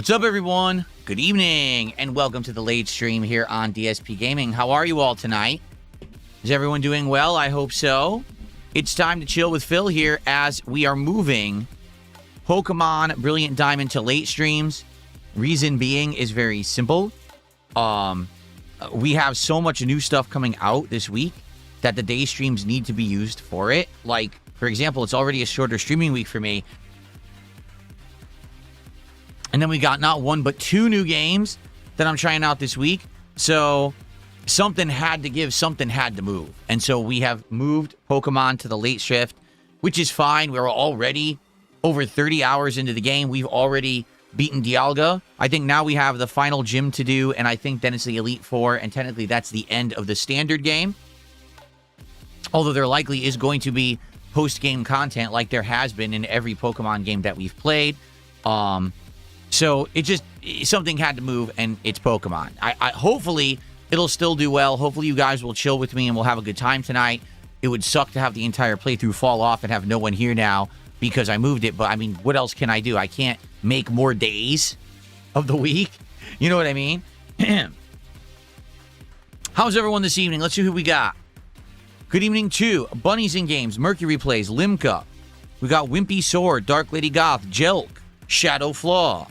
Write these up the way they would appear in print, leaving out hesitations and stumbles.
What's up, everyone? Good evening, and welcome to the late stream here on DSP Gaming. How are you all tonight? Is everyone doing well? I hope so. It's time to chill with Phil here as we are moving Pokemon Brilliant Diamond to late streams. Reason being is very simple. We have so much new stuff coming out this week that the day streams need to be used for it. Like, for example, it's already a shorter streaming week for me. And then we got not one, but two new games that I'm trying out this week. So something had to give, something had to move. And so we have moved Pokemon to the late shift, which is fine. We're already over 30 hours into the game. We've already beaten Dialga. I think now we have the final gym to do, and I think then it's the Elite Four, and technically that's the end of the standard game. Although there likely is going to be post-game content like there has been in every Pokemon game that we've played. So something had to move, and it's Pokemon. I hopefully it'll still do well. Hopefully you guys will chill with me and we'll have a good time tonight. It would suck to have the entire playthrough fall off and have no one here now because I moved it. But I mean, what else can I do? I can't make more days of the week. You know what I mean? How's everyone this evening? Let's see who we got. Good evening to Bunnies in Games, Mercury Plays, Limca. We got Wimpy Sword, Dark Lady Goth, Jelk, Shadowed Flaw,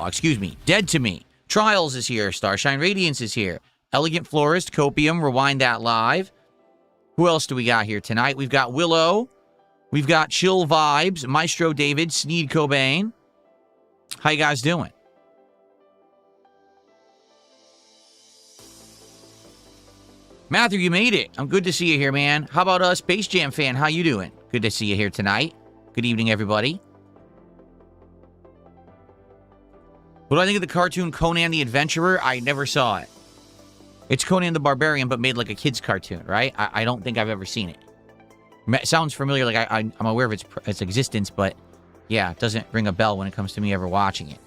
excuse me. Dead to Me. Trials is here. Starshine Radiance is here. Elegant Florist, Copium, Rewind That Live. Who else do we got here tonight? We've got Willow. We've got Chill Vibes, Maestro David, Sneed Cobain. How you guys doing? Matthew, you made it. I'm good to see you here, man. How about Space Jam fan? How you doing? Good to see you here tonight. Good evening, everybody. What do I think of the cartoon Conan the Adventurer? I never saw it. It's Conan the Barbarian, but made like a kid's cartoon, right? I don't think I've ever seen it. It sounds familiar, like I'm aware of its existence, but yeah, it doesn't ring a bell when it comes to me ever watching it.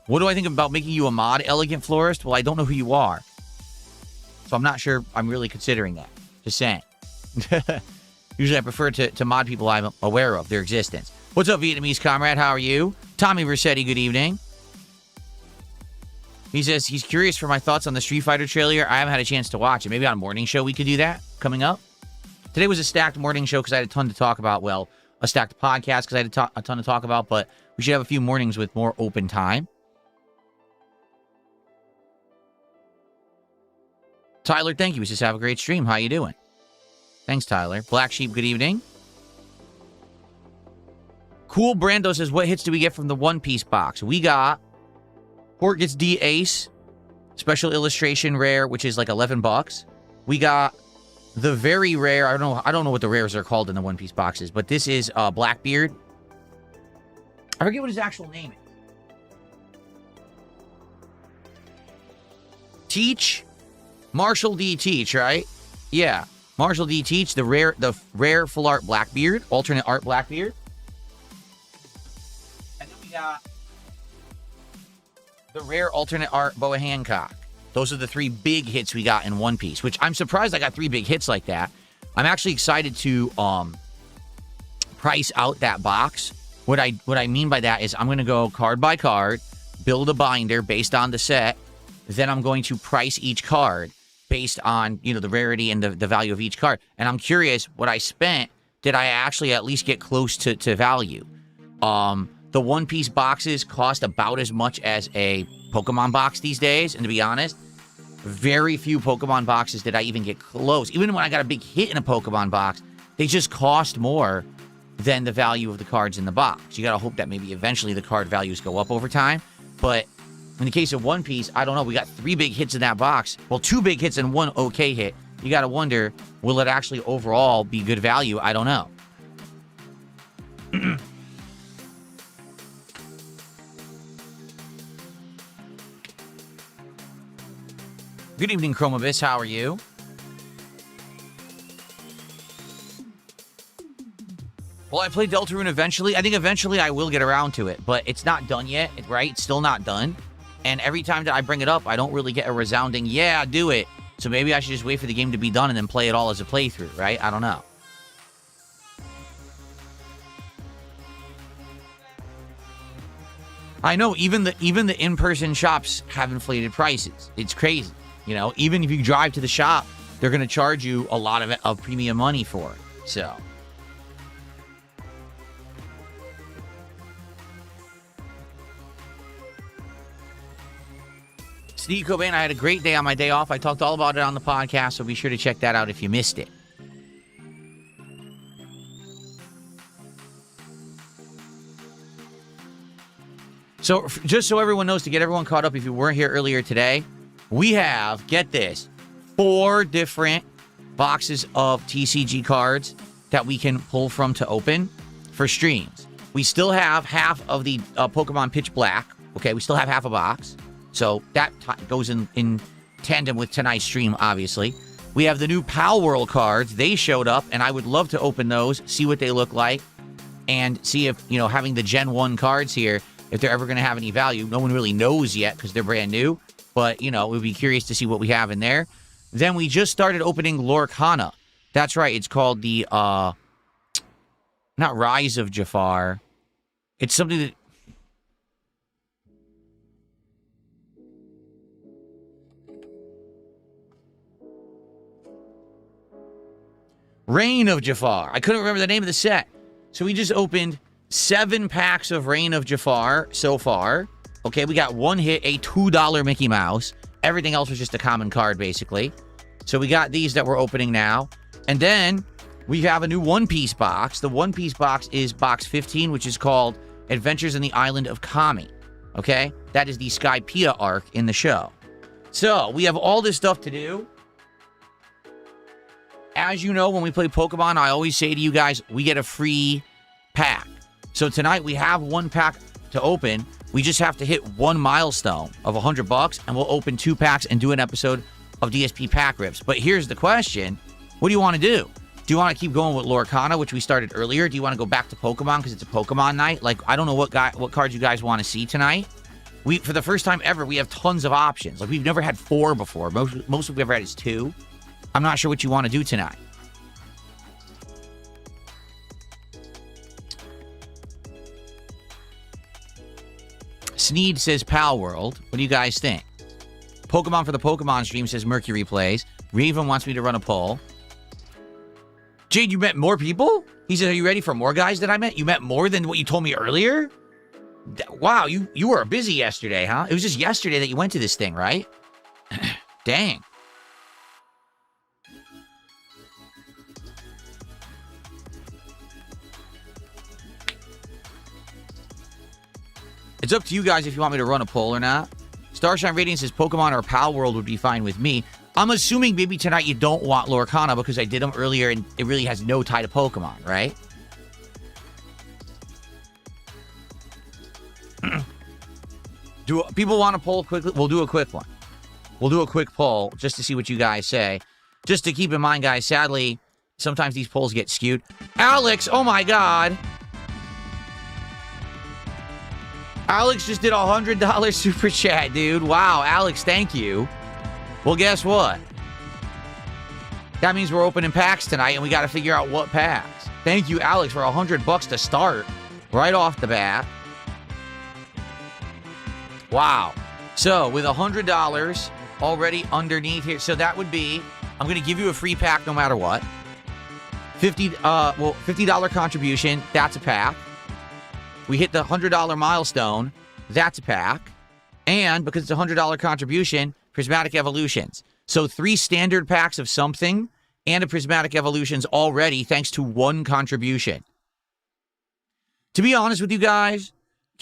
What do I think about making you a mod, Elegant Florist? Well, I don't know who you are. So I'm not sure I'm really considering that. Just saying. Usually I prefer to mod people I'm aware of their existence. What's up, Vietnamese comrade? How are you? Tommy Versetti, good evening. He says he's curious for my thoughts on the Street Fighter trailer. I haven't had a chance to watch it. Maybe on a morning show we could do that coming up. Today was a stacked morning show because I had a ton to talk about. Well, a stacked podcast because I had a ton to talk about, but we should have a few mornings with more open time. Tyler, thank you. He says, have a great stream. How you doing? Thanks, Tyler. Black Sheep, good evening. Cool Brando says, what hits do we get from the One Piece box? We got Port gets D Ace, special illustration rare, which is like $11. We got the very rare, I don't know what the rares are called in the One Piece boxes, but this is Blackbeard. I forget what his actual name is. Teach? Marshall D. Teach, right? Yeah. Marshall D. Teach, the rare full art Blackbeard, alternate art Blackbeard. And then we got the rare alternate art Boa Hancock. Those are the three big hits we got in One Piece, which I'm surprised I got three big hits like that. I'm actually excited to price out that box. What I mean by that is I'm going to go card by card, build a binder based on the set, then I'm going to price each card based on, the rarity and the value of each card. And I'm curious, what I spent, did I actually at least get close to value? The One Piece boxes cost about as much as a Pokemon box these days. And to be honest, very few Pokemon boxes did I even get close. Even when I got a big hit in a Pokemon box, they just cost more than the value of the cards in the box. You got to hope that maybe eventually the card values go up over time. But in the case of One Piece, I don't know. We got three big hits in that box. Well, two big hits and one okay hit. You got to wonder, will it actually overall be good value? I don't know. Good evening, Chromabis. How are you? Will I play Deltarune eventually? I think eventually I will get around to it, but it's not done yet, right? It's still not done. And every time that I bring it up, I don't really get a resounding, yeah, do it. So maybe I should just wait for the game to be done and then play it all as a playthrough, right? I don't know. I know even the in-person shops have inflated prices. It's crazy. You know, even if you drive to the shop, they're going to charge you a lot of premium money for it. So. Steve Cobain, I had a great day on my day off. I talked all about it on the podcast, so be sure to check that out if you missed it. So, just so everyone knows, to get everyone caught up, if you weren't here earlier today, we have, get this, 4 different boxes of TCG cards that we can pull from to open for streams. We still have half of the Pokemon Pitch Black. Okay, we still have half a box. So that goes in tandem with tonight's stream, obviously. We have the new Pal World cards. They showed up, and I would love to open those, see what they look like, and see if, you know, having the Gen 1 cards here, if they're ever going to have any value. No one really knows yet because they're brand new, but, you know, we'd be curious to see what we have in there. Then we just started opening Lorcana. That's right. It's called the, not Rise of Jafar. It's something that... Reign of Jafar. I couldn't remember the name of the set. So we just opened 7 packs of Reign of Jafar so far. Okay, we got 1 hit, a $2 Mickey Mouse. Everything else was just a common card, basically. So we got these that we're opening now. And then we have a new One Piece box. The One Piece box is box 15, which is called Adventures in the Island of Kami. Okay? That is the Skypiea arc in the show. So we have all this stuff to do. As you know, when we play Pokemon, I always say to you guys, we get a free pack. So tonight we have 1 pack to open. We just have to hit 1 milestone of $100, and we'll open 2 packs and do an episode of DSP Pack Rips. But here's the question. What do you want to do? Do you want to keep going with Lorcana, which we started earlier? Do you want to go back to Pokemon because it's a Pokemon night? Like, I don't know what cards you guys want to see tonight. For the first time ever, we have tons of options. Like, we've never had 4 before. Most we've ever had is 2. I'm not sure what you want to do tonight. Sneed says Pal World. What do you guys think? Pokemon for the Pokemon stream says Mercury plays. Raven wants me to run a poll. Jade, you met more people? He says, are you ready for more guys that I met? You met more than what you told me earlier? Wow, you were busy yesterday, huh? It was just yesterday that you went to this thing, right? Dang. It's up to you guys if you want me to run a poll or not. Starshine Radiant says Pokemon or Pal World would be fine with me. I'm assuming maybe tonight you don't want Lorcana because I did them earlier and it really has no tie to Pokemon, right? Do people want to poll quickly? We'll do a quick one. We'll do a quick poll just to see what you guys say. Just to keep in mind, guys, sadly, sometimes these polls get skewed. Alex, oh my God. Alex just did a $100 super chat, dude. Wow, Alex, thank you. Well, guess what? That means we're opening packs tonight, and we got to figure out what packs. Thank you, Alex, for $100 to start right off the bat. Wow. So, with $100 already underneath here, so that would be, I'm going to give you a free pack no matter what. $50 contribution, that's a pack. We hit the $100 milestone, that's a pack. And because it's a $100 contribution, Prismatic Evolutions. So 3 standard packs of something and a Prismatic Evolutions already thanks to 1 contribution. To be honest with you guys,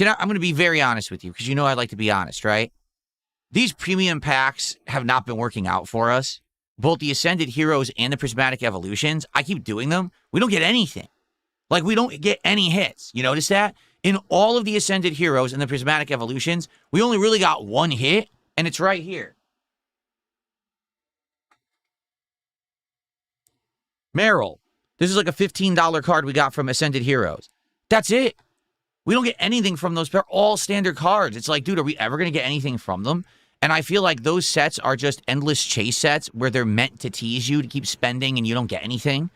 I'm going to be very honest with you because you know I like to be honest, right? These premium packs have not been working out for us. Both the Ascended Heroes and the Prismatic Evolutions, I keep doing them. We don't get anything. Like, we don't get any hits. You notice that? In all of the Ascended Heroes and the Prismatic Evolutions, we only really got 1 hit, and it's right here. Meryl. This is like a $15 card we got from Ascended Heroes. That's it. We don't get anything from those. They're all standard cards. It's like, dude, are we ever going to get anything from them? And I feel like those sets are just endless chase sets where they're meant to tease you to keep spending and you don't get anything.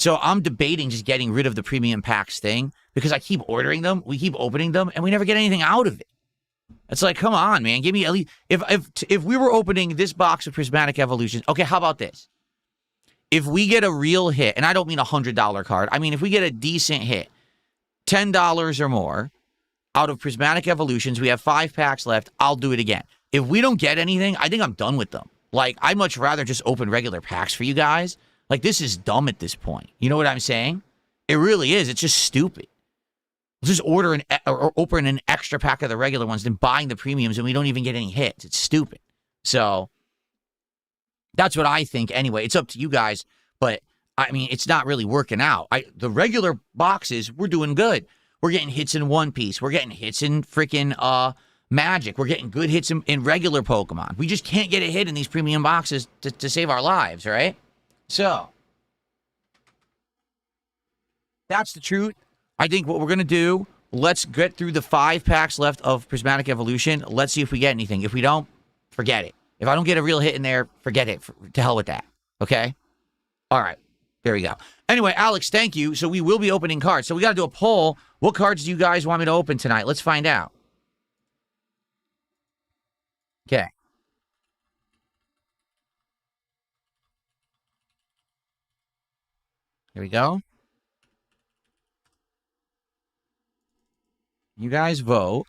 So I'm debating just getting rid of the premium packs thing because I keep ordering them, we keep opening them, and we never get anything out of it. It's like, come on, man. Give me at least... If we were opening this box of Prismatic Evolutions... Okay, how about this? If we get a real hit, and I don't mean a $100 card. I mean, if we get a decent hit, $10 or more, out of Prismatic Evolutions, we have 5 packs left, I'll do it again. If we don't get anything, I think I'm done with them. Like, I'd much rather just open regular packs for you guys. Like, this is dumb at this point. You know what I'm saying? It really is. It's just stupid. Just order or open an extra pack of the regular ones than buying the premiums and we don't even get any hits. It's stupid. So that's what I think anyway. It's up to you guys, but I mean, it's not really working out. The regular boxes, we're doing good. We're getting hits in One Piece. We're getting hits in freaking Magic. We're getting good hits in regular Pokemon. We just can't get a hit in these premium boxes to save our lives, right? So that's the truth. I think what we're going to do, let's get through the 5 packs left of Prismatic Evolution. Let's see if we get anything. If we don't, forget it. If I don't get a real hit in there, forget it. To hell with that. Okay? All right. There we go. Anyway, Alex, thank you. So we will be opening cards. So we got to do a poll. What cards do you guys want me to open tonight? Let's find out. Okay. Here we go. You guys vote.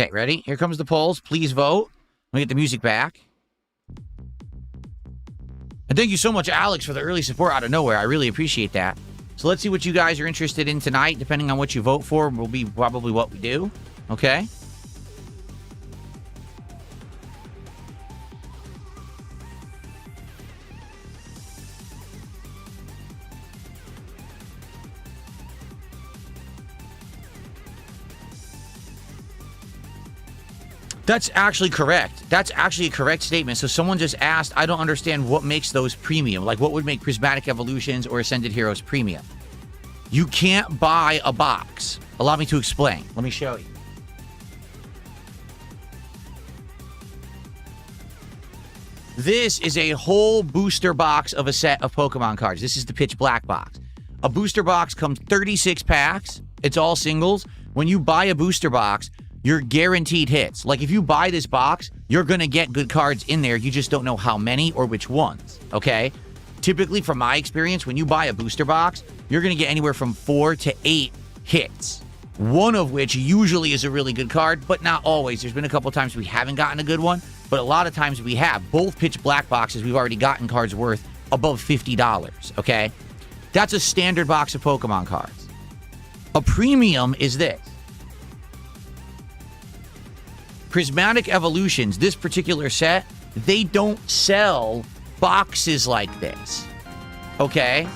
Okay, ready? Here comes the polls. Please vote. Let me get the music back. And thank you so much, Alex, for the early support out of nowhere. I really appreciate that. So let's see what you guys are interested in tonight. Depending on what you vote for will be probably what we do. Okay? That's actually correct. That's actually a correct statement. So someone just asked, I don't understand what makes those premium. Like what would make Prismatic Evolutions or Ascended Heroes premium? You can't buy a box. Allow me to explain. Let me show you. This is a whole booster box of a set of Pokemon cards. This is the Pitch Black box. A booster box comes 36 packs. It's all singles. When you buy a booster box, you're guaranteed hits. Like, if you buy this box, you're going to get good cards in there. You just don't know how many or which ones, okay? Typically, from my experience, when you buy a booster box, you're going to get anywhere from 4 to 8 hits. One of which usually is a really good card, but not always. There's been a couple times we haven't gotten a good one, but a lot of times we have. Both Pitch Black boxes, we've already gotten cards worth above $50, okay? That's a standard box of Pokemon cards. A premium is this. Prismatic Evolutions, this particular set, they don't sell boxes like this, okay?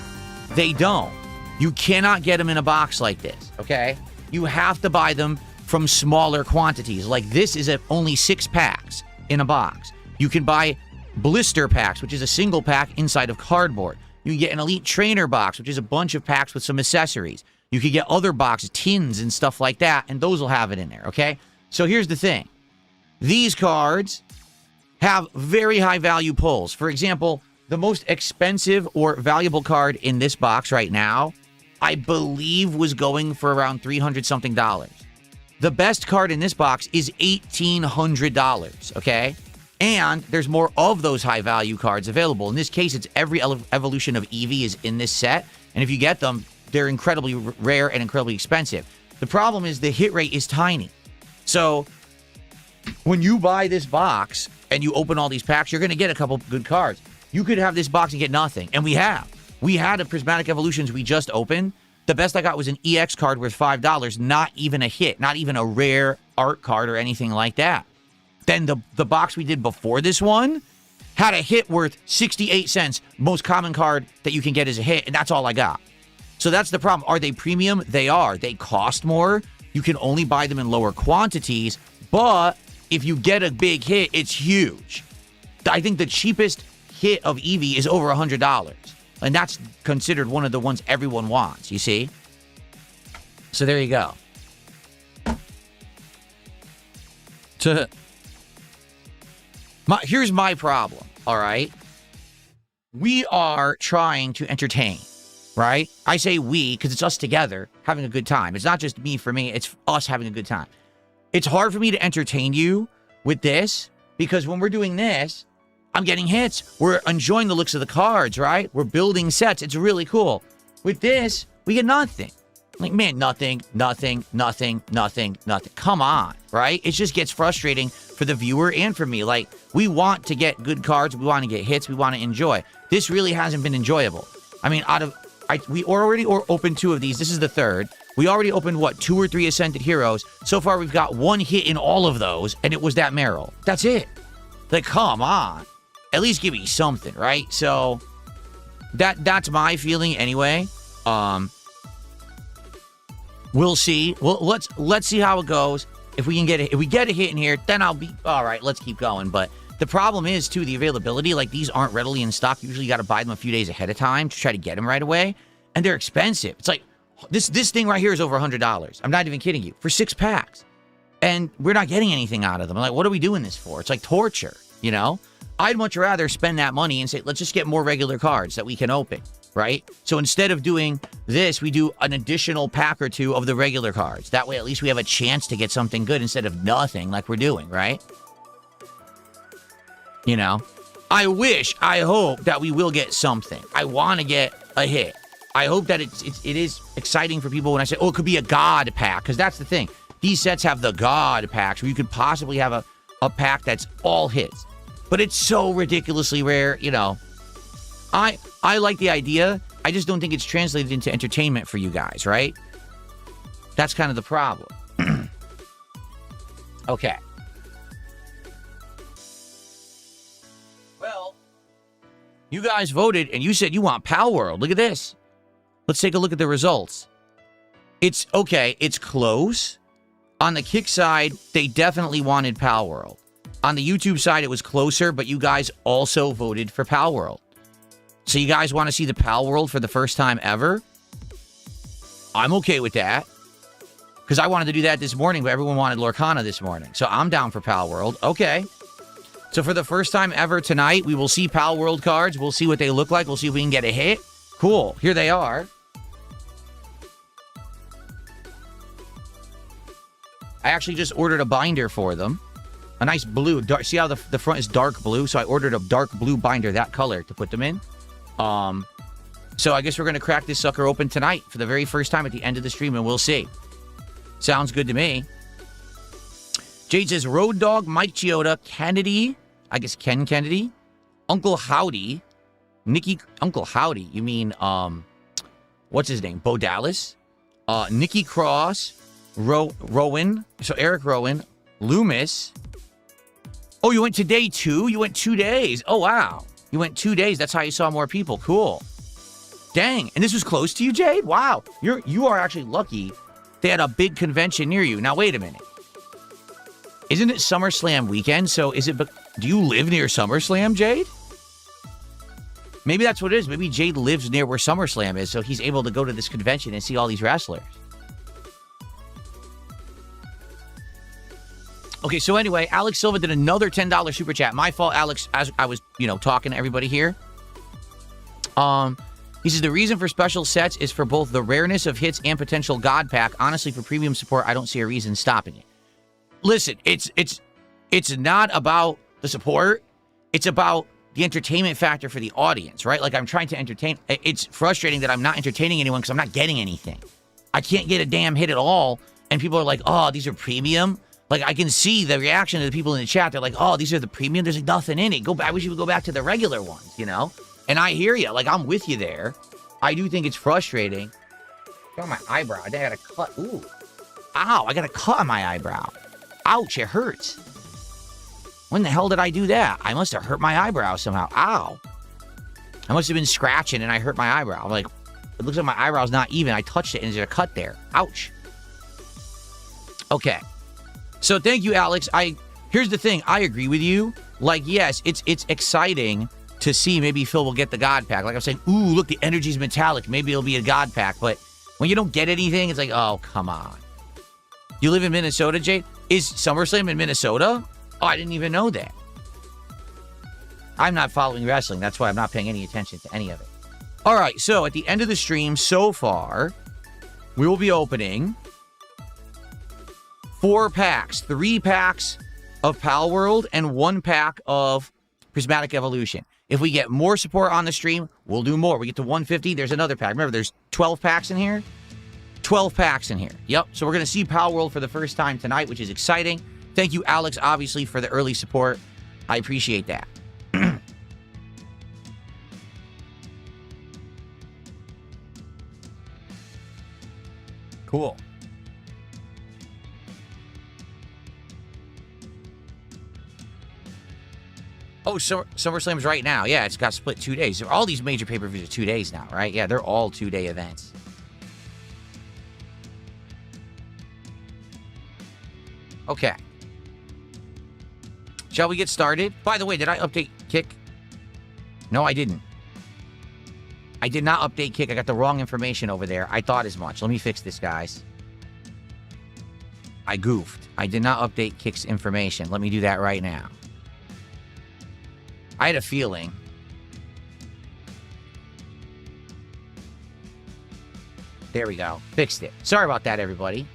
They don't. You cannot get them in a box like this, okay? You have to buy them from smaller quantities. Like this is only 6 packs in a box. You can buy blister packs, which is a single pack inside of cardboard. You can get an Elite Trainer box, which is a bunch of packs with some accessories. You can get other boxes, tins and stuff like that, and those will have it in there, okay? So here's the thing. These cards have very high value pulls. For example, the most expensive or valuable card in this box right now, I believe was going for around $300-something. The best card in this box is $1,800, okay? And there's more of those high value cards available. In this case, it's every evolution of Eevee is in this set. And if you get them, they're incredibly rare and incredibly expensive. The problem is the hit rate is tiny. So when you buy this box and you open all these packs, you're going to get a couple good cards. You could have this box and get nothing. And we have. We had a Prismatic Evolutions we just opened. The best I got was an EX card worth $5. Not even a hit. Not even a rare art card or anything like that. Then the box we did before this one, Had a hit worth 68 cents. Most common card that you can get is a hit, and that's all I got. So that's the problem. Are they premium? They are. They cost more. You can only buy them in lower quantities, but if you get a big hit, it's huge. I think the cheapest hit of Eevee is over $100, and that's considered one of the ones everyone wants, you see? So there you go. Here's my problem, all right? We are trying to entertain, right? I say we because it's us together having a good time. It's not just me for me. It's us having a good time. It's hard for me to entertain you with this because when we're doing this, I'm getting hits. We're enjoying the looks of the cards, right? We're building sets. It's really cool. With this, we get nothing. Like, man, nothing. Come on, right? It just gets frustrating for the viewer and for me. Like, we want to get good cards. We want to get hits. We want to enjoy. This really hasn't been enjoyable. I mean, we already opened 2 of these. This is the 3rd. We already opened, 2 or 3 Ascended Heroes. So far, we've got 1 hit in all of those, and it was that Meryl. That's it. Like, come on. At least give me something, right? So, that's my feeling anyway. We'll see. Well, let's see how it goes. If we get a hit in here, then I'll be all right. Let's keep going. But the problem is too the availability. Like these aren't readily in stock. Usually, you got to buy them a few days ahead of time to try to get them right away, and they're expensive. It's like this thing right here is over $100. I'm not even kidding you for 6 packs, and we're not getting anything out of them. I'm like, what are we doing this for? It's like torture, you know. I'd much rather spend that money and say, let's just get more regular cards that we can open. Right? So instead of doing this, we do an additional pack or 2 of the regular cards. That way, at least we have a chance to get something good instead of nothing like we're doing, right? You know? I hope that we will get something. I want to get a hit. I hope that it is exciting for people when I say, oh, it could be a God pack. Because that's the thing. These sets have the God packs where you could possibly have a pack that's all hits. But it's so ridiculously rare, you know. I like the idea. I just don't think it's translated into entertainment for you guys, right? That's kind of the problem. Okay. Well, you guys voted, and you said you want Pal World. Look at this. Let's take a look at the results. It's okay. It's close. On the Kick side, they definitely wanted Pal World. On the YouTube side, it was closer, but you guys also voted for Pal World. So you guys want to see the Pal World for the first time ever? I'm okay with that. Because I wanted to do that this morning, but everyone wanted Lorcana this morning. So I'm down for Pal World. Okay. So for the first time ever tonight, we will see Pal World cards. We'll see what they look like. We'll see if we can get a hit. Cool. Here they are. I actually just ordered a binder for them. A nice blue. See how the front is dark blue? So I ordered a dark blue binder, that color, to put them in. So I guess we're going to crack this sucker open tonight for the very first time at the end of the stream, and we'll see. Sounds good to me. Jade says, Road Dogg, Mike Chioda, Kennedy, I guess Ken Kennedy, Uncle Howdy, Nikki, Uncle Howdy, you mean, what's his name? Bo Dallas, Nikki Cross, Rowan, so Eric Rowan, Loomis. Oh, you went today too? You went 2 days. Oh, wow. You went 2 days. That's how you saw more people. Cool. Dang. And this was close to you, Jade? Wow. You are actually lucky they had a big convention near you. Now, wait a minute. Isn't it SummerSlam weekend? So do you live near SummerSlam, Jade? Maybe that's what it is. Maybe Jade lives near where SummerSlam is, so he's able to go to this convention and see all these wrestlers. Okay, so anyway, Alex Silva did another $10 super chat. My fault, Alex, as I was, talking to everybody here. He says, the reason for special sets is for both the rareness of hits and potential God pack. Honestly, for premium support, I don't see a reason stopping it. Listen, it's not about the support. It's about the entertainment factor for the audience, right? Like, I'm trying to entertain. It's frustrating that I'm not entertaining anyone because I'm not getting anything. I can't get a damn hit at all. And people are like, oh, these are premium. Like, I can see the reaction of the people in the chat. They're like, oh, these are the premium. There's like nothing in it. I wish you would go back to the regular ones, And I hear you. Like, I'm with you there. I do think it's frustrating. Got my eyebrow. I got a cut. Ooh. Ow, I got a cut on my eyebrow. Ouch, it hurts. When the hell did I do that? I must have hurt my eyebrow somehow. Ow. I must have been scratching and I hurt my eyebrow. I'm like, it looks like my eyebrow's not even. I touched it and there's a cut there. Ouch. Okay. So thank you, Alex. Here's the thing. I agree with you. Like, yes, it's exciting to see maybe Phil will get the God Pack. Like I'm saying, ooh, look, the energy's metallic. Maybe it'll be a God Pack. But when you don't get anything, it's like, oh, come on. You live in Minnesota, Jade? Is SummerSlam in Minnesota? Oh, I didn't even know that. I'm not following wrestling. That's why I'm not paying any attention to any of it. All right, so at the end of the stream so far, we will be opening 4 packs. 3 packs of Pal World and 1 pack of Prismatic Evolution. If we get more support on the stream, we'll do more. We get to 150, there's another pack. Remember, there's 12 packs in here? 12 packs in here. Yep, so we're going to see Pal World for the first time tonight, which is exciting. Thank you, Alex, obviously, for the early support. I appreciate that. Cool. Oh, SummerSlam's right now. Yeah, it's got split 2 days. All these major pay-per-views are 2 days now, right? Yeah, they're all 2-day events. Okay. Shall we get started? By the way, did I update Kick? No, I didn't. I did not update Kick. I got the wrong information over there. I thought as much. Let me fix this, guys. I goofed. I did not update Kick's information. Let me do that right now. I had a feeling. There we go. Fixed it. Sorry about that, everybody.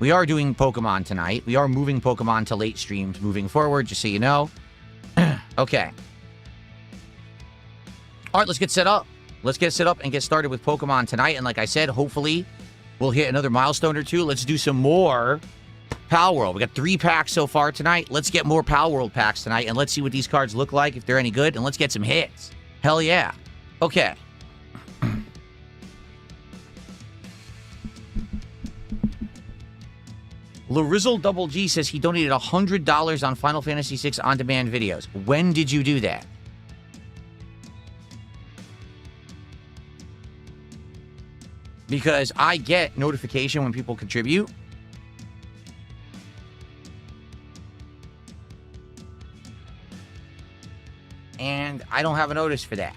We are doing Pokemon tonight. We are moving Pokemon to late streams moving forward, just so you know. Okay. All right, let's get set up. Let's get set up and get started with Pokemon tonight. And like I said, hopefully we'll hit another milestone or two. Let's do some more Pal World. We got 3 packs so far tonight. Let's get more Pal World packs tonight, and let's see what these cards look like, if they're any good, and let's get some hits. Hell yeah. Okay. Larizzle Double G says he donated $100 on Final Fantasy VI on-demand videos. When did you do that? Because I get notification when people contribute. And I don't have a notice for that.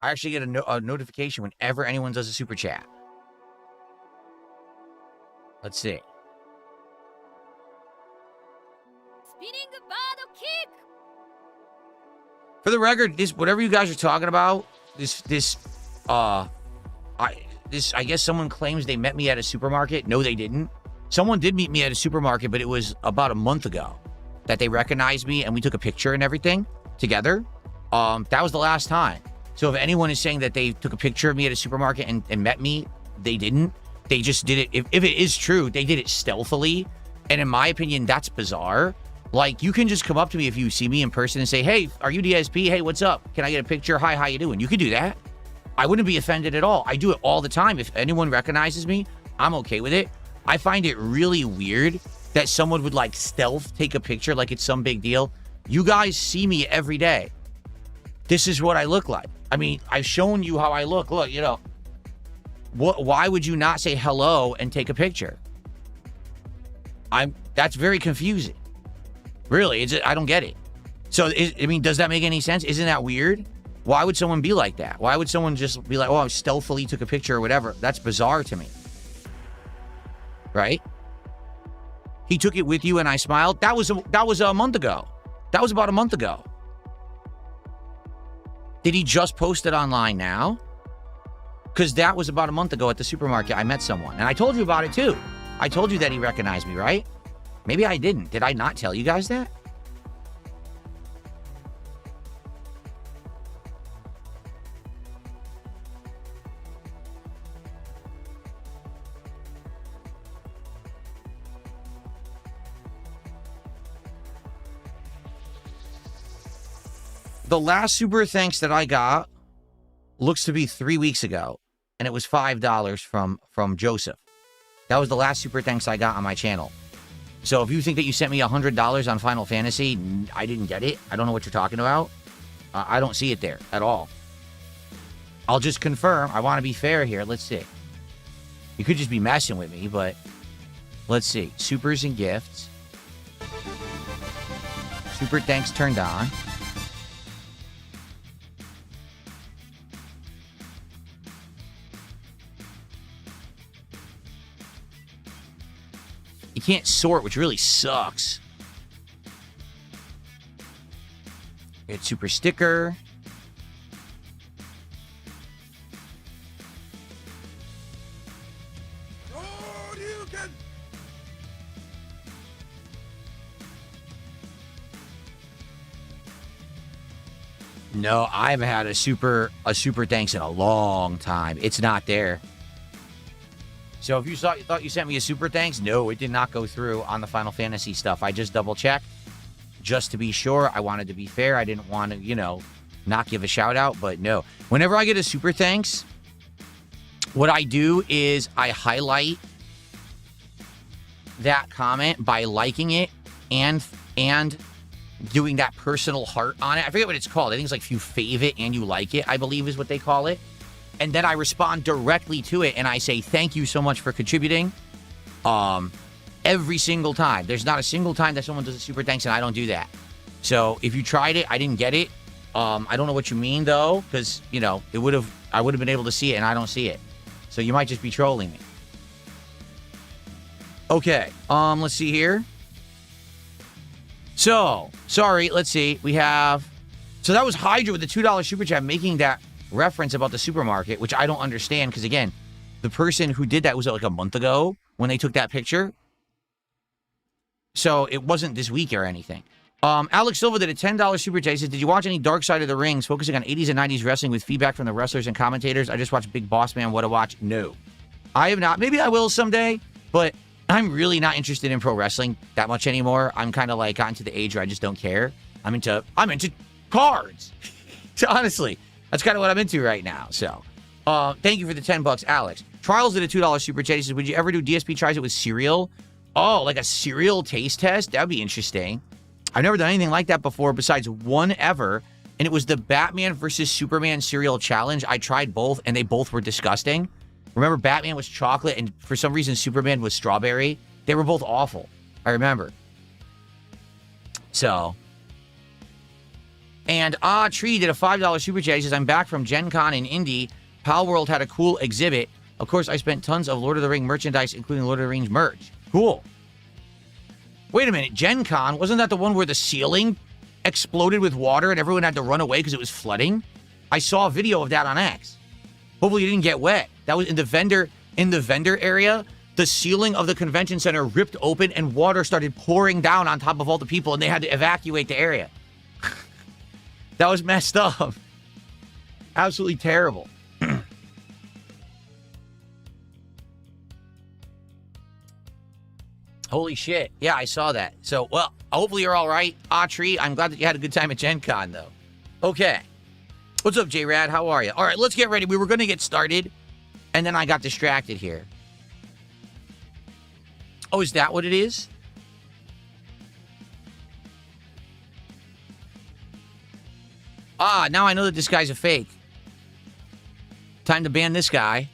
I actually get a notification whenever anyone does a super chat. Let's see. Spinning bird kick. For the record, this whatever you guys are talking about, I guess someone claims they met me at a supermarket. No, they didn't. Someone did meet me at a supermarket, but it was about a month ago that they recognized me and we took a picture and everything together. That was the last time. So if anyone is saying that they took a picture of me at a supermarket and met me, they didn't. They just did it. If it is true, they did it stealthily. And in my opinion, that's bizarre. Like, you can just come up to me if you see me in person and say, hey, are you DSP? Hey, what's up? Can I get a picture? Hi, how you doing? You could do that. I wouldn't be offended at all. I do it all the time. If anyone recognizes me, I'm okay with it. I find it really weird that someone would, like, stealth take a picture like it's some big deal. You guys see me every day. This is what I look like. I mean, I've shown you how I look. Look, you know. Why would you not say hello and take a picture? That's very confusing. Really, I don't get it. So, I mean, does that make any sense? Isn't that weird? Why would someone be like that? Why would someone just be like, oh, I stealthily took a picture or whatever? That's bizarre to me. Right? He took it with you and I smiled. That was a month ago. That was about a month ago. Did he just post it online now? Because that was about a month ago at the supermarket. I met someone. And I told you about it too. I told you that he recognized me, right? Maybe I didn't. Did I not tell you guys that? The last super thanks that I got looks to be 3 weeks ago. and it was $5 from Joseph. That was the last super thanks I got on my channel. So if you think that you sent me $100 on Final Fantasy, I didn't get it. I don't know what you're talking about. I don't see it there at all. I'll just confirm. I want to be fair here. Let's see. You could just be messing with me, but let's see. Supers and gifts. Super thanks turned on. You can't sort, which really sucks. Get super sticker. No, I haven't had a super thanks in a long time. It's not there. So if you thought you sent me a super thanks, no, it did not go through on the Final Fantasy stuff. I just double checked just to be sure. I wanted to be fair. I didn't want to, not give a shout out, but no. Whenever I get a super thanks, what I do is I highlight that comment by liking it and doing that personal heart on it. I forget what it's called. I think it's like if you fave it and you like it, I believe is what they call it. And then I respond directly to it and I say, thank you so much for contributing. Every single time. There's not a single time that someone does a super thanks and I don't do that. So if you tried it, I didn't get it. I don't know what you mean though, because I would have been able to see it and I don't see it. So you might just be trolling me. Okay. Let's see here. So, sorry, let's see. We have... So that was Hydra with the $2 super chat making that reference about the supermarket, which I don't understand, because again, the person who did that was like a month ago when they took that picture. So it wasn't this week or anything. Alex Silva did a $10 super chat. He says, did you watch any Dark Side of the Rings focusing on 80s and 90s wrestling with feedback from the wrestlers and commentators? I just watched Big Boss Man. What to watch? No. I have not. Maybe I will someday, but... I'm really not interested in pro wrestling that much anymore. I'm kind of like gotten to the age where I just don't care. I'm into cards. Honestly, that's kind of what I'm into right now. So, thank you for the $10, Alex. Trials did a $2 super chat. He says, would you ever do DSP tries it with cereal? Oh, like a cereal taste test? That'd be interesting. I've never done anything like that before besides one ever, and it was the Batman versus Superman cereal challenge. I tried both, and they both were disgusting. Remember, Batman was chocolate, and for some reason, Superman was strawberry. They were both awful. I remember. So. And Tree did a $5 super chat. He says, I'm back from Gen Con in Indy. Pal World had a cool exhibit. Of course, I spent tons of Lord of the Rings merchandise, including Lord of the Rings merch. Cool. Wait a minute. Gen Con, wasn't that the one where the ceiling exploded with water and everyone had to run away because it was flooding? I saw a video of that on X. Hopefully you didn't get wet. That was in the vendor area. The ceiling of the convention center ripped open and water started pouring down on top of all the people and they had to evacuate the area. That was messed up. Absolutely terrible. Holy shit. Yeah, I saw that. So, well, hopefully you're all right. Tree, I'm glad that you had a good time at Gen Con, though. Okay. What's up, J-Rad? How are you? All right, let's get ready. We were going to get started, and then I got distracted here. Oh, is that what it is? Now I know that this guy's a fake. Time to ban this guy.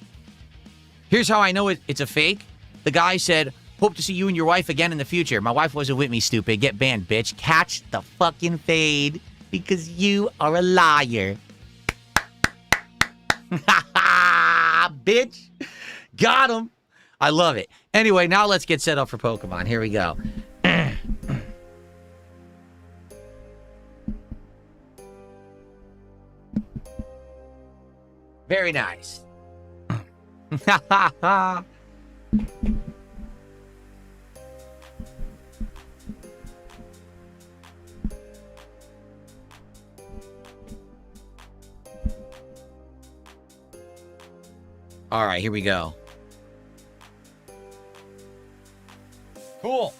Here's how I know it's a fake. The guy said, hope to see you and your wife again in the future. My wife wasn't with me, stupid. Get banned, bitch. Catch the fucking fade because you are a liar. Bitch. Got him. I love it. Anyway, now let's get set up for Pokemon. Here we go. Very nice. All right, here we go. Cool.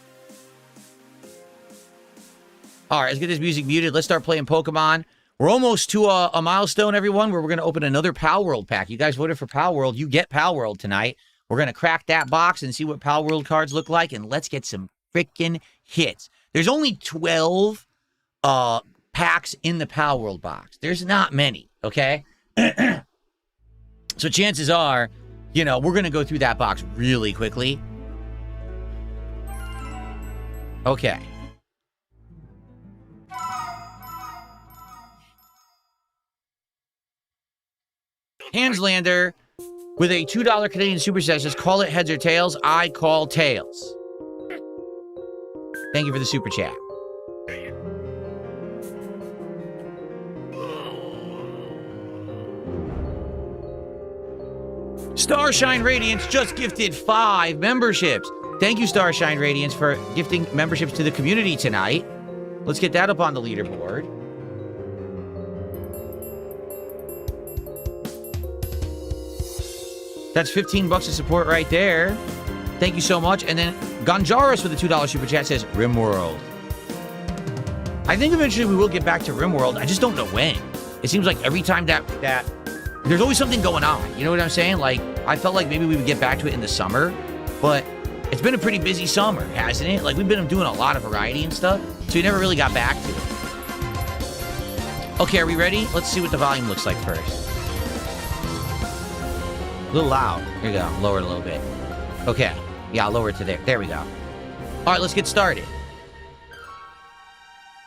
All right, let's get this music muted. Let's start playing Pokemon. We're almost to a milestone, everyone, where we're going to open another Pal World pack. You guys voted for Pal World. You get Pal World tonight. We're going to crack that box and see what Pal World cards look like, and let's get some freaking hits. There's only 12 packs in the Pal World box. There's not many, okay? So chances are, you know, we're going to go through that box really quickly. Okay. Hanslander with a $2 Canadian Super Chat says, call it heads or tails. I call tails. Thank you for the Super Chat. Starshine Radiance just gifted 5 memberships. Thank you, Starshine Radiance, for gifting memberships to the community tonight. Let's get that up on the leaderboard. That's $15 of support right there. Thank you so much. And then Gonjaris with a $2 Super Chat says, RimWorld. I think eventually we will get back to RimWorld. I just don't know when. It seems like every time that there's always something going on. You know what I'm saying? Like, I felt like maybe we would get back to it in the summer, but it's been a pretty busy summer, hasn't it? Like, we've been doing a lot of variety and stuff, so we never really got back to it. Okay, are we ready? Let's see what the volume looks like first. A little loud. Here we go. Lower it a little bit. Okay. Yeah, I'll lower it to there. There we go. All right, let's get started.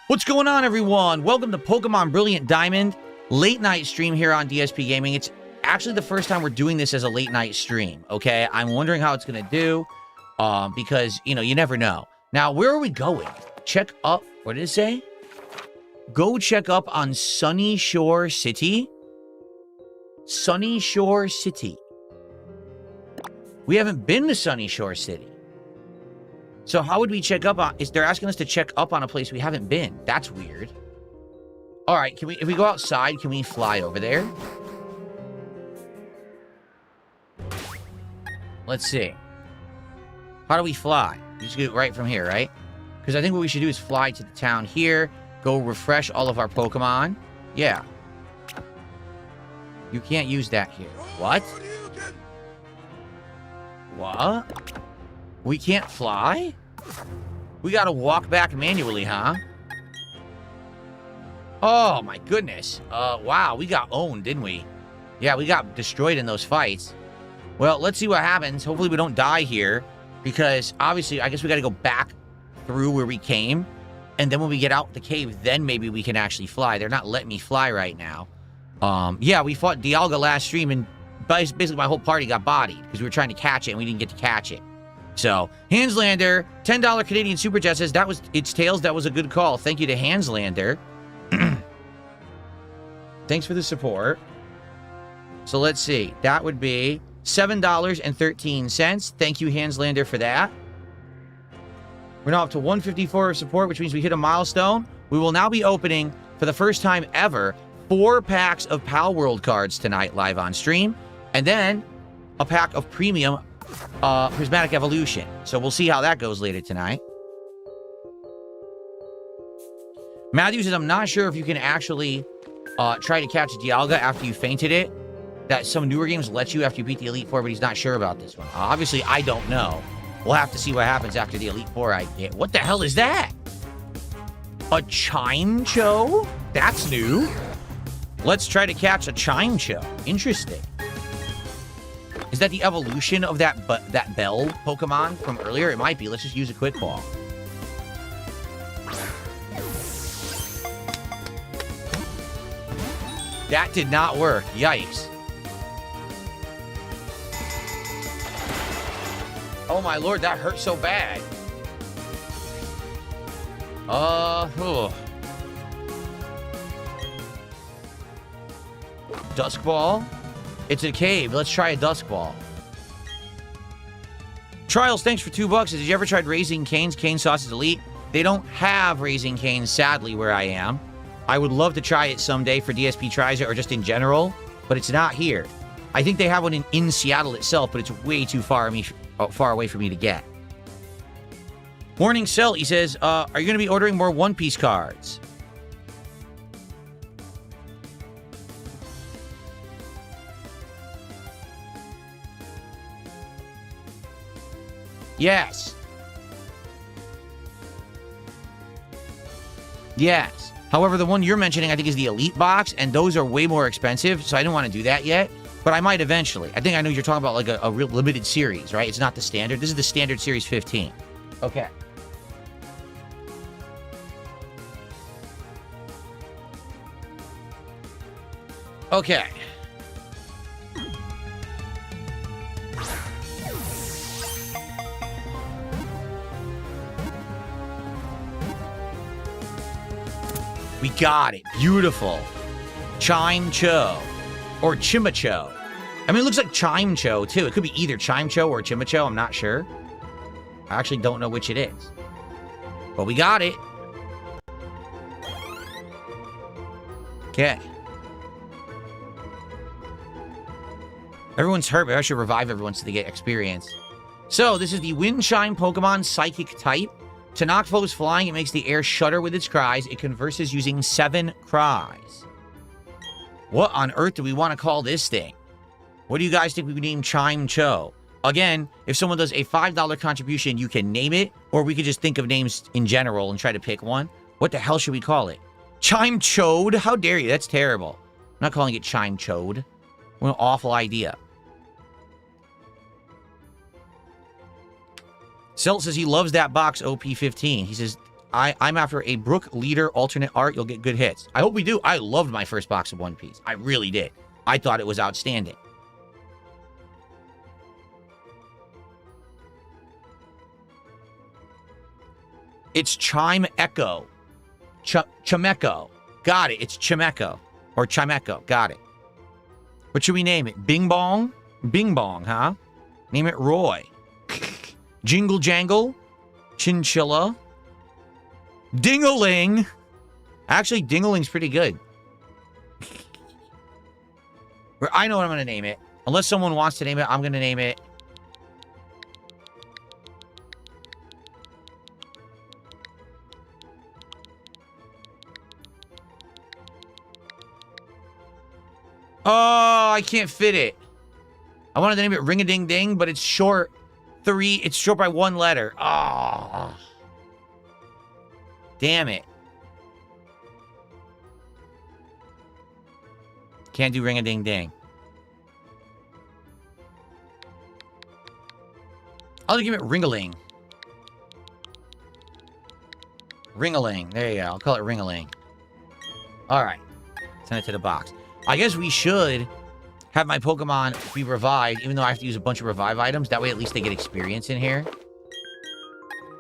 What's going on, everyone? Welcome to Pokemon Brilliant Diamond late night stream here on DSP Gaming. It's actually the first time we're doing this as a late night stream, okay? I'm wondering how it's going to do because, you know, you never know. Now, where are we going? Check up. What did it say? Go check up on Sunny Shore City. Sunny Shore City. We haven't been to Sunny Shore City. So how would we check up on... They're asking us to check up on a place we haven't been. That's weird. All right, if we go outside, can we fly over there? Let's see. How do we fly? We just get it right from here, right? Because I think what we should do is fly to the town here, go refresh all of our Pokemon. Yeah. You can't use that here. What? What? We can't fly? We gotta walk back manually, huh? Oh, my goodness. Wow, we got owned, didn't we? Yeah, we got destroyed in those fights. Well, let's see what happens. Hopefully we don't die here, because obviously, I guess we got to go back through where we came, and then when we get out the cave, then maybe we can actually fly. They're not letting me fly right now. Yeah, we fought Dialga last stream, and basically my whole party got bodied, because we were trying to catch it, and we didn't get to catch it. So, Hanslander, $10 Canadian Super Chat says, it's Tails, that was a good call. Thank you to Hanslander. Thanks for the support. So let's see. That would be $7.13. Thank you, Hanslander, for that. We're now up to 154 of support, which means we hit a milestone. We will now be opening, for the first time ever, 4 packs of Pal World cards tonight live on stream. And then a pack of premium Prismatic Evolution. So we'll see how that goes later tonight. Matthew says, I'm not sure if you can actually try to catch Dialga after you fainted it. That some newer games let you after you beat the Elite Four, but he's not sure about this one. Obviously, I don't know. We'll have to see what happens after the Elite Four I get. What the hell is that? A Chimecho? That's new. Let's try to catch a Chimecho. Interesting. Is that the evolution of that Bell Pokemon from earlier? It might be. Let's just use a Quick Ball. That did not work. Yikes. Oh my lord, that hurt so bad. Dusk Ball? It's a cave. Let's try a Dusk Ball. Trials, thanks for $2. Did you ever tried Raising Cane's Cane Sauce Elite? They don't have Raising Cane's, sadly, where I am. I would love to try it someday for DSP Tries It or just in general, but it's not here. I think they have one in Seattle itself, but it's way too far away for me to get. Morning Cell, he says, are you going to be ordering more One Piece cards? Yes. Yes. However, the one you're mentioning, I think, is the Elite box, and those are way more expensive, so I didn't want to do that yet, but I might eventually. I think I know you're talking about, like, a real limited series, right? It's not the standard. This is the standard Series 15. Okay. Okay. We got it. Beautiful. Chime Cho. Or Chimacho. I mean, it looks like Chime Cho, too. It could be either Chime Cho or Chimacho. I'm not sure. I actually don't know which it is. But we got it. Okay. Everyone's hurt, but I should revive everyone so they get experience. So, this is the Windchime Pokemon Psychic type. To knock foes flying, it makes the air shudder with its cries. It converses using 7 cries. What on earth do we want to call this thing? What do you guys think we would name Chime Cho? Again, if someone does a $5 contribution, you can name it, or we could just think of names in general and try to pick one. What the hell should we call it? Chime Chode? How dare you? That's terrible. I'm not calling it Chime Chode. What an awful idea. Selt says he loves that box, OP15. He says, I'm after a Brook Leader alternate art. You'll get good hits. I hope we do. I loved my first box of One Piece. I really did. I thought it was outstanding. It's Chime Echo. Chimecho. Got it. It's Chimecho. Or Chimecho. Got it. What should we name it? Bing Bong? Bing Bong, huh? Name it Roy. Jingle Jangle, Chinchilla, Dingaling. Actually, Dingaling's pretty good. I know what I'm going to name it. Unless someone wants to name it, I'm going to name it. Oh, I can't fit it. I wanted to name it Ring-a-Ding-Ding, but it's short. It's short by 1 letter. Oh. Damn it. Can't do ring-a-ding-ding. I'll give it Ringaling. Ringaling. There you go. I'll call it Ringaling. Alright. Send it to the box. I guess we should have my Pokemon be revived, even though I have to use a bunch of revive items. That way, at least they get experience in here.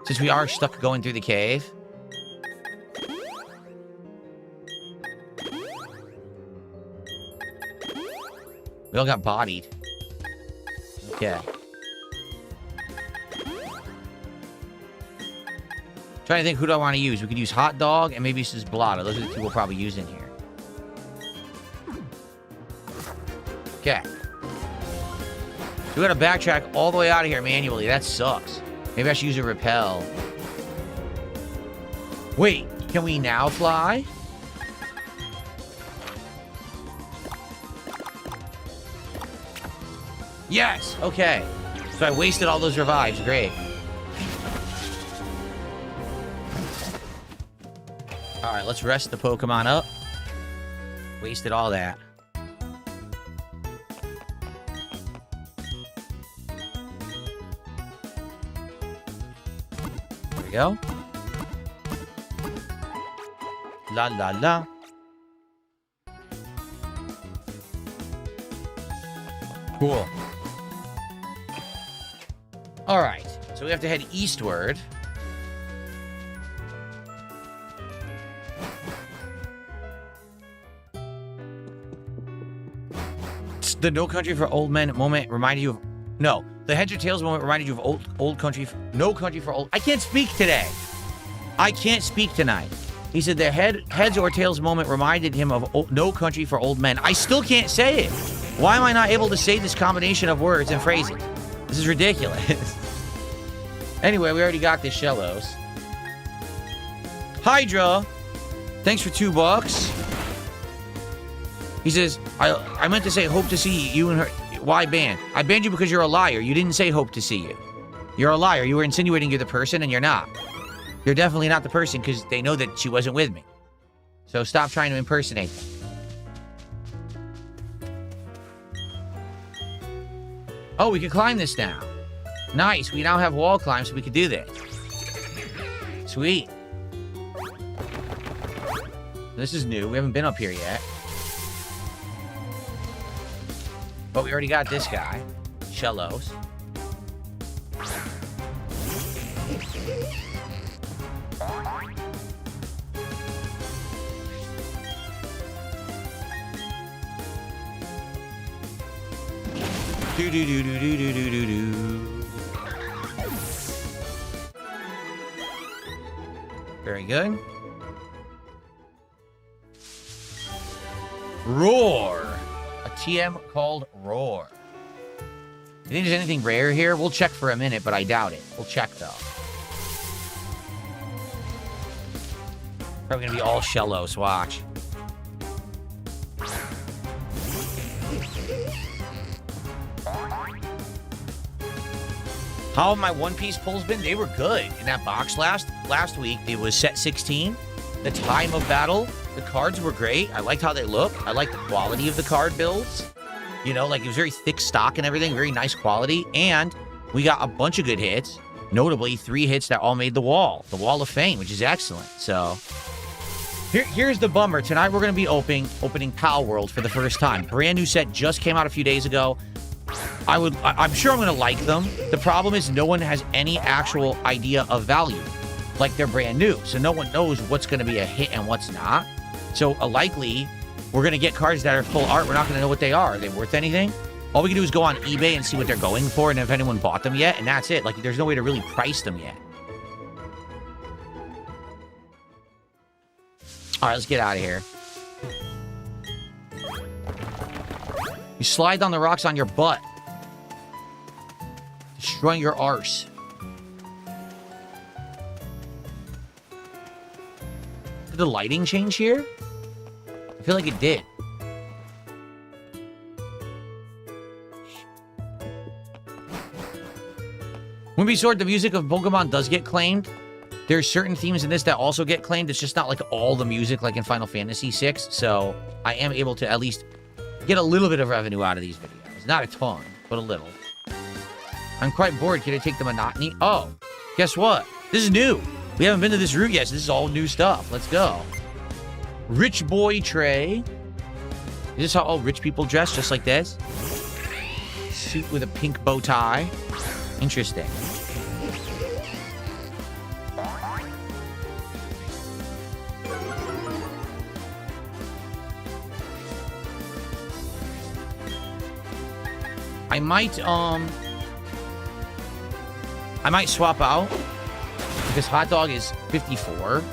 Since we are stuck going through the cave. We all got bodied. Okay. Trying to think, who do I want to use? We could use Hot Dog and maybe this is Blotto. Those are the 2 we'll probably use in here. Okay. We gotta backtrack all the way out of here manually. That sucks. Maybe I should use a repel. Wait, can we now fly? Yes! Okay. So I wasted all those revives. Great. Alright, let's rest the Pokemon up. Wasted all that. There we go. La la la. Cool. Alright, so we have to head eastward. The No Country for Old Men moment reminded you of... No, the Heads or Tails moment reminded you of old country... No Country for Old... I can't speak today. I can't speak tonight. He said the Heads or Tails moment reminded him of No Country for Old Men. I still can't say it. Why am I not able to say this combination of words and phrases? This is ridiculous. Anyway, we already got this Shellos. Hydra, thanks for $2. He says, I meant to say hope to see you and her. Why ban? I banned you because you're a liar. You didn't say hope to see you. You're a liar. You were insinuating you're the person, and you're not. You're definitely not the person because they know that she wasn't with me. So stop trying to impersonate them. Oh, we can climb this now. Nice. We now have wall climb, so we can do this. Sweet. This is new. We haven't been up here yet. But we already got this guy. Shellos. Do-do-do-do-do-do-do-do. Very good. Roar. A TM called Roar. You think there's anything rare here? We'll check for a minute, but I doubt it. We'll check, though. Probably gonna be all Shellos, watch. How have my One Piece pulls been? They were good. In that box last week, it was set 16. The time of battle, the cards were great. I liked how they look. I liked the quality of the card builds. You know, like it was very thick stock and everything, very nice quality. And we got a bunch of good hits, notably 3 hits that all made the wall of fame, which is excellent. So here's the bummer. Tonight we're going to be opening Pal World for the first time. Brand new set just came out a few days ago. I'm sure I'm going to like them. The problem is no one has any actual idea of value. Like they're brand new. So no one knows what's going to be a hit and what's not. So likely we're going to get cards that are full art. We're not going to know what they are. Are they worth anything? All we can do is go on eBay and see what they're going for and if anyone bought them yet. And that's it. Like there's no way to really price them yet. All right, let's get out of here. You slide down the rocks on your butt. Destroying your arse. Did the lighting change here? I feel like it did. Wimpy Sword, the music of Pokemon does get claimed. There's certain themes in this that also get claimed. It's just not like all the music like in Final Fantasy VI. So I am able to at least get a little bit of revenue out of these videos. Not a ton, but a little. I'm quite bored. Can I take the monotony? Oh, guess what? This is new. We haven't been to this route yet, so this is all new stuff. Let's go. Rich boy tray. Is this how all rich people dress? Just like this? Suit with a pink bow tie. Interesting. I might swap out because hot dog is 54.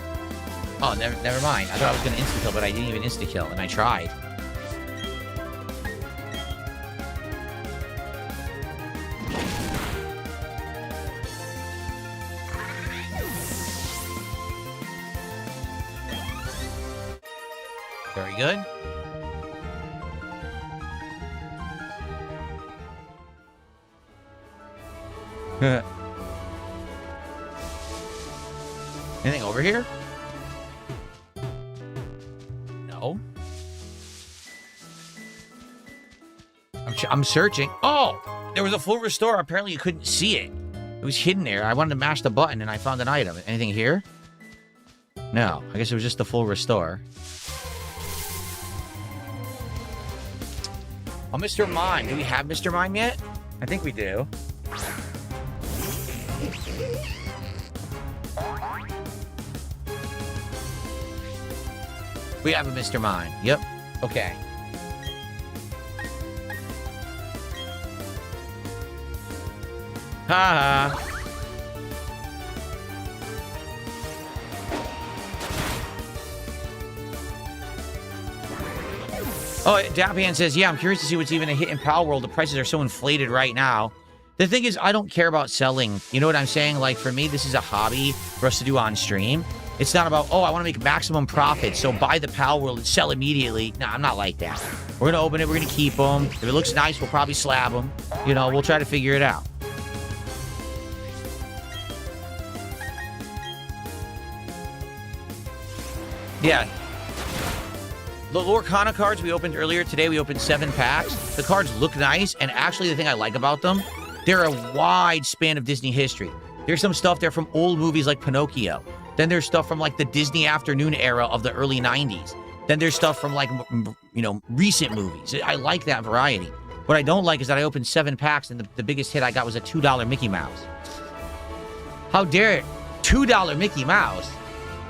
Oh, never mind. I thought I was going to insta-kill, but I didn't even insta-kill, and I tried. Very good. Anything over here? No. I'm searching. Oh, there was a full restore. Apparently you couldn't see it. It was hidden there. I wanted to mash the button and I found an item. Anything here? No. I guess it was just the full restore. Oh, Mr. Mime. Do we have Mr. Mime yet? I think we do. We have a Mr. Mime. Yep. Okay. Ha ha. Oh, Dapian says, yeah, I'm curious to see what's even a hit in Pal World. The prices are so inflated right now. The thing is, I don't care about selling. You know what I'm saying? Like, for me, this is a hobby for us to do on stream. It's not about, oh, I want to make maximum profit, so buy the Pal World and sell immediately. No, I'm not like that. We're going to open it. We're going to keep them. If it looks nice, we'll probably slab them. You know, we'll try to figure it out. Yeah. The Lorcana cards we opened earlier today, we opened 7 packs. The cards look nice, and actually the thing I like about them, they're a wide span of Disney history. There's some stuff there from old movies like Pinocchio. Then there's stuff from like the Disney afternoon era of the early 90s. Then there's stuff from like, you know, recent movies. I like that variety. What I don't like is that I opened 7 packs and the biggest hit I got was a $2 Mickey Mouse. How dare it? $2 Mickey Mouse?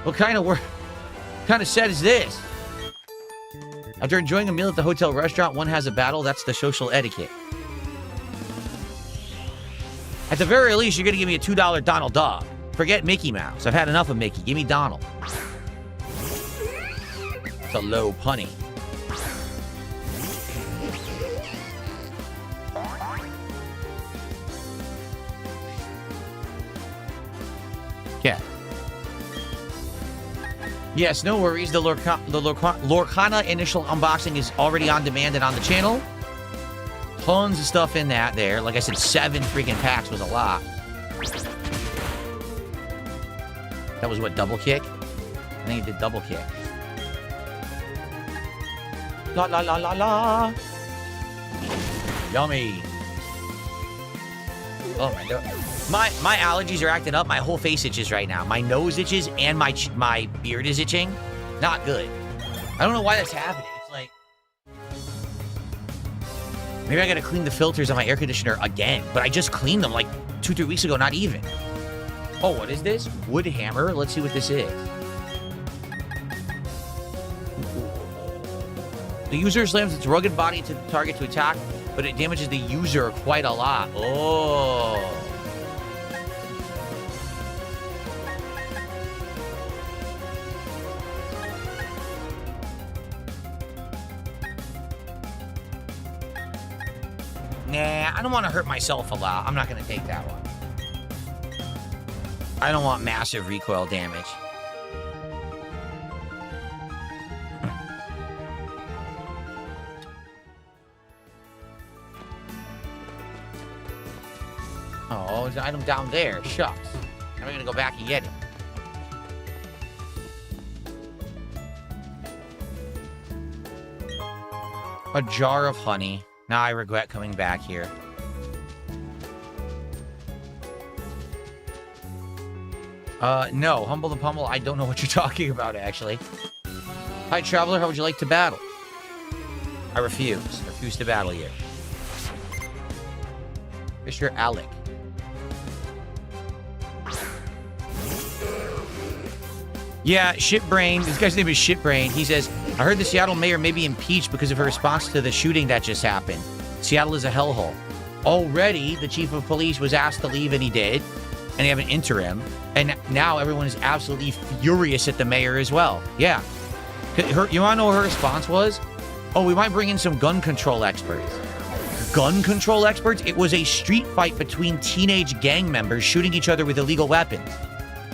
What kind of set is this? After enjoying a meal at the hotel restaurant, one has a battle. That's the social etiquette. At the very least, you're going to give me a $2 Donald Duck. Forget Mickey Mouse. I've had enough of Mickey. Give me Donald. It's a low punny. Yeah. Yes, no worries. The Lorcana initial unboxing is already on demand and on the channel. Tons of stuff in that there. Like I said, 7 freaking packs was a lot. That was what, double kick? I think he did double kick. La la la la la. Yummy. Oh my god. My allergies are acting up. My whole face itches right now. My nose itches and my beard is itching. Not good. I don't know why that's happening. It's like maybe I gotta clean the filters on my air conditioner again. But I just cleaned them like 2-3 weeks ago. Not even. Oh, what is this? Wood hammer? Let's see what this is. The user slams its rugged body to the target to attack, but it damages the user quite a lot. Oh. Nah, I don't want to hurt myself a lot. I'm not going to take that one. I don't want massive recoil damage. Oh, there's an item down there. Shucks. Now we're going to go back and get it. A jar of honey. Now I regret coming back here. No. Humble the Pummel, I don't know what you're talking about, actually. Hi, Traveler. How would you like to battle? I refuse. I refuse to battle you. Mr. Alec. Yeah, Shitbrain. This guy's name is Shitbrain. He says, I heard the Seattle mayor may be impeached because of her response to the shooting that just happened. Seattle is a hellhole. Already, the chief of police was asked to leave, and he did. And they have an interim. And now everyone is absolutely furious at the mayor as well. Yeah. You want to know what her response was? Oh, we might bring in some gun control experts. Gun control experts? It was a street fight between teenage gang members shooting each other with illegal weapons.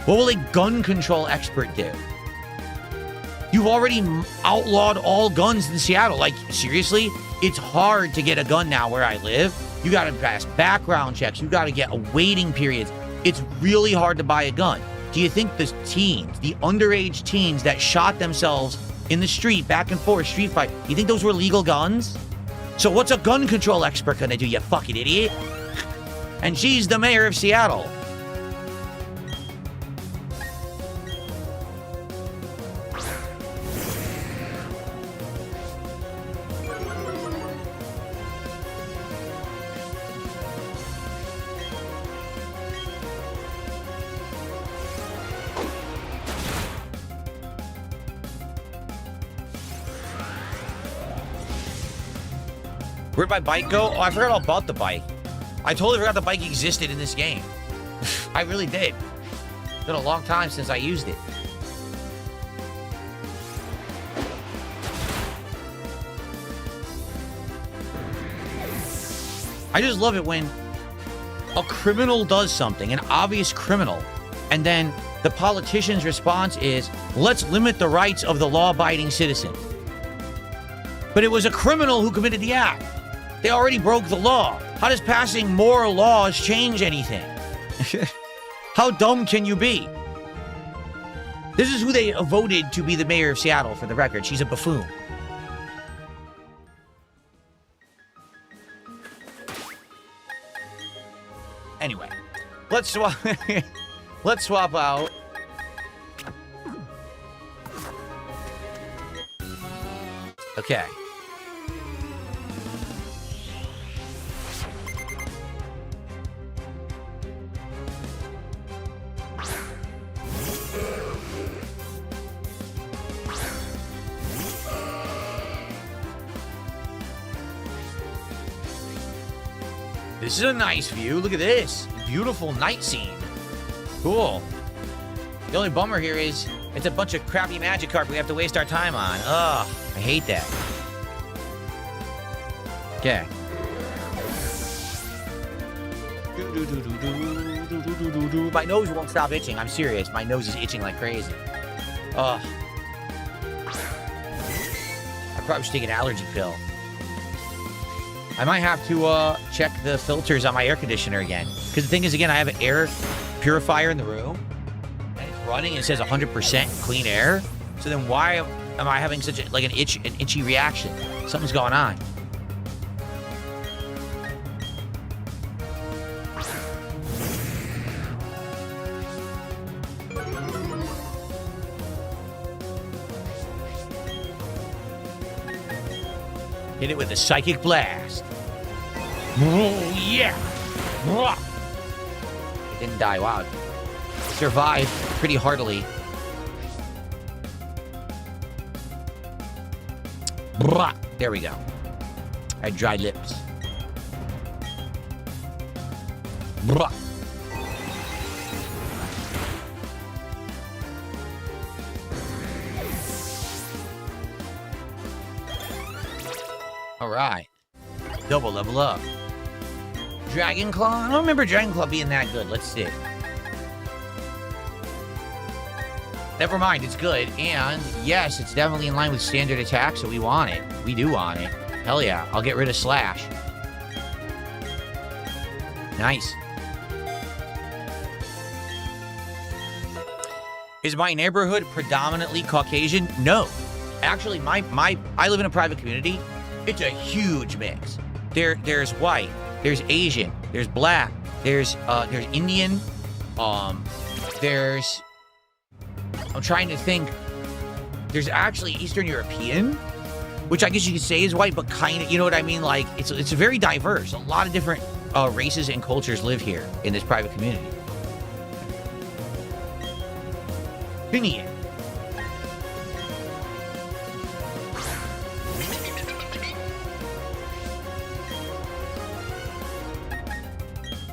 What will a gun control expert do? You've already outlawed all guns in Seattle. Like, seriously? It's hard to get a gun now where I live. You got to pass background checks. You got to get waiting periods. It's really hard to buy a gun. Do you think the teens, the underage teens that shot themselves in the street, back and forth, street fight, you think those were legal guns? So what's a gun control expert gonna do, you fucking idiot? And she's the mayor of Seattle. Where'd my bike go? Oh, I forgot all about the bike. I totally forgot the bike existed in this game. I really did. It's been a long time since I used it. I just love it when a criminal does something, an obvious criminal, and then the politician's response is, let's limit the rights of the law-abiding citizen. But it was a criminal who committed the act. They already broke the law. How does passing more laws change anything? How dumb can you be? This is who they voted to be the mayor of Seattle, for the record. She's a buffoon. Anyway, let's swap. Let's swap out. Okay. This is a nice view. Look at this. Beautiful night scene. Cool. The only bummer here is it's a bunch of crappy magic carp we have to waste our time on. Ugh, I hate that. Okay. My nose won't stop itching. I'm serious. My nose is itching like crazy. Ugh. I probably should take an allergy pill. I might have to check the filters on my air conditioner again. Because the thing is, again, I have an air purifier in the room. And it's running and it says 100% clean air. So then why am I having such an itchy reaction? Something's going on. Hit it with a psychic blast. Oh, yeah. It didn't die. Wow. Survived pretty heartily. There we go. I had dry lips. All right. Double level up. Dragon Claw? I don't remember Dragon Claw being that good. Let's see. Never mind, it's good. And yes, it's definitely in line with standard attack, so we want it. We do want it. Hell yeah. I'll get rid of Slash. Nice. Is my neighborhood predominantly Caucasian? No. Actually, I live in a private community. It's a huge mix. There's white, there's Asian, there's black, there's Indian, there's, I'm trying to think, there's actually Eastern European, which I guess you could say is white, but kind of, you know what I mean? Like, it's very diverse. A lot of different races and cultures live here in this private community. Finian.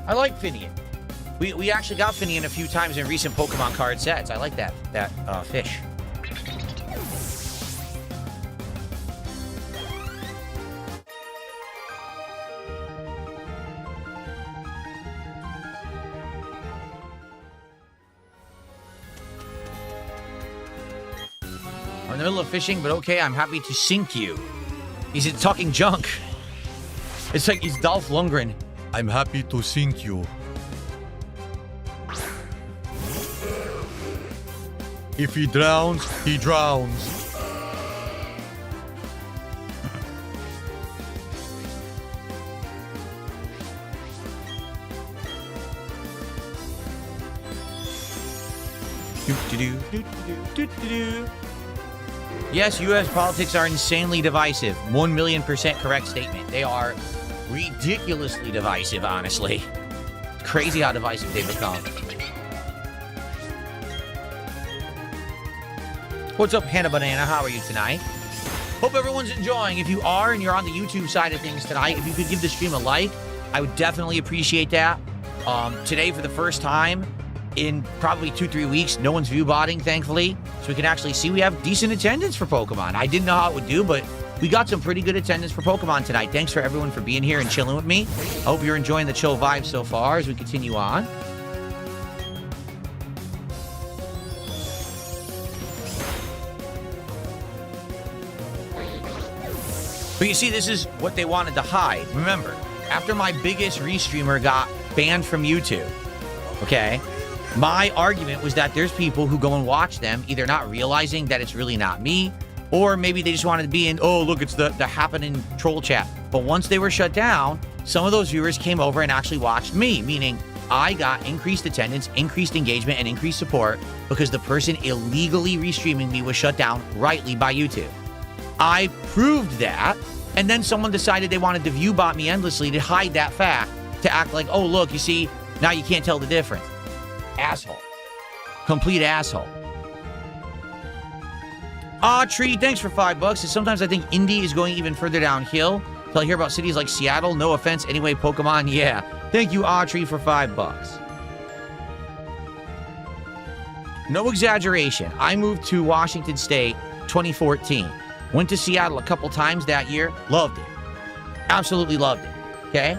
I like Finian. We actually got Finian a few times in recent Pokemon card sets. I like that fish. I'm in the middle of fishing, but okay, I'm happy to sink you. He's talking junk. It's like he's Dolph Lundgren. I'm happy to sink you. If he drowns, he drowns. Yes, U.S. politics are insanely divisive. 1,000,000% correct statement. They are ridiculously divisive, honestly. Crazy how divisive they've become. What's up, Hannah Banana? How are you tonight? Hope everyone's enjoying. If you are and you're on the YouTube side of things tonight, if you could give the stream a like, I would definitely appreciate that. Today, for the first time in probably 2-3 weeks, no one's view botting, thankfully. So we can actually see we have decent attendance for Pokemon. I didn't know how it would do, but we got some pretty good attendance for Pokemon tonight. Thanks for everyone for being here and chilling with me. I hope you're enjoying the chill vibe so far as we continue on. But you see, this is what they wanted to hide. Remember, after my biggest restreamer got banned from YouTube, okay, My argument was that there's people who go and watch them, either not realizing that it's really not me, or maybe they just wanted to be in, oh, look, it's the happening troll chat. But once they were shut down, some of those viewers came over and actually watched me, meaning I got increased attendance, increased engagement, and increased support because the person illegally restreaming me was shut down rightly by YouTube. I proved that, and then someone decided they wanted to view bot me endlessly to hide that fact, to act like, oh, look, you see, now you can't tell the difference. Asshole. Complete asshole. Tree, thanks for $5. And sometimes I think indie is going even further downhill till I hear about cities like Seattle. No offense. Anyway, Pokemon, yeah. Thank you, Tree, for $5. No exaggeration. I moved to Washington State 2014. Went to Seattle a couple times that year. Loved it. Absolutely loved it. Okay?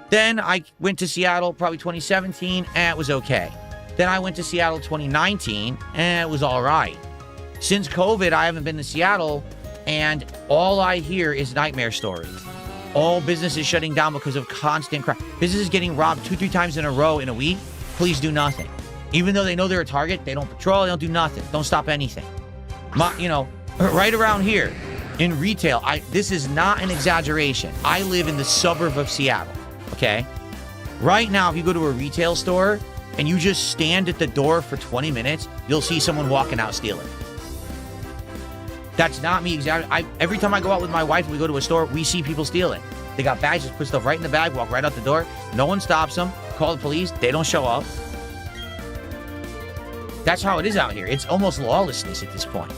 Then I went to Seattle probably 2017, and it was okay. Then I went to Seattle 2019, and it was all right. Since COVID, I haven't been to Seattle, and all I hear is nightmare stories. All businesses shutting down because of constant crime. Businesses getting robbed 2-3 times in a row in a week. Police do nothing. Even though they know they're a target, they don't patrol, they don't do nothing. Don't stop anything. Right around here in retail, this is not an exaggeration. I live in the suburb of Seattle, okay? Right now, if you go to a retail store and you just stand at the door for 20 minutes, you'll see someone walking out stealing. That's not me exaggerating. Every time I go out with my wife and we go to a store, we see people stealing. They got bags, just put stuff right in the bag, walk right out the door. No one stops them. Call the police. They don't show up. That's how it is out here. It's almost lawlessness at this point.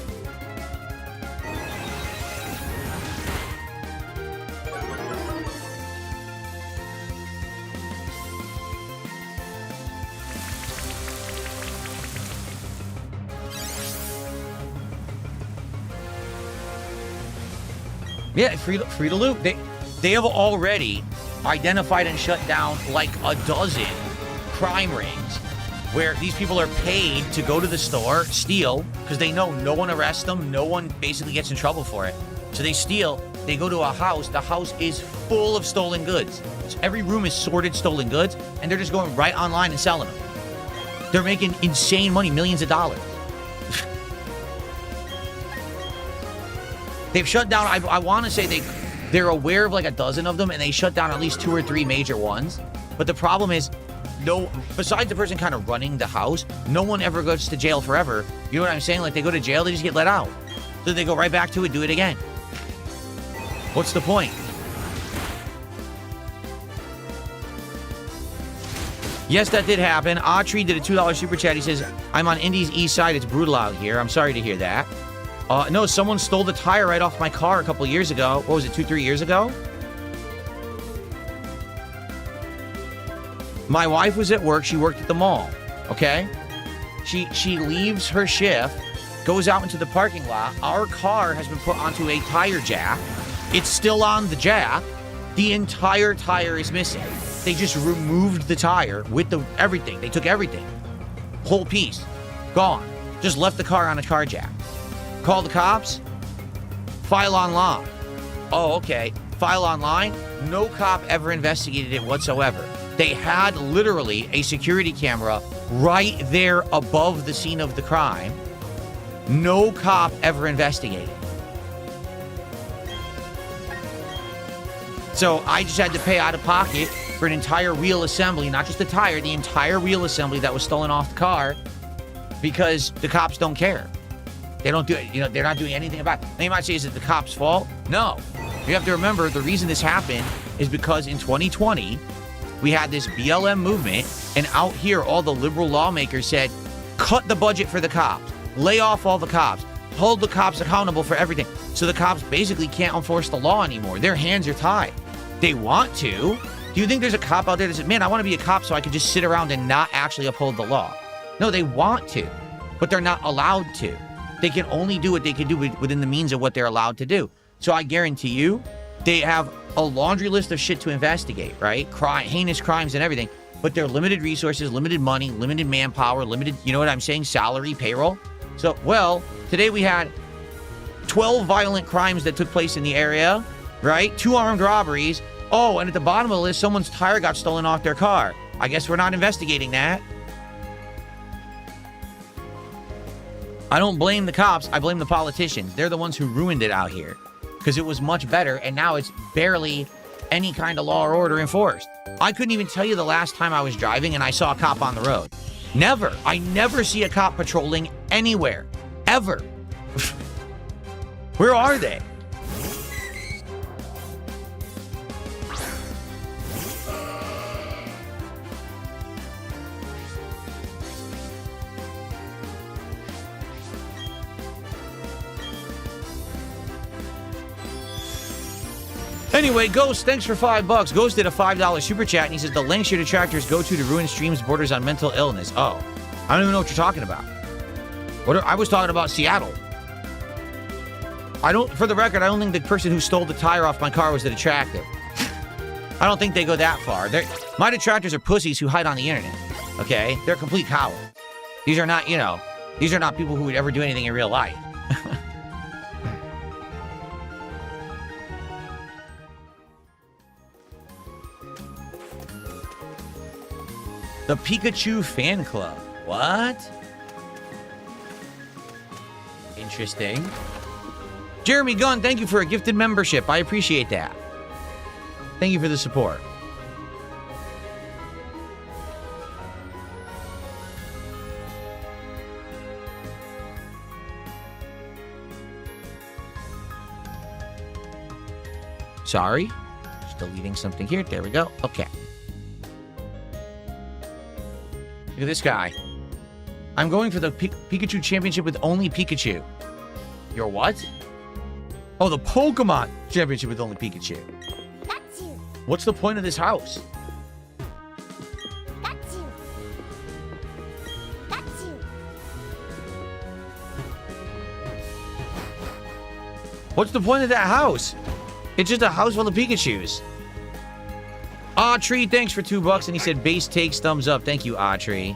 Yeah, free to loot. They have already identified and shut down like a dozen crime rings where these people are paid to go to the store, steal, because they know no one arrests them, no one basically gets in trouble for it. So they steal, they go to a house, the house is full of stolen goods. So every room is sorted stolen goods, and they're just going right online and selling them. They're making insane money, millions of dollars. They've shut down, I want to say they're aware of like a dozen of them, and they shut down at least 2 or 3 major ones. But the problem is, besides the person kind of running the house, no one ever goes to jail forever. You know what I'm saying? Like, they go to jail, they just get let out. So they go right back to it, do it again. What's the point? Yes, that did happen. Autry did a $2 super chat. He says, I'm on Indy's east side. It's brutal out here. I'm sorry to hear that. No, someone stole the tire right off my car a couple years ago. What was it, 2-3 years ago? My wife was at work. She worked at the mall, okay? She leaves her shift, goes out into the parking lot. Our car has been put onto a tire jack. It's still on the jack. The entire tire is missing. They just removed the tire with everything. They took everything. Whole piece. Gone. Just left the car on a car jack. Call the cops. File online. Oh, okay. File online. No cop ever investigated it whatsoever. They had literally a security camera right there above the scene of the crime. No cop ever investigated. So I just had to pay out of pocket for an entire wheel assembly, not just the tire, the entire wheel assembly that was stolen off the car, because the cops don't care. They don't do it. You know, they're not doing anything about it. Now you might say, is it the cops' fault? No. You have to remember, the reason this happened is because in 2020, we had this BLM movement, and out here, all the liberal lawmakers said, cut the budget for the cops, lay off all the cops, hold the cops accountable for everything. So the cops basically can't enforce the law anymore. Their hands are tied. They want to. Do you think there's a cop out there that says, man, I want to be a cop so I can just sit around and not actually uphold the law? No, they want to, but they're not allowed to. They can only do what they can do within the means of what they're allowed to do. So I guarantee you, they have a laundry list of shit to investigate, right? Heinous crimes and everything, but they're limited resources, limited money, limited manpower, limited, you know what I'm saying? Salary, payroll. So, well, today we had 12 violent crimes that took place in the area, right? 2 armed robberies. Oh, and at the bottom of the list, someone's tire got stolen off their car. I guess we're not investigating that. I don't blame the cops. I blame the politicians. They're the ones who ruined it out here because it was much better, and now it's barely any kind of law or order enforced. I couldn't even tell you the last time I was driving and I saw a cop on the road. Never. I never see a cop patrolling anywhere. Ever. Where are they? Anyway, Ghost, thanks for $5. Ghost did a $5 super chat, and he says the lengths your detractors go to ruin streams borders on mental illness. Oh, I don't even know what you're talking about. I was talking about Seattle. For the record, I don't think the person who stole the tire off my car was the detractor. I don't think they go that far. My detractors are pussies who hide on the internet. Okay? They're complete cowards. These are not, these are not people who would ever do anything in real life. The Pikachu fan club. What? Interesting. Jeremy Gunn, thank you for a gifted membership. I appreciate that. Thank you for the support. Sorry. Just deleting something here. There we go. Okay. Look at this guy. I'm going for the Pikachu Championship with only Pikachu. Your what? Oh, the Pokemon Championship with only Pikachu. That's you. What's the point of this house? That's you. That's you. What's the point of that house? It's just a house full of Pikachus. Autry, thanks for $2, and he said base takes thumbs up. Thank you, Autry.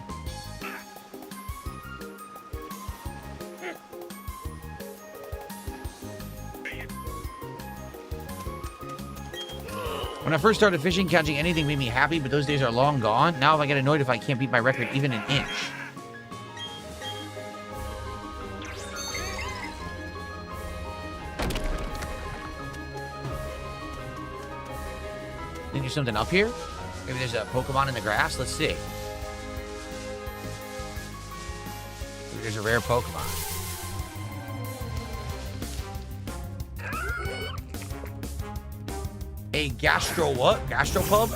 When I first started fishing, catching anything made me happy, but those days are long gone. Now I get annoyed if I can't beat my record even an inch. Think there's something up here? Maybe there's a Pokemon in the grass? Let's see. Maybe there's a rare Pokemon. A Gastro what? Gastropub?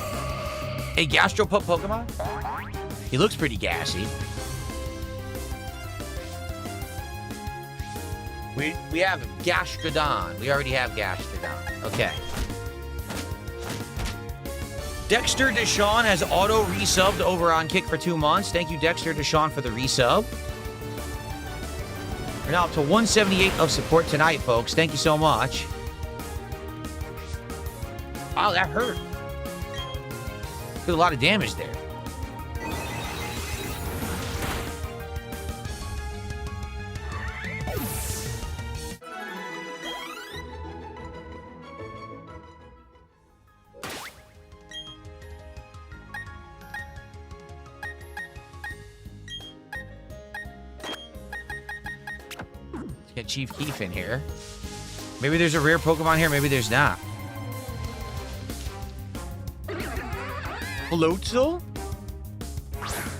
A Gastropub Pokemon? He looks pretty gassy. We have Gastrodon. We already have Gastrodon. Okay. Dexter Deshawn has auto resubbed over on Kick for 2 months. Thank you, Dexter Deshawn, for the resub. We're now up to 178 of support tonight, folks. Thank you so much. Wow, that hurt. Did a lot of damage there. Get Chief Keef in here. Maybe there's a rare Pokemon here, maybe there's not. Floatzel?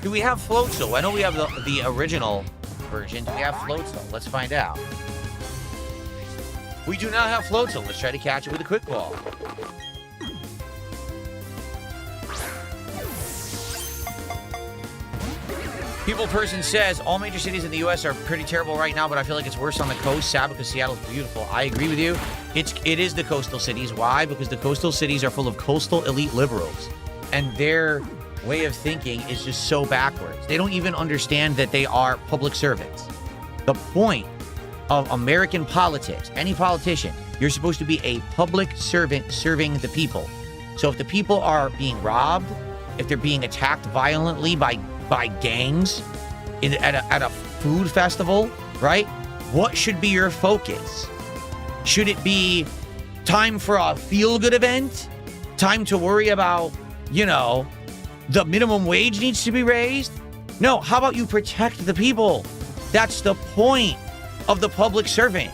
Do we have Floatzel? I know we have the original version. Do we have Floatzel? Let's find out. We do not have Floatzel. Let's try to catch it with a quick ball. People person says, all major cities in the U.S. are pretty terrible right now, but I feel like it's worse on the coast. Sad because Seattle's beautiful. I agree with you. It is the coastal cities. Why? Because the coastal cities are full of coastal elite liberals. And their way of thinking is just so backwards. They don't even understand that they are public servants. The point of American politics, any politician, you're supposed to be a public servant serving the people. So if the people are being robbed, if they're being attacked violently by gangs at a food festival, right? What should be your focus? Should it be time for a feel-good event? Time to worry about, the minimum wage needs to be raised? No, how about you protect the people? That's the point of the public servant.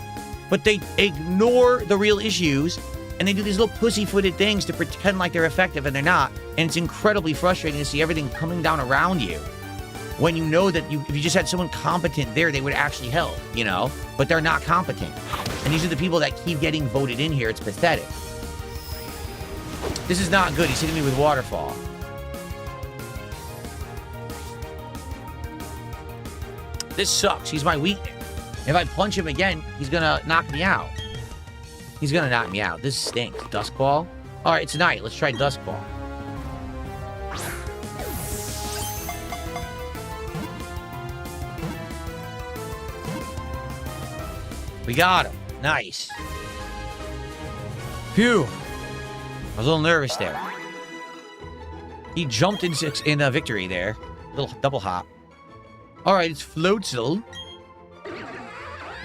But they ignore the real issues, and they do these little pussy-footed things to pretend like they're effective, and they're not. And it's incredibly frustrating to see everything coming down around you when you know that if you just had someone competent there, they would actually help, you know? But they're not competent. And these are the people that keep getting voted in here. It's pathetic. This is not good. He's hitting me with waterfall. This sucks. He's my weakness. If I punch him again, he's gonna knock me out. He's gonna knock me out. This stinks. Dusk Ball? Alright, it's night. Let's try Dusk Ball. We got him. Nice. Phew. I was a little nervous there. He jumped in victory there. Little double hop. Alright, it's Floatzel.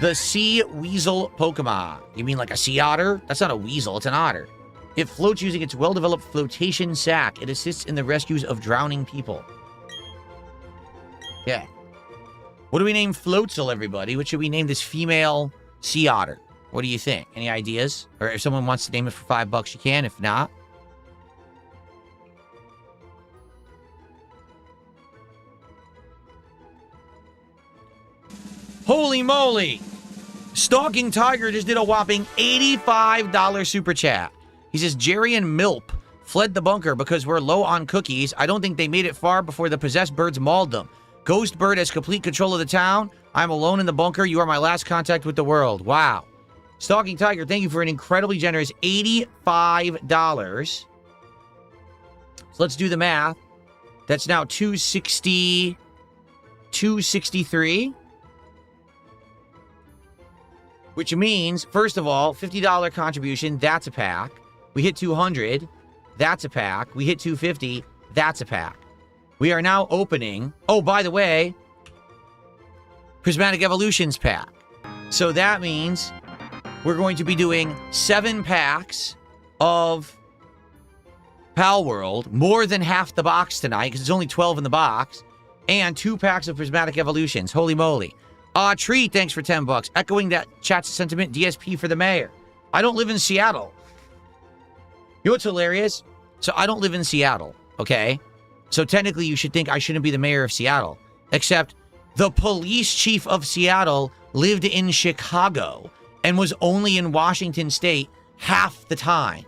The sea weasel Pokemon. You mean like a sea otter? That's not a weasel, it's an otter. It floats using its well-developed flotation sac. It assists in the rescues of drowning people. Yeah. What do we name Floatzel, everybody? What should we name this female sea otter? What do you think? Any ideas? Or if someone wants to name it for $5, you can. If not... Holy moly! Stalking Tiger just did a whopping $85 super chat. He says, Jerry and Milp fled the bunker because we're low on cookies. I don't think they made it far before the possessed birds mauled them. Ghost Bird has complete control of the town. I'm alone in the bunker. You are my last contact with the world. Wow. Stalking Tiger, thank you for an incredibly generous $85. So let's do the math. That's now $263. Which means, first of all, $50 contribution, that's a pack. We hit 200, that's a pack. We hit 250, that's a pack. We are now opening, oh, by the way, Prismatic Evolutions pack. So that means we're going to be doing 7 packs of Pal World, more than half the box tonight, because it's only 12 in the box, and 2 packs of Prismatic Evolutions. Holy moly. Tree, thanks for $10. Echoing that chat's sentiment, DSP for the mayor. I don't live in Seattle. You know what's hilarious? So I don't live in Seattle, okay? So technically you should think I shouldn't be the mayor of Seattle. Except the police chief of Seattle lived in Chicago and was only in Washington State half the time.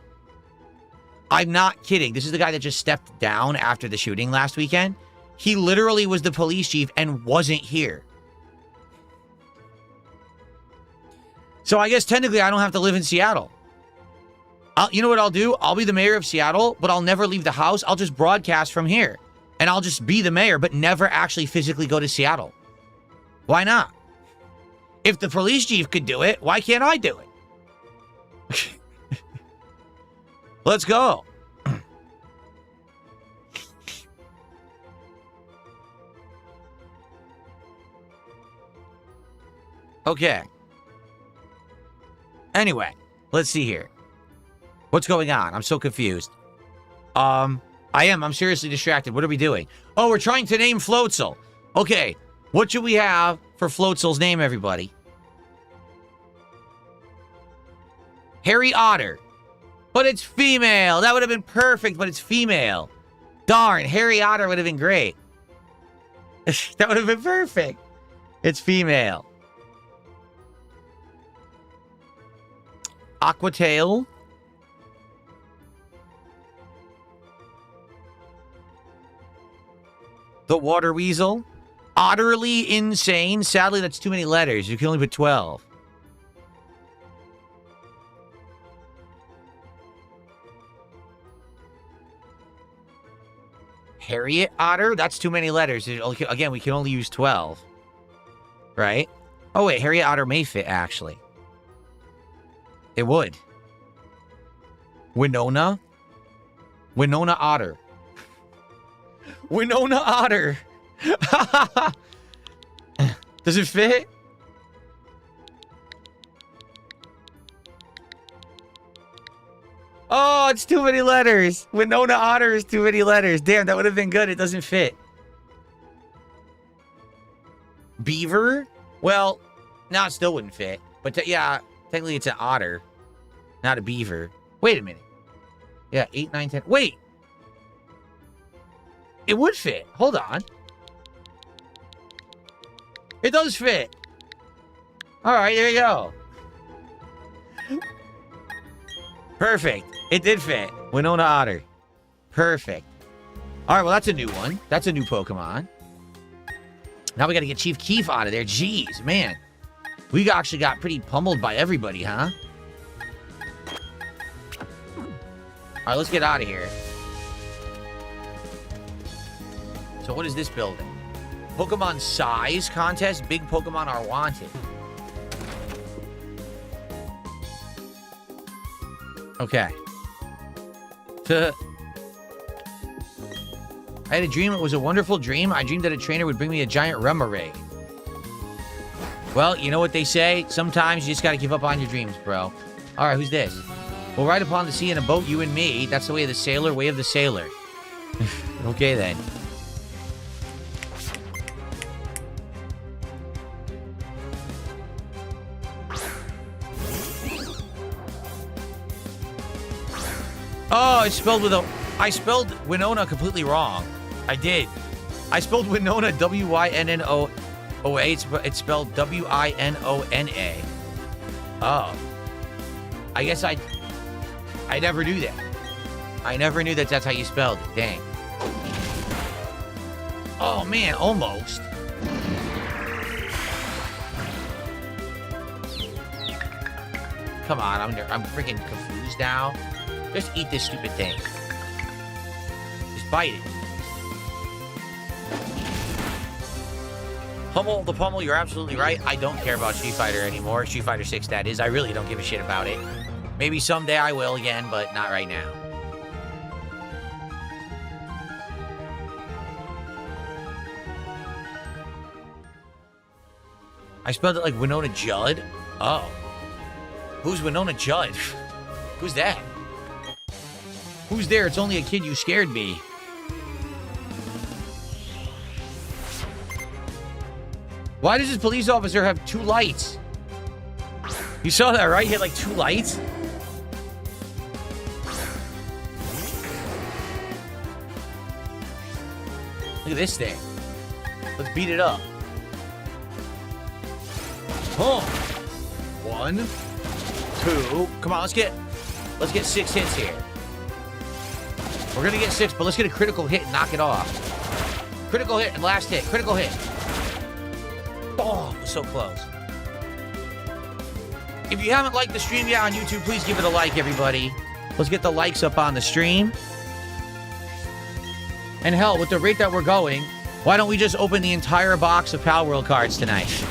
I'm not kidding. This is the guy that just stepped down after the shooting last weekend. He literally was the police chief and wasn't here. So I guess technically I don't have to live in Seattle. You know what I'll do? I'll be the mayor of Seattle, but I'll never leave the house. I'll just broadcast from here. And I'll just be the mayor, but never actually physically go to Seattle. Why not? If the police chief could do it, why can't I do it? Let's go. Okay. Anyway, let's see here. What's going on? I'm so confused. I'm seriously distracted. What are we doing? Oh, we're trying to name Floatzel. Okay, what should we have for Floatzel's name, everybody? Harry Otter. But it's female. That would have been perfect, but it's female. Darn, Harry Otter would have been great. That would have been perfect. It's female. Aquatail. The Water Weasel. Utterly Insane. Sadly, that's too many letters. You can only put 12. Harriet Otter? That's too many letters. Again, we can only use 12. Right? Oh, wait. Harriet Otter may fit, actually. It would. Winona? Winona Otter. Winona Otter. Does it fit? Oh, it's too many letters. Winona Otter is too many letters. Damn, that would have been good. It doesn't fit. Beaver? Well, no, it still wouldn't fit. But yeah, technically it's an otter, not a beaver. Wait a minute. Yeah, 8, 9, 10. Wait. It would fit. Hold on. It does fit. All right, there you go. Perfect. It did fit. Winona Otter. Perfect. All right, well, that's a new one. That's a new Pokemon. Now we got to get Chief Keef out of there. Jeez, man. We actually got pretty pummeled by everybody, huh? All right, let's get out of here. So what is this building? Pokemon size contest. Big Pokemon are wanted. Okay. I had a dream. It was a wonderful dream. I dreamed that a trainer would bring me a giant Remoraid. Well, you know what they say? Sometimes you just got to give up on your dreams, bro. All right, who's this? We'll ride upon the sea in a boat, you and me. That's the way of the sailor, way of the sailor. Okay, then. Oh, it's spelled with a... I spelled Winona completely wrong. I did. I spelled Winona W-Y-N-N-O-O-A. It's spelled W-I-N-O-N-A. Oh. I guess I never knew that. I never knew that's how you spelled it. Dang. Oh, man. Almost. Come on. I'm freaking confused now. Just eat this stupid thing. Just bite it. Pummel the pummel, you're absolutely right. I don't care about Street Fighter anymore. Street Fighter 6, that is. I really don't give a shit about it. Maybe someday I will again, but not right now. I spelled it like Winona Judd. Oh. Who's Winona Judd? Who's that? Who's there? It's only a kid. You scared me. Why does this police officer have 2 lights? You saw that, right? He had like 2 lights. Look at this thing. Let's beat it up. Oh. 1, 2. Come on, let's get 6 hits here. We're gonna get 6, but let's get a critical hit and knock it off. Critical hit and last hit. Critical hit. Oh, so close. If you haven't liked the stream yet on YouTube, please give it a like, everybody. Let's get the likes up on the stream. And hell, with the rate that we're going, why don't we just open the entire box of Pal World cards tonight?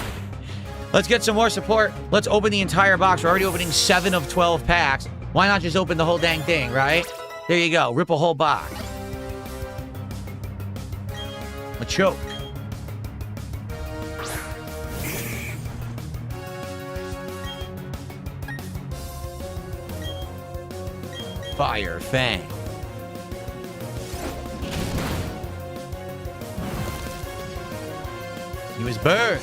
Let's get some more support. Let's open the entire box. We're already opening 7 of 12 packs. Why not just open the whole dang thing, right? There you go. Rip a whole box. A choke. Fire Fang. He was burned.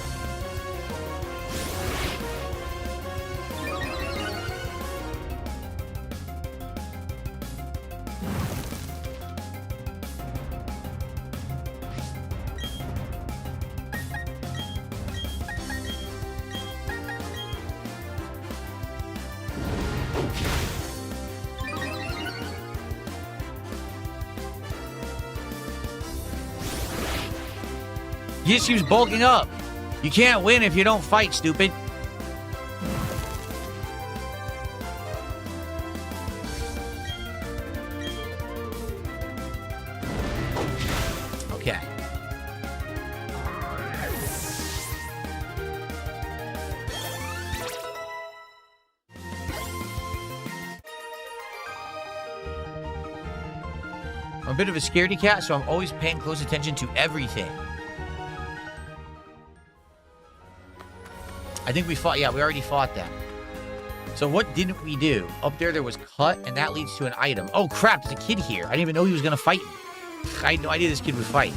Yes, she was bulking up. You can't win if you don't fight, stupid. Okay. I'm a bit of a scaredy cat, so I'm always paying close attention to everything. I think we fought. Yeah, we already fought them. So what didn't we do? Up there was cut, and that leads to an item. Oh, crap. There's a kid here. I didn't even know he was going to fight me. I had no idea this kid would fight.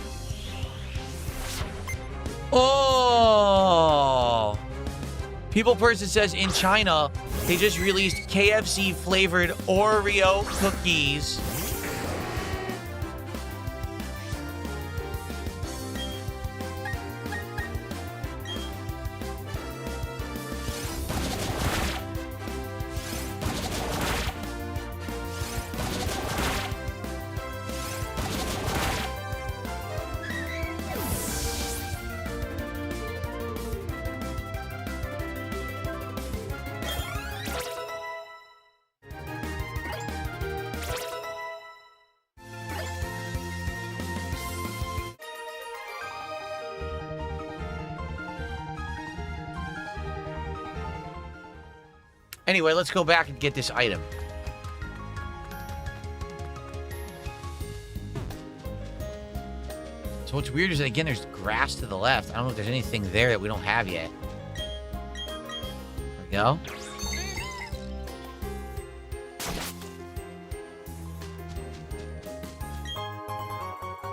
Oh! People Person says in China, they just released KFC flavored Oreo cookies. Anyway, let's go back and get this item. So what's weird is that, again, there's grass to the left. I don't know if there's anything there that we don't have yet. There we go.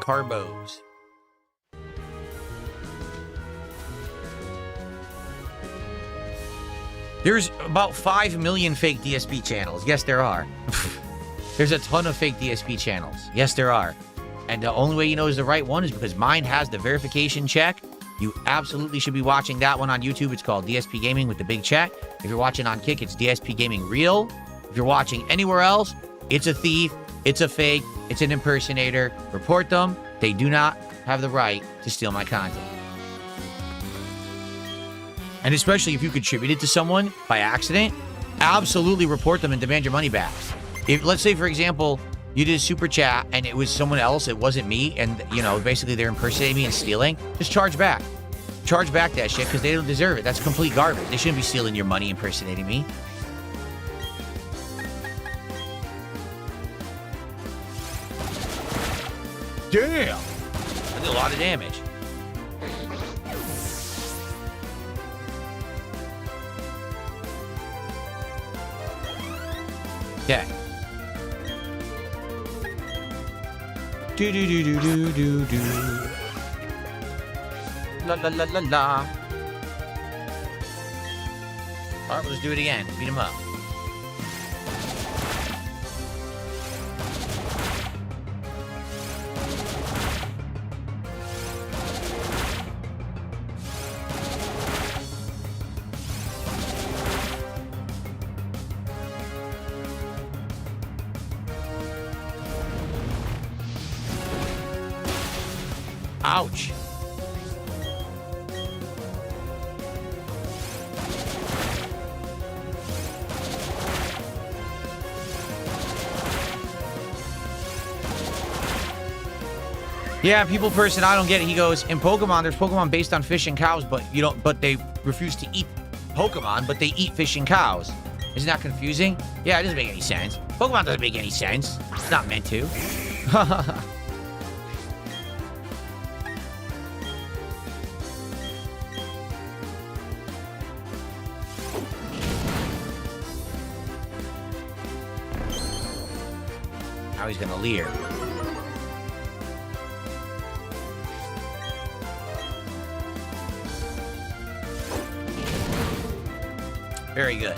Carbos. There's about 5 million fake DSP channels. Yes, there are. There's a ton of fake DSP channels. Yes, there are. And the only way you know is the right one is because mine has the verification check. You absolutely should be watching that one on YouTube. It's called DSPGaming with the big check. If you're watching on Kick, it's DSPGaming Real. If you're watching anywhere else, it's a thief, it's a fake, it's an impersonator. Report them. They do not have the right to steal my content. And especially if you contributed to someone by accident, absolutely report them and demand your money back. If, let's say, for example, you did a super chat and it was someone else, it wasn't me, and, you know, basically they're impersonating me and stealing, just charge back. Charge back that shit because they don't deserve it. That's complete garbage. They shouldn't be stealing your money impersonating me. Damn! I did a lot of damage. Okay. Do do do do do do do. La la la la la. Alright, let's do it again. Beat him up. Ouch. Yeah, People Person, I don't get it. He goes, in Pokemon, there's Pokemon based on fish and cows, but you don't, but they refuse to eat Pokemon, but they eat fish and cows. Isn't that confusing? Yeah, it doesn't make any sense. Pokemon doesn't make any sense. It's not meant to. Now he's gonna leer. Very good.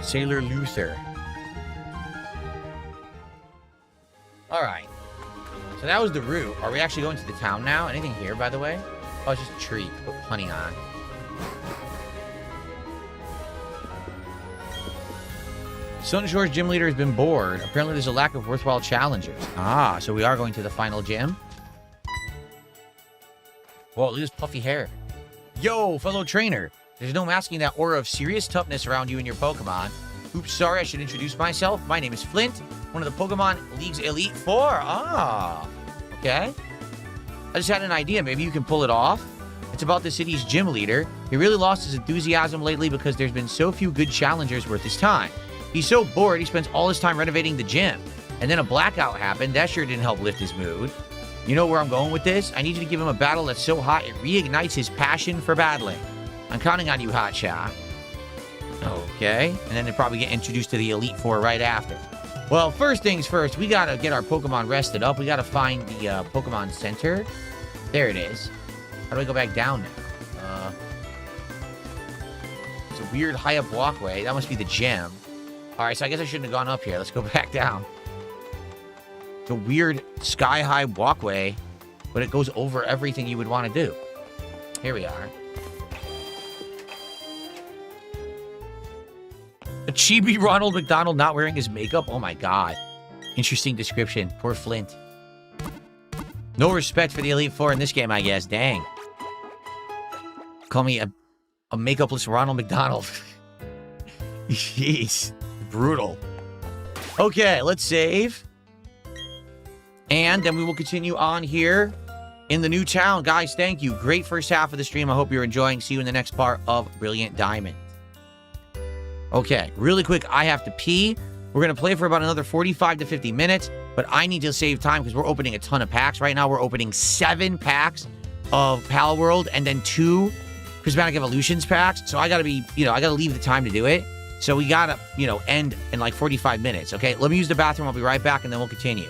Sailor Luther. All right. So that was the route. Are we actually going to the town now? Anything here, by the way? Oh, it's just a tree. Put honey on. Sunshore's gym leader has been bored. Apparently there's a lack of worthwhile challengers. Ah, so we are going to the final gym? Whoa, look at this puffy hair. Yo, fellow trainer. There's no masking that aura of serious toughness around you and your Pokemon. Oops, sorry, I should introduce myself. My name is Flint, one of the Pokemon League's Elite Four. Ah, okay. I just had an idea. Maybe you can pull it off. It's about the city's gym leader. He really lost his enthusiasm lately because there's been so few good challengers worth his time. He's so bored, he spends all his time renovating the gym. And then a blackout happened. That sure didn't help lift his mood. You know where I'm going with this? I need you to give him a battle that's so hot it reignites his passion for battling. I'm counting on you, hotshot. Okay. And then they probably get introduced to the Elite Four right after. Well, first things first, we gotta get our Pokemon rested up. We gotta find the Pokemon Center. There it is. How do I go back down now? It's a weird high-up walkway. That must be the gym. All right, so I guess I shouldn't have gone up here. Let's go back down. It's a weird sky-high walkway, but it goes over everything you would want to do. Here we are. A chibi Ronald McDonald not wearing his makeup? Oh my god. Interesting description. Poor Flint. No respect for the Elite Four in this game, I guess. Dang. Call me a makeupless Ronald McDonald. Jeez. Brutal. Okay, let's save. And then we will continue on here in the new town. Guys, thank you. Great first half of the stream. I hope you're enjoying. See you in the next part of Brilliant Diamond. Okay, really quick, I have to pee. We're going to play for about another 45 to 50 minutes, but I need to save time because we're opening a ton of packs. Right now, we're opening 7 packs of Pal World and then 2 Prismatic Evolutions packs. So I got to be, I got to leave the time to do it. So we got to, end in like 45 minutes, okay? Let me use the bathroom. I'll be right back, and then we'll continue.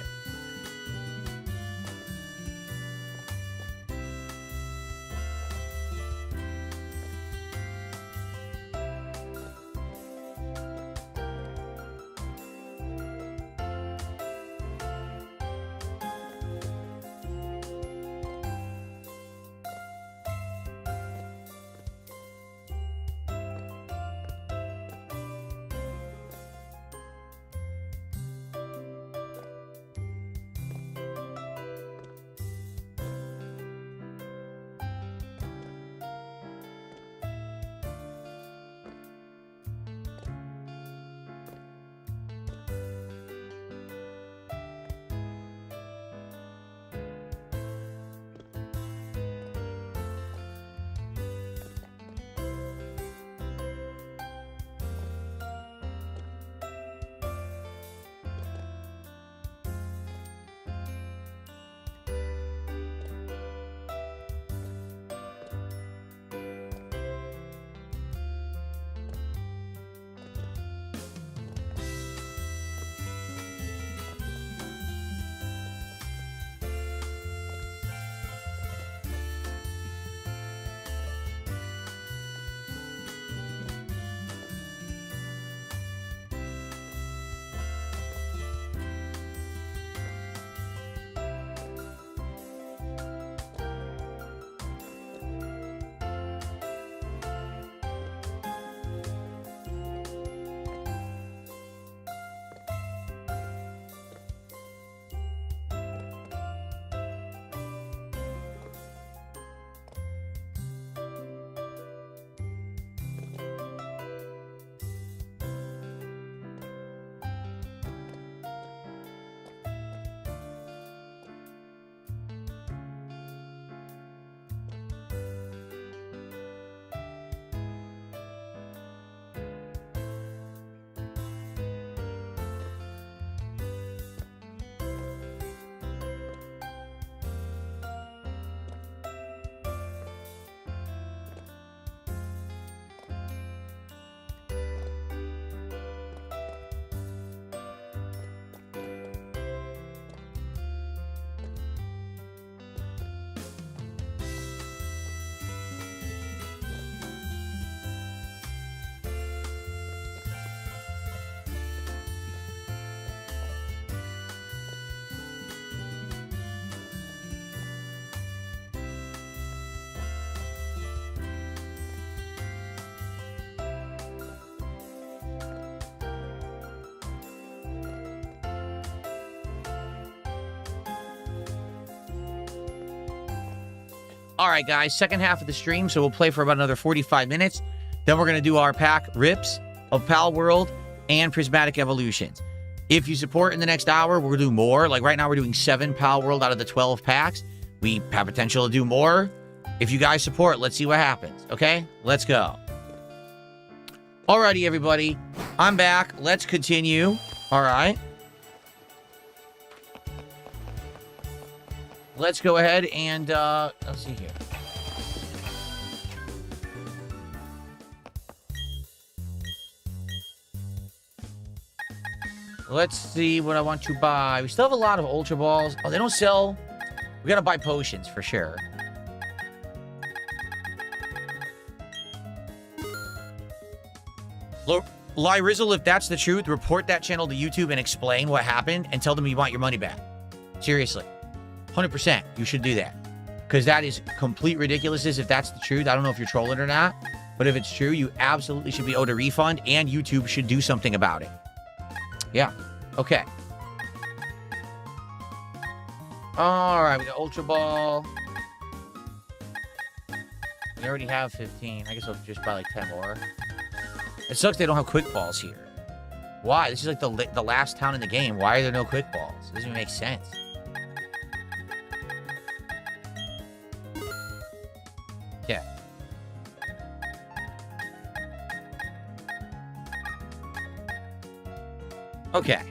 All right, guys, second half of the stream, so we'll play for about another 45 minutes. Then we're going to do our pack rips of Pal World and Prismatic Evolutions. If you support in the next hour, we're going to do more. Like right now, we're doing 7 Pal World out of the 12 packs. We have potential to do more. If you guys support, let's see what happens, okay? Let's go. Alrighty, everybody. I'm back. Let's continue. All right. Let's go ahead and, let's see here. let's see what I want to buy. We still have a lot of Ultra Balls. Oh, they don't sell. We gotta buy potions for sure. Lyrizzle, if that's the truth, report that channel to YouTube and explain what happened and tell them you want your money back. Seriously. 100%. You should do that. Because that is complete ridiculousness if that's the truth. I don't know if you're trolling or not. But if it's true, you absolutely should be owed a refund. And YouTube should do something about it. Yeah. Okay. Alright, we got Ultra Ball. We already have 15. I guess I'll just buy like 10 more. It sucks they don't have quick balls here. Why? This is like the last town in the game. Why are there no quick balls? It doesn't even make sense. Yeah. Okay.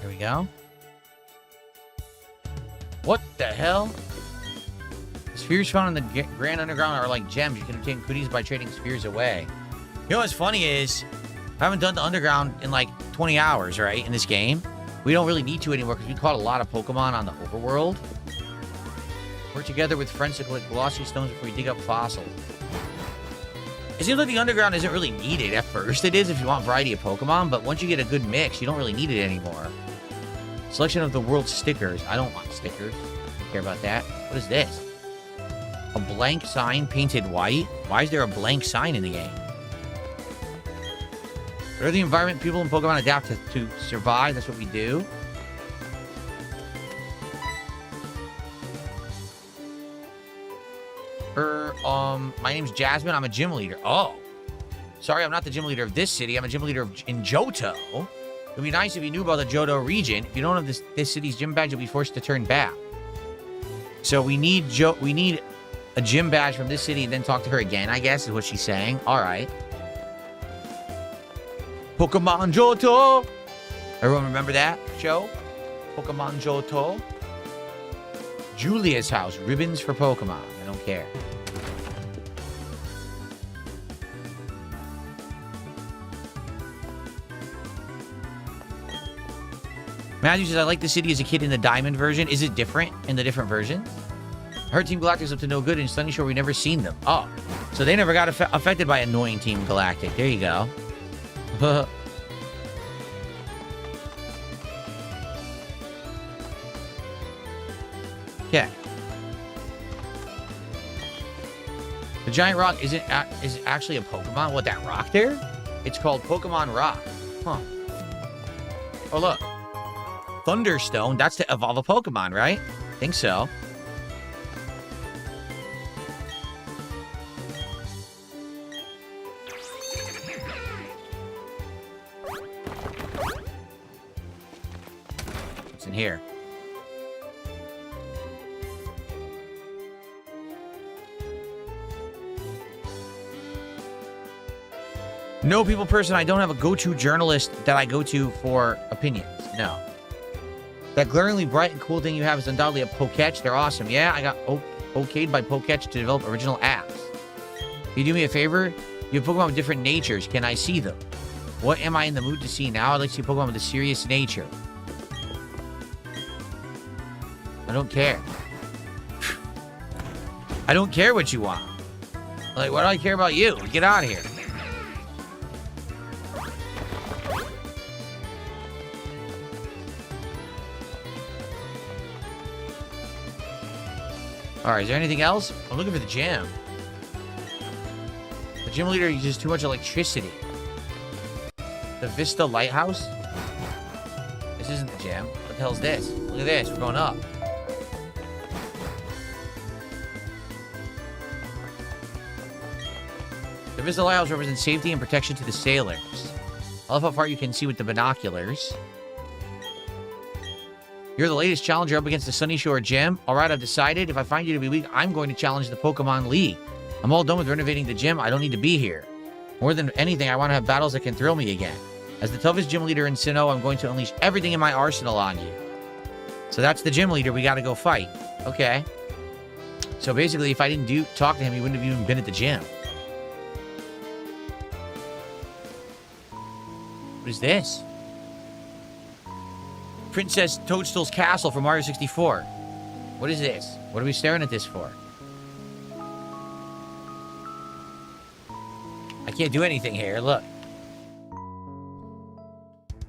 There we go. What the hell? The spheres found in the Grand Underground are like gems. You can obtain goodies by trading spheres away. You know what's funny is, I haven't done the Underground in like 20 hours, right, in this game. We don't really need to anymore because we caught a lot of Pokemon on the overworld. Work together with friends to collect glossy stones before we dig up fossils. It seems like the Underground isn't really needed. At first it is if you want variety of Pokemon, but once you get a good mix, you don't really need it anymore. Selection of the world's stickers. I don't want stickers. Don't care about that. What is this? A blank sign painted white? Why is there a blank sign in the game? Whatever the environment, people in Pokemon adapt to survive. That's what we do. My name's Jasmine. I'm a gym leader. Oh. Sorry, I'm not the gym leader of this city. I'm a gym leader in Johto. It would be nice if you knew about the Johto region. If you don't have this city's gym badge, you'll be forced to turn back. So we need a gym badge from this city and then talk to her again, I guess, is what she's saying. All right. Pokemon Johto. Everyone remember that show? Pokemon Johto. Julia's house. Ribbons for Pokemon. I don't care. Matthew says, I like the city as a kid in the Diamond version. Is it different in the different versions? I heard Team Galactic's up to no good in Sunny Shore. We never seen them. Oh, so they never got affected by annoying Team Galactic. There you go. Yeah. The giant rock is actually a Pokemon. What, that rock there? It's called Pokemon Rock. Huh. Oh, look. Thunderstone. That's to evolve a Pokemon, right? Think so. What's in here? No, people person. I don't have a go-to journalist that I go to for opinions. No. That glaringly bright and cool thing you have is undoubtedly a Poketch. They're awesome. Yeah, I got okayed by Poketch to develop original apps. Can you do me a favor? You have Pokemon with different natures. Can I see them? What am I in the mood to see now? I'd like to see Pokemon with a serious nature. I don't care. I don't care what you want. Like, what do I care about you? Get out of here. Alright, is there anything else? I'm looking for the gym. The gym leader uses too much electricity. The Vista Lighthouse? This isn't the gym. What the hell's this? Look at this. We're going up. The Vista Lighthouse represents safety and protection to the sailors. I love how far you can see with the binoculars. You're the latest challenger up against the Sunny Shore Gym. All right, I've decided if I find you to be weak, I'm going to challenge the Pokemon League. I'm all done with renovating the gym. I don't need to be here. More than anything, I want to have battles that can thrill me again. As the toughest gym leader in Sinnoh, I'm going to unleash everything in my arsenal on you. So that's the gym leader. We got to go fight. Okay. So basically, if I didn't talk to him, he wouldn't have even been at the gym. What is this? Princess Toadstool's Castle from Mario 64. What is this? What are we staring at this for? I can't do anything here. Look.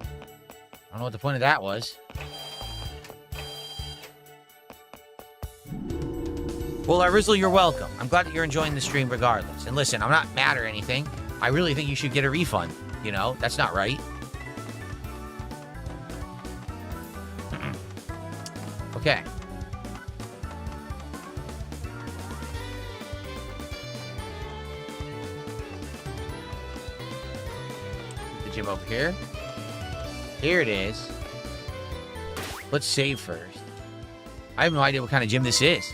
I don't know what the point of that was. Well, Arizzle, you're welcome. I'm glad that you're enjoying the stream regardless. And listen, I'm not mad or anything. I really think you should get a refund. You know, that's not right. Okay. The gym over here. Here it is. Let's save first. I have no idea what kind of gym this is.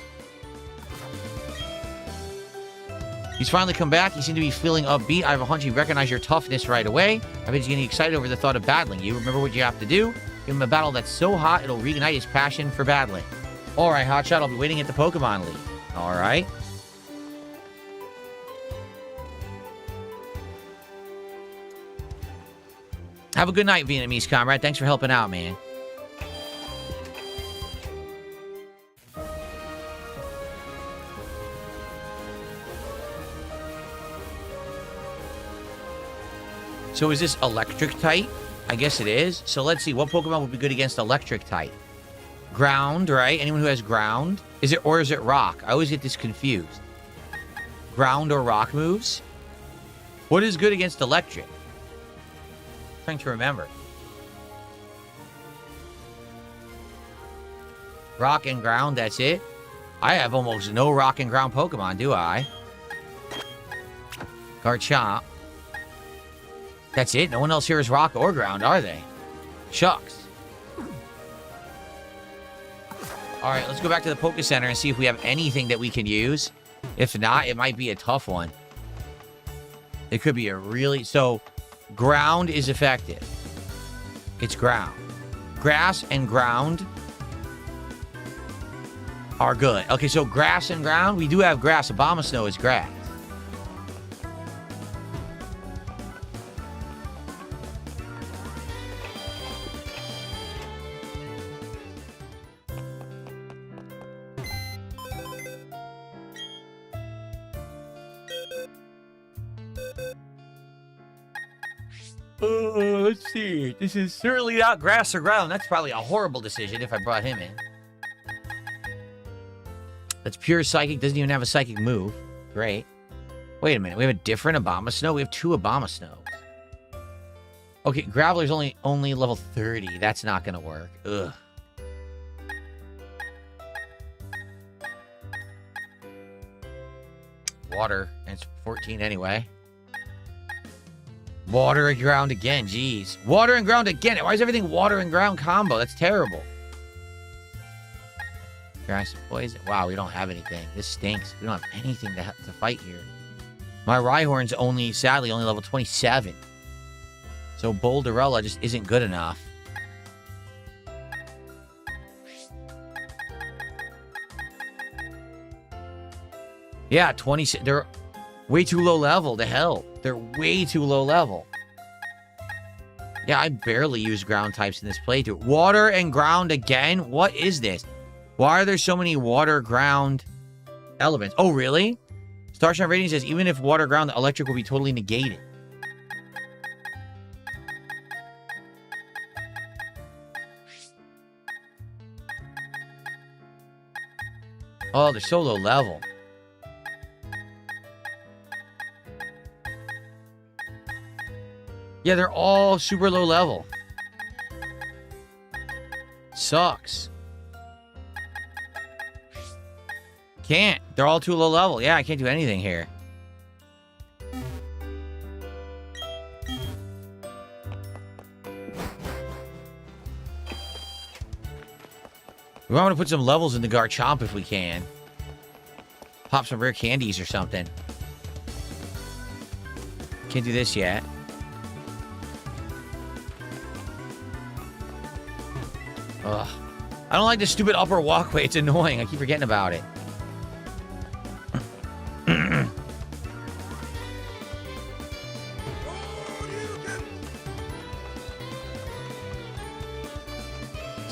He's finally come back. You seem to be feeling upbeat. I have a hunch he recognized your toughness right away. I bet he's getting excited over the thought of battling you. Remember what you have to do? Give him a battle that's so hot, it'll reignite his passion for battling. All right, Hotshot, I'll be waiting at the Pokemon League. All right. Have a good night, Vietnamese comrade. Thanks for helping out, man. So is this electric type? I guess it is. So let's see. What Pokemon would be good against electric type? Ground, right? Anyone who has ground? Is it rock? I always get this confused. Ground or rock moves? What is good against electric? I'm trying to remember. Rock and ground, that's it? I have almost no rock and ground Pokemon, do I? Garchomp. That's it? No one else here is rock or ground, are they? Shucks. Alright, let's go back to the Poké Center and see if we have anything that we can use. If not, it might be a tough one. It could be a really... So, ground is effective. It's ground. Grass and ground are good. Okay, so grass and ground. We do have grass. Abomasnow is grass. Let's see. This is certainly not grass or ground. That's probably a horrible decision if I brought him in. That's pure psychic. Doesn't even have a psychic move. Great. Wait a minute. We have a different Abomasnow? We have two Abomasnows. Okay, Graveler's only level 30. That's not going to work. Ugh. Water. And it's 14 anyway. Water and ground again. Jeez. Water and ground again. Why is everything water and ground combo? That's terrible. Grass and poison. Wow, we don't have anything. This stinks. We don't have anything to fight here. My Rhyhorn's sadly, only level 27. So Boulderella just isn't good enough. Yeah, 20. They're way too low level to help. They're way too low level. Yeah, I barely use ground types in this playthrough. Water and ground again? What is this? Why are there so many water ground elements? Oh, really? Starshine Rating says, even if water ground, the electric will be totally negated. Oh, they're so low level. Yeah, they're all super low level. Sucks. Can't. They're all too low level. Yeah, I can't do anything here. We want to put some levels in the Garchomp if we can. Pop some rare candies or something. Can't do this yet. Ugh. I don't like this stupid upper walkway. It's annoying. I keep forgetting about it.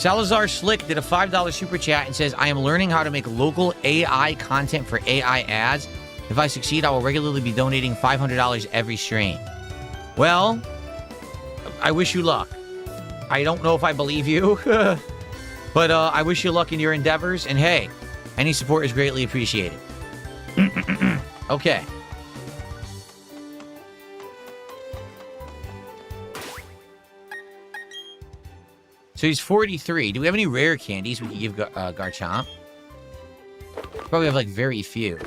Salazar Slick did a $5 super chat and says, I am learning how to make local AI content for AI ads. If I succeed, I will regularly be donating $500 every stream. Well, I wish you luck. I don't know if I believe you, but I wish you luck in your endeavors. And hey, any support is greatly appreciated. Okay. So he's 43. Do we have any rare candies we can give Garchomp? Probably have, like, very few.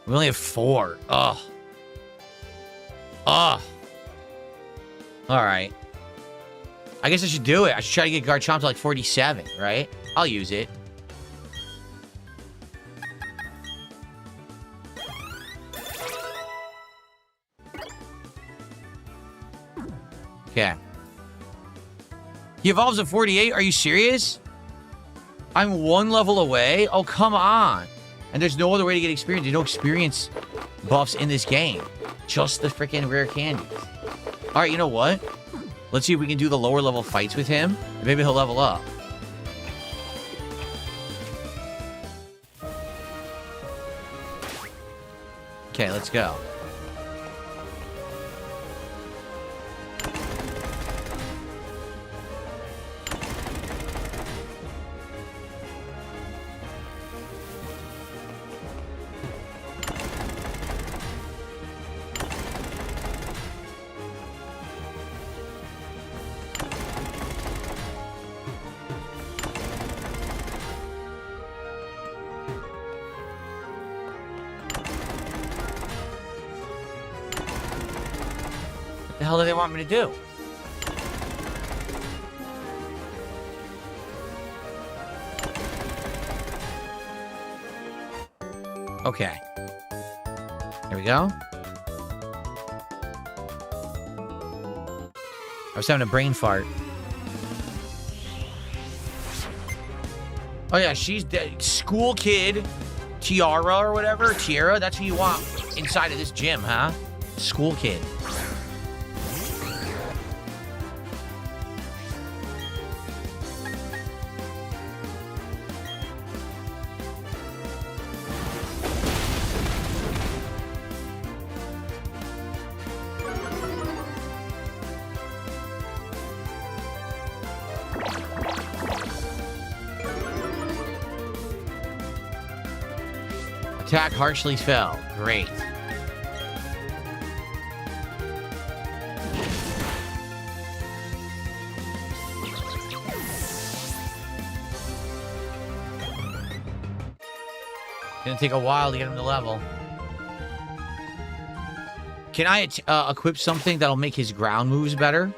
We only have 4. Ugh. Ugh. Alright. I guess I should do it. I should try to get Garchomp to, like, 47, right? I'll use it. Okay. He evolves at 48? Are you serious? I'm 1 level away? Oh, come on. And there's no other way to get experience. There's no experience buffs in this game. Just the freaking rare candies. All right, you know what? Let's see if we can do the lower level fights with him. And maybe he'll level up. Okay, let's go. What the hell do they want me to do? Okay. There we go. I was having a brain fart. Oh yeah, she's dead. School kid, Tiara or whatever. Tiara, that's who you want inside of this gym, huh? School kid. Attack harshly fell. Great. Gonna take a while to get him to level. Can I equip something that'll make his ground moves better?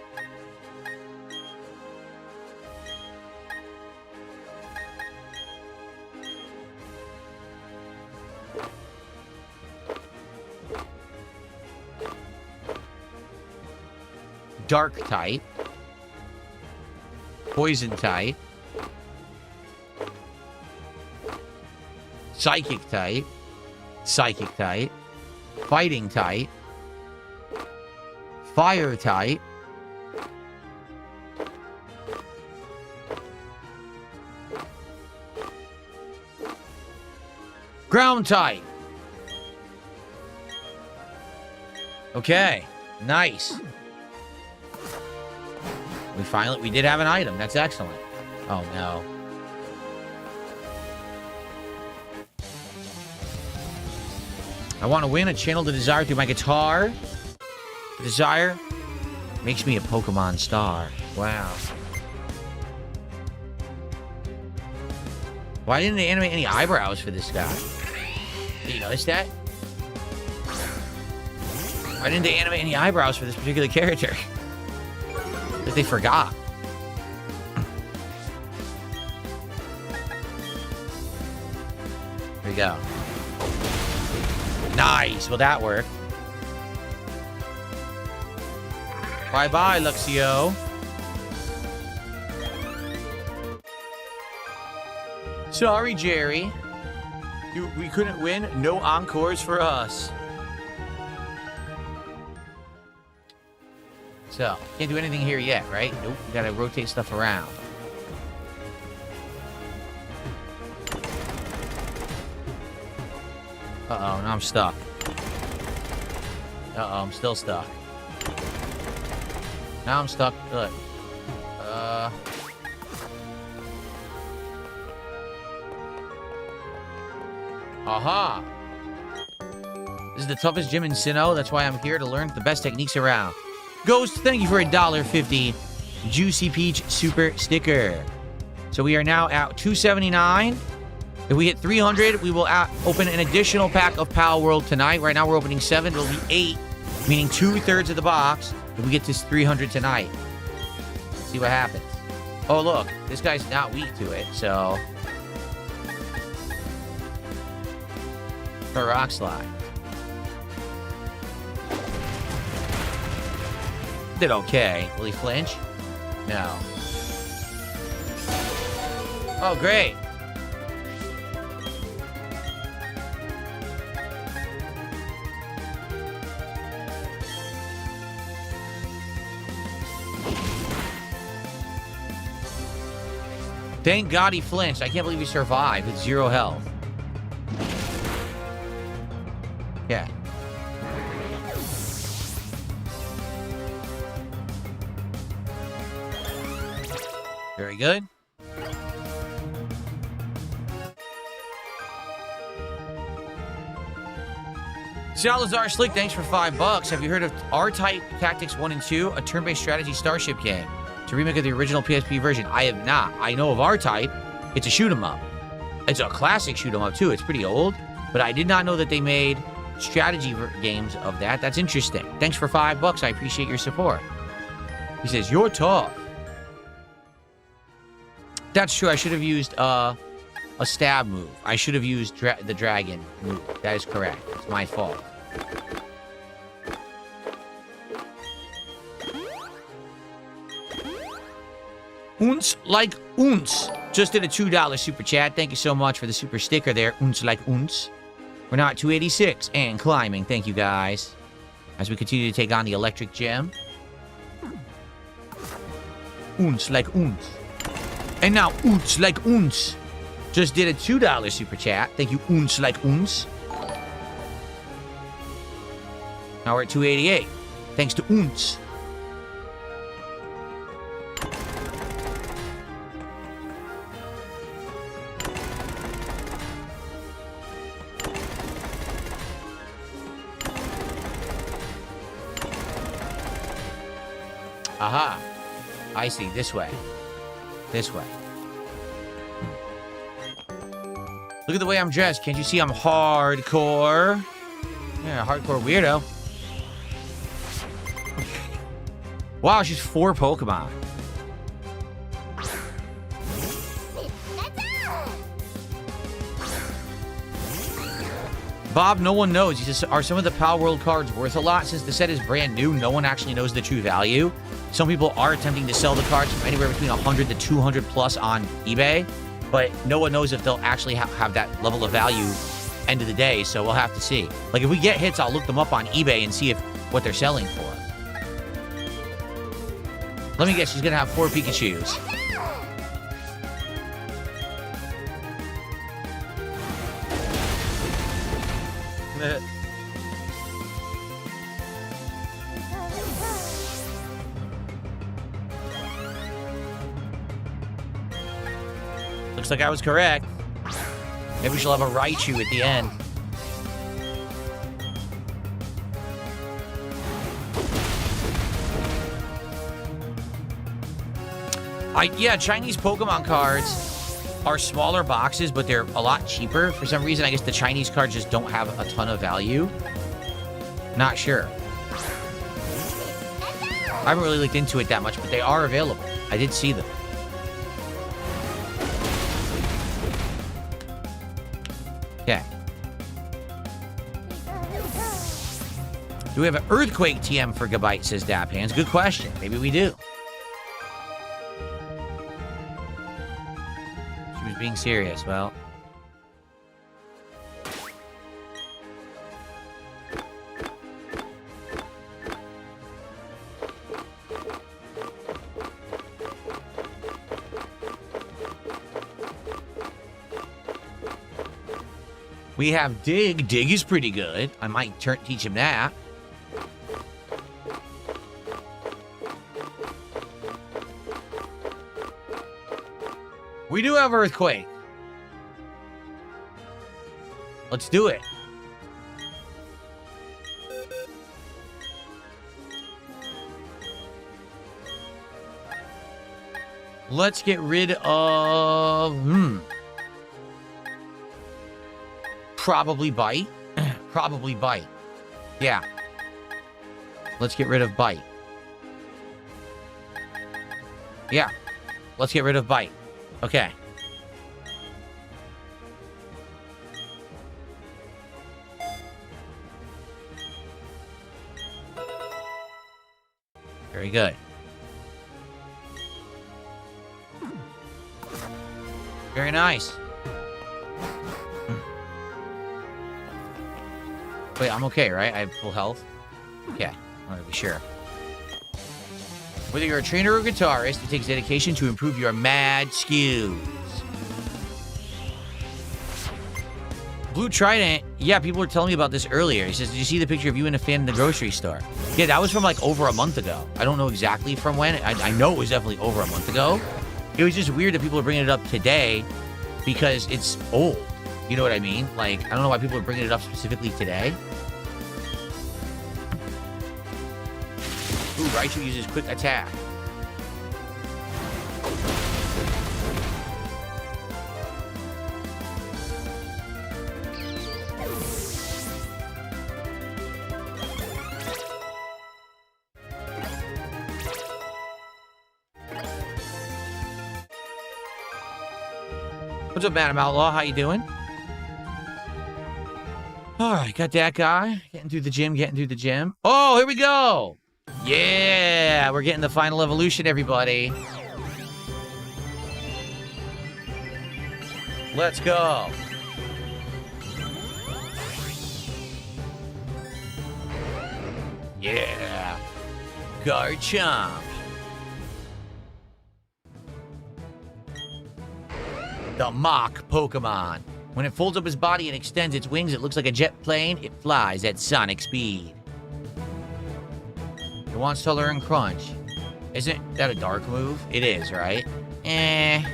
Dark type, poison type, psychic type, fighting type, fire type, ground type. Okay, nice. We did have an item. That's excellent. Oh, no. I want to win a channel the desire through my guitar. The desire makes me a Pokemon star. Wow. Why didn't they animate any eyebrows for this guy? Did you notice that? Why didn't they animate any eyebrows for this particular character? That they forgot. There we go. Nice. Will that work? Bye-bye, Luxio. Sorry, Jerry. We couldn't win. No encores for us. So, can't do anything here yet, right? Nope. We gotta rotate stuff around. Uh-oh, now I'm stuck. Uh-oh, I'm still stuck. Now I'm stuck. Good. Aha! This is the toughest gym in Sinnoh. That's why I'm here to learn the best techniques around. Ghost, thank you for $1.50. Juicy Peach Super Sticker. So we are now at $2.79. If we hit 300, we will open an additional pack of Pal World tonight. Right now we're opening 7. It'll be 8, meaning 2/3 of the box. If we get to 300 tonight. Let's see what happens. Oh, look. This guy's not weak to it, so... For Rock Slide. Did okay. Will he flinch? No. Oh, great. Thank God he flinched. I can't believe he survived with 0 health. Yeah. Very good. Salazar Slick, thanks for $5. Have you heard of R-Type Tactics 1 and 2, a turn-based strategy starship game? It's a remake of the original PSP version. I have not. I know of R-Type. It's a shoot-'em-up. It's a classic shoot-'em-up, too. It's pretty old. But I did not know that they made strategy games of that. That's interesting. Thanks for $5. I appreciate your support. He says, you're tough. That's true. I should have used a stab move. I should have used the dragon move. That is correct. It's my fault. Oons like oons. Just did a $2 super chat. Thank you so much for the super sticker there. Oons like oons. We're now at 286 and climbing. Thank you, guys. As we continue to take on the electric gem. Oons like oons. And now oons like oons. Just did a $2 super chat. Thank you, oons like oons. Now we're at 288. Thanks to oons. Aha. I see. This way. This way. Look at the way I'm dressed. Can't you see I'm hardcore? Yeah, hardcore weirdo. Wow, she's 4 Pokemon. Bob, no one knows. He says, are some of the Pal World cards worth a lot? Since the set is brand new, no one actually knows the true value. Some people are attempting to sell the cards from anywhere between 100 to 200 plus on eBay, but no one knows if they'll actually have that level of value end of the day, so we'll have to see. Like, if we get hits, I'll look them up on eBay and see what they're selling for. Let me guess, she's going to have 4 Pikachus. Looks like I was correct. Maybe she'll have a Raichu at the end. Yeah, Chinese Pokemon cards are smaller boxes, but they're a lot cheaper. For some reason, I guess the Chinese cards just don't have a ton of value. Not sure. I haven't really looked into it that much, but they are available. I did see them. Okay. Do we have an Earthquake TM for Gabite, says Dap Hands? Good question. Maybe we do. She was being serious. Well. We have Dig. Dig is pretty good. I might teach him that. We do have Earthquake. Let's do it. Let's get rid of... Probably Bite. Probably Bite. Yeah. Let's get rid of Bite. Yeah. Let's get rid of Bite. Okay. Very good. Very nice. Wait, I'm okay, right? I have full health? Okay, I want to be sure. Whether you're a trainer or a guitarist, it takes dedication to improve your mad skills. Blue Trident, yeah, people were telling me about this earlier. He says, did you see the picture of you and a fan in the grocery store? Yeah, that was from like over a month ago. I don't know exactly from when. I know it was definitely over a month ago. It was just weird that people are bringing it up today because it's old. You know what I mean? Like, I don't know why people are bringing it up specifically today. Ooh, Raichu uses quick attack. What's up, Madam Outlaw? How you doing? All right, got that guy. Getting through the gym. Oh, here we go. Yeah, we're getting the final evolution, everybody. Let's go. Yeah. Garchomp. The Mach Pokemon. When it folds up its body and extends its wings, it looks like a jet plane. It flies at sonic speed. It wants to learn Crunch. Isn't that a dark move? It is, right? I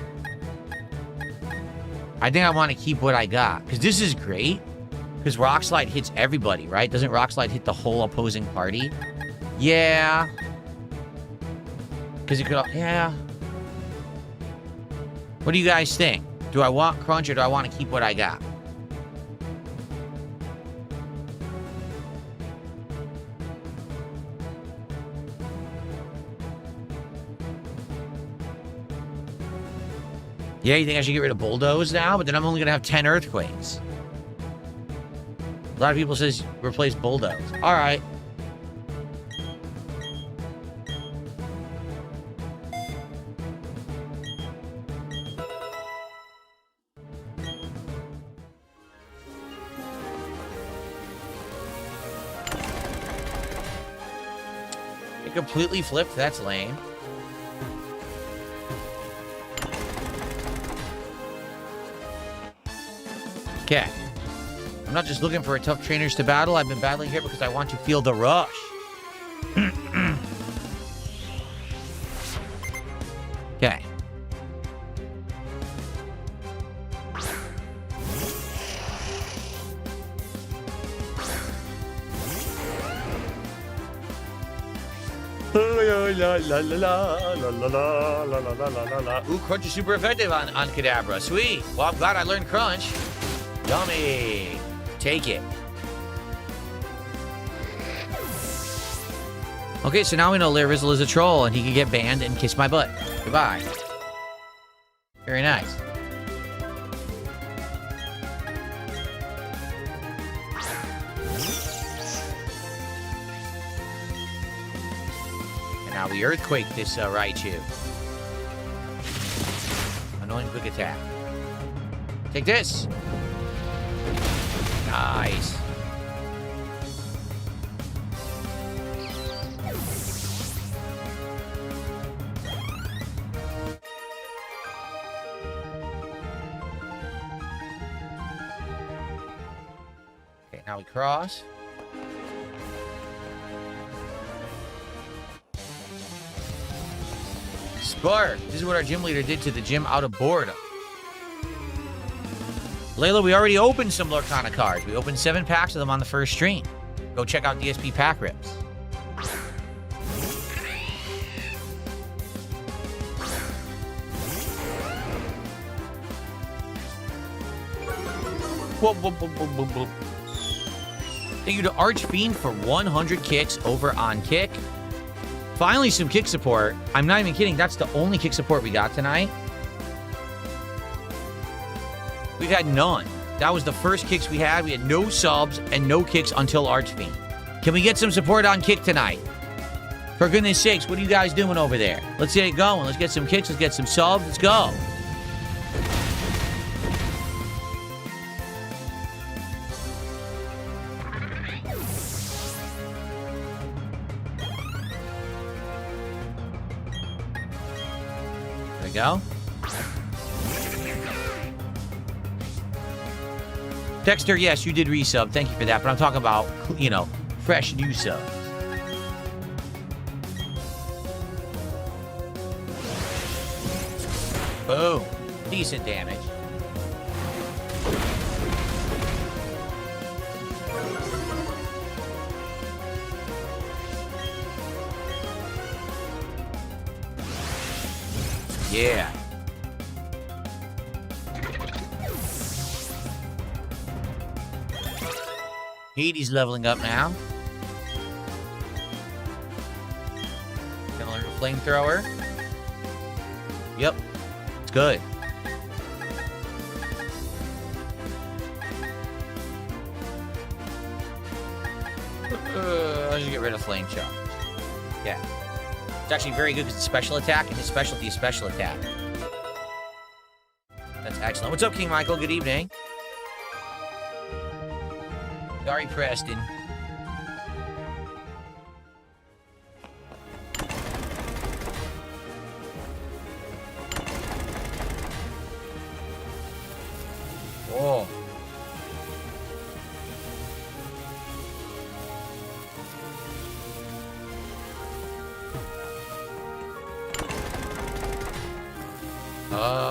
think I want to keep what I got. Because this is great. Because Rock Slide hits everybody, right? Doesn't Rock Slide hit the whole opposing party? Yeah. Because it could... Yeah. What do you guys think? Do I want Crunch or do I want to keep what I got? Yeah, you think I should get rid of Bulldoze now? But then I'm only going to have 10 Earthquakes. A lot of people says replace Bulldoze. All right. It completely flipped. That's lame. Okay. I'm not just looking for a tough trainers to battle. I've been battling here because I want to feel the rush. Okay. Ooh, Crunch is super effective on Kadabra. Sweet. Well, I'm glad I learned Crunch. Yummy. Take it. Okay, so now we know Larizzle is a troll and he can get banned and kiss my butt. Goodbye. Very nice. And now we Earthquake this Raichu. Annoying quick attack. Take this. Nice. Now we cross. Spark. This is what our gym leader did to the gym out of boredom. Layla, we already opened some Lorcana cards. We opened 7 packs of them on the first stream. Go check out DSP pack rips. Whoop, whoop, whoop, whoop, whoop, whoop. Thank you to Archfiend for 100 kicks over on Kick. Finally, some kick support. I'm not even kidding. That's the only kick support we got tonight. We've had none. That was the first kicks we had. We had no subs and no kicks until Archfiend. Can we get some support on Kick tonight? For goodness sakes, what are you guys doing over there? Let's get it going. Let's get some kicks. Let's get some subs. Let's go. There we go. Dexter, yes, you did resub. Thank you for that. But I'm talking about, you know, fresh new subs. Boom. Decent damage. Yeah. Hades leveling up now. Gonna learn a flamethrower. Yep. It's good. Let's just get rid of flame charge. Yeah. It's actually very good because it's special attack, and his specialty is special attack. That's excellent. What's up, King Michael? Good evening. Sorry, Preston. Whoa.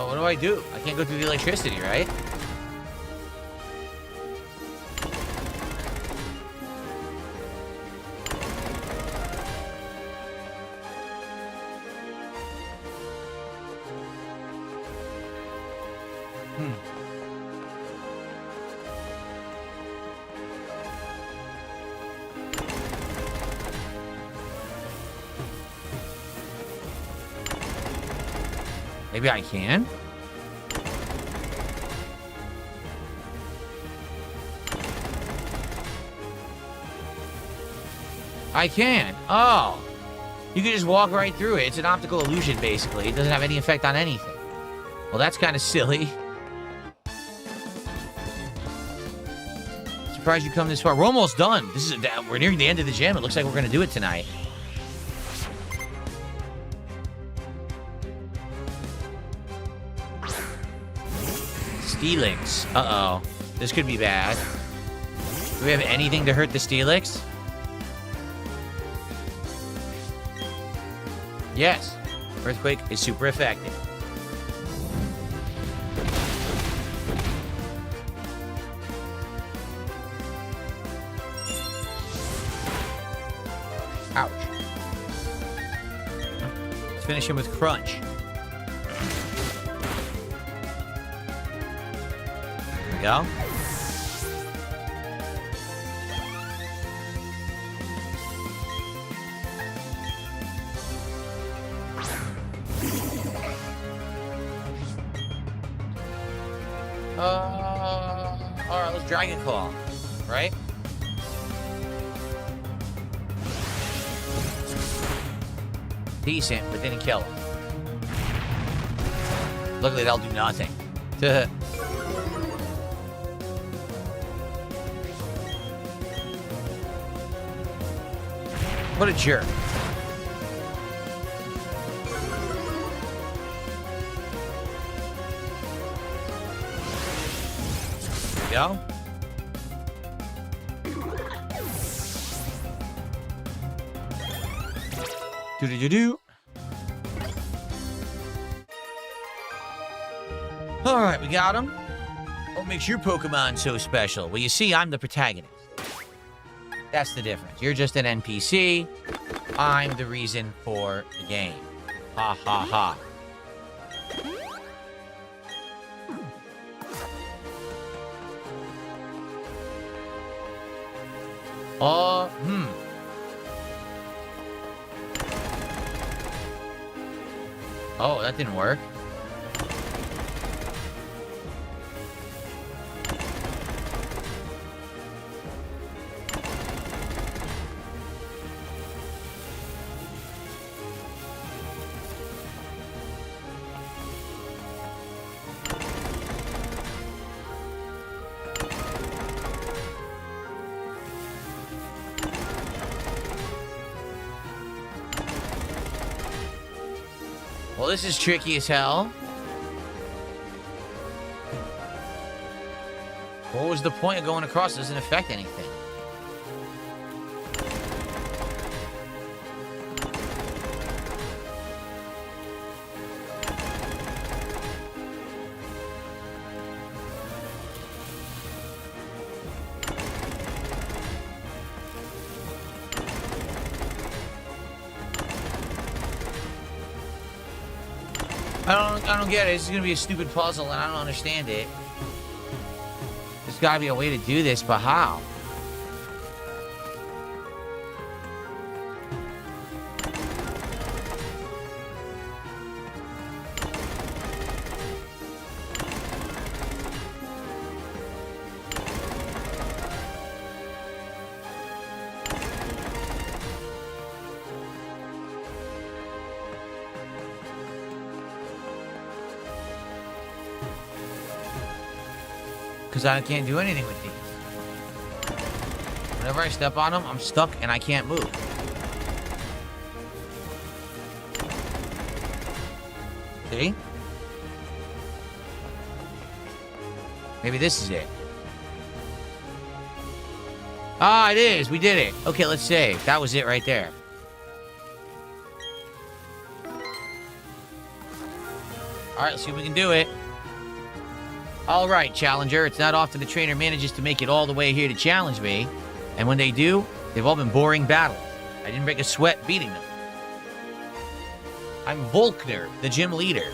What do I do? I can't go through the electricity, right? Maybe I can? I can. Oh. You can just walk right through it. It's an optical illusion, basically. It doesn't have any effect on anything. Well, that's kind of silly. Surprised you come this far. We're almost done. We're nearing the end of the gym. It looks like we're going to do it tonight. Steelix. Uh-oh. This could be bad. Do we have anything to hurt the Steelix? Yes. Earthquake is super effective. Ouch. Let's finish him with Crunch. There we go. Alright, let's Dragon Claw, right? Decent, but didn't kill him. Luckily, that'll do nothing. What a jerk. There we go. Do-do-do-do. All right, we got him. What makes your Pokemon so special? Well, you see, I'm the protagonist. That's the difference. You're just an NPC. I'm the reason for the game. Ha ha ha. Oh, that didn't work. Well, this is tricky as hell. What was the point of going across? It doesn't affect anything. I don't get it. This is gonna be a stupid puzzle, and I don't understand it. There's gotta be a way to do this, but how? Because I can't do anything with these. Whenever I step on them, I'm stuck and I can't move. See? Maybe this is it. Ah, it is. We did it. Okay, let's save. That was it right there. All right, let's see if we can do it. All right, Challenger. It's not often the trainer manages to make it all the way here to challenge me. And when they do, they've all been boring battles. I didn't break a sweat beating them. I'm Volkner, the gym leader.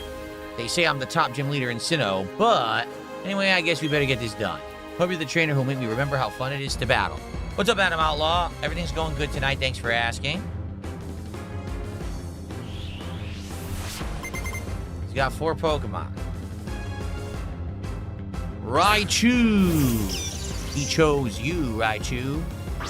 They say I'm the top gym leader in Sinnoh, but anyway, I guess we better get this done. Hope you're the trainer who'll make me remember how fun it is to battle. What's up, Adam Outlaw? Everything's going good tonight. Thanks for asking. He's got 4 Pokemon. Raichu! He chose you, Raichu. I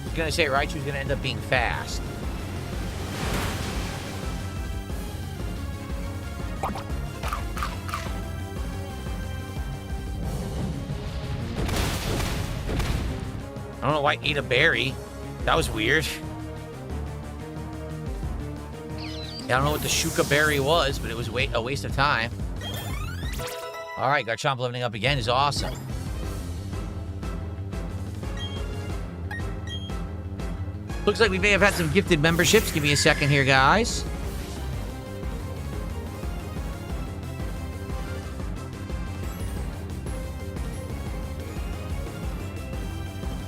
was gonna say Raichu's gonna end up being fast. I don't know why I ate a berry. That was weird. I don't know what the Shuka berry was, but it was a waste of time. All right, Garchomp leveling up again is awesome. Looks like we may have had some gifted memberships. Give me a second here, guys.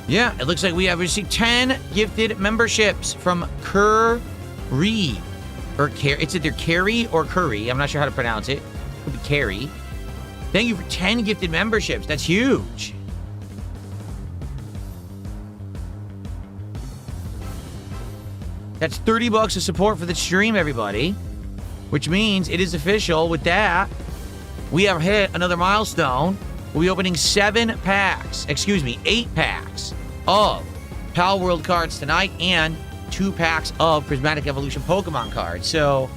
Yeah, it looks like we have received 10 gifted memberships from Curry. Or it's either Carrie or Curry. I'm not sure how to pronounce it. It could be Carrie. Thank you for 10 gifted memberships. That's huge. That's $30 of support for the stream, everybody. Which means it is official. With that, we have hit another milestone. We'll be opening 8 packs of Pal World cards tonight and 2 packs of Prismatic Evolution Pokemon cards. So,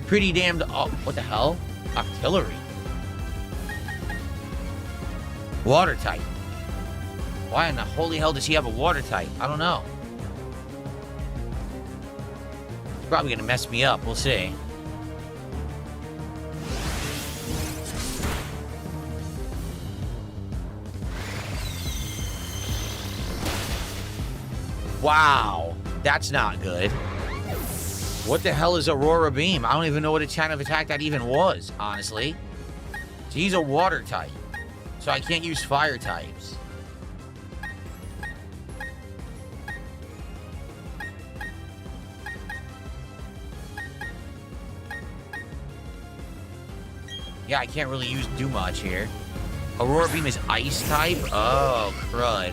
pretty damned... Oh, what the hell? Octillery. Water type. Why in the holy hell does he have a water type? I don't know. It's probably going to mess me up. We'll see. Wow. That's not good. What the hell is Aurora Beam? I don't even know what kind of attack that even was, honestly. So he's a water type. So I can't use fire types. Yeah, I can't really do much here. Aurora Beam is ice type? Oh, crud.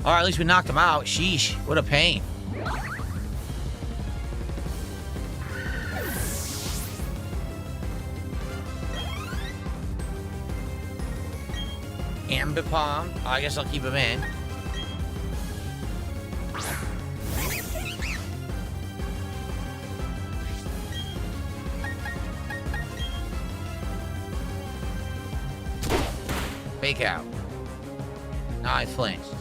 Alright, at least we knocked him out. Sheesh, what a pain. Ambipom. I guess I'll keep him in. Fake out. Nah, I flinched.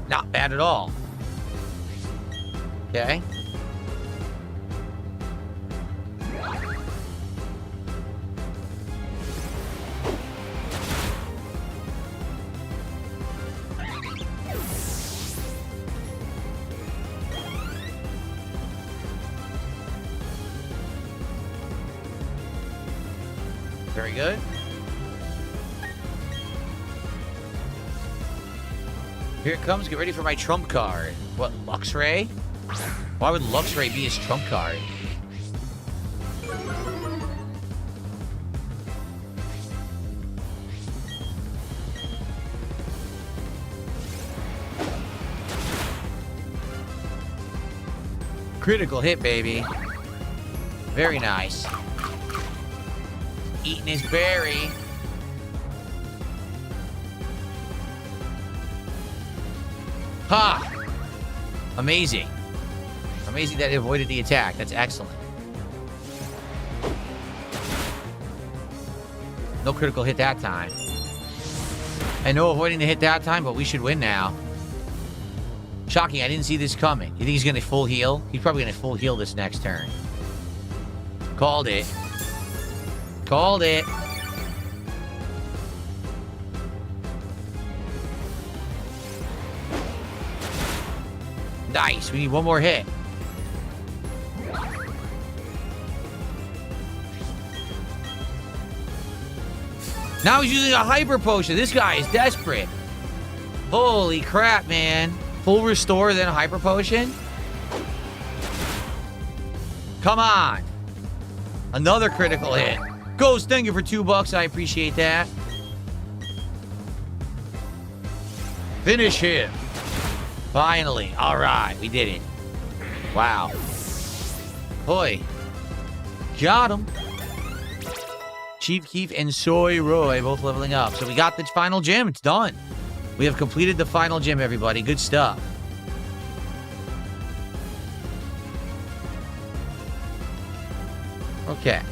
Not bad at all. Okay. Very good. Here it comes. Get ready for my trump card. What, Luxray? Why would Luxray be his trump card? Critical hit, baby. Very nice. Eating his berry. Ha! Amazing. Amazing that it avoided the attack. That's excellent. No critical hit that time. And no avoiding the hit that time, but we should win now. Shocking, I didn't see this coming. You think he's going to full heal? He's probably going to full heal this next turn. Called it. Called it. Nice. We need one more hit. Now he's using a hyper potion. This guy is desperate. Holy crap, man. Full restore, then a hyper potion? Come on. Another critical hit. Ghost, thank you for $2. I appreciate that. Finish him. Finally. All right, we did it. Wow. Boy. Got him. Chief Keef and Soy Roy both leveling up. So we got the final gym. It's done. We have completed the final gym, everybody. Good stuff. Okay.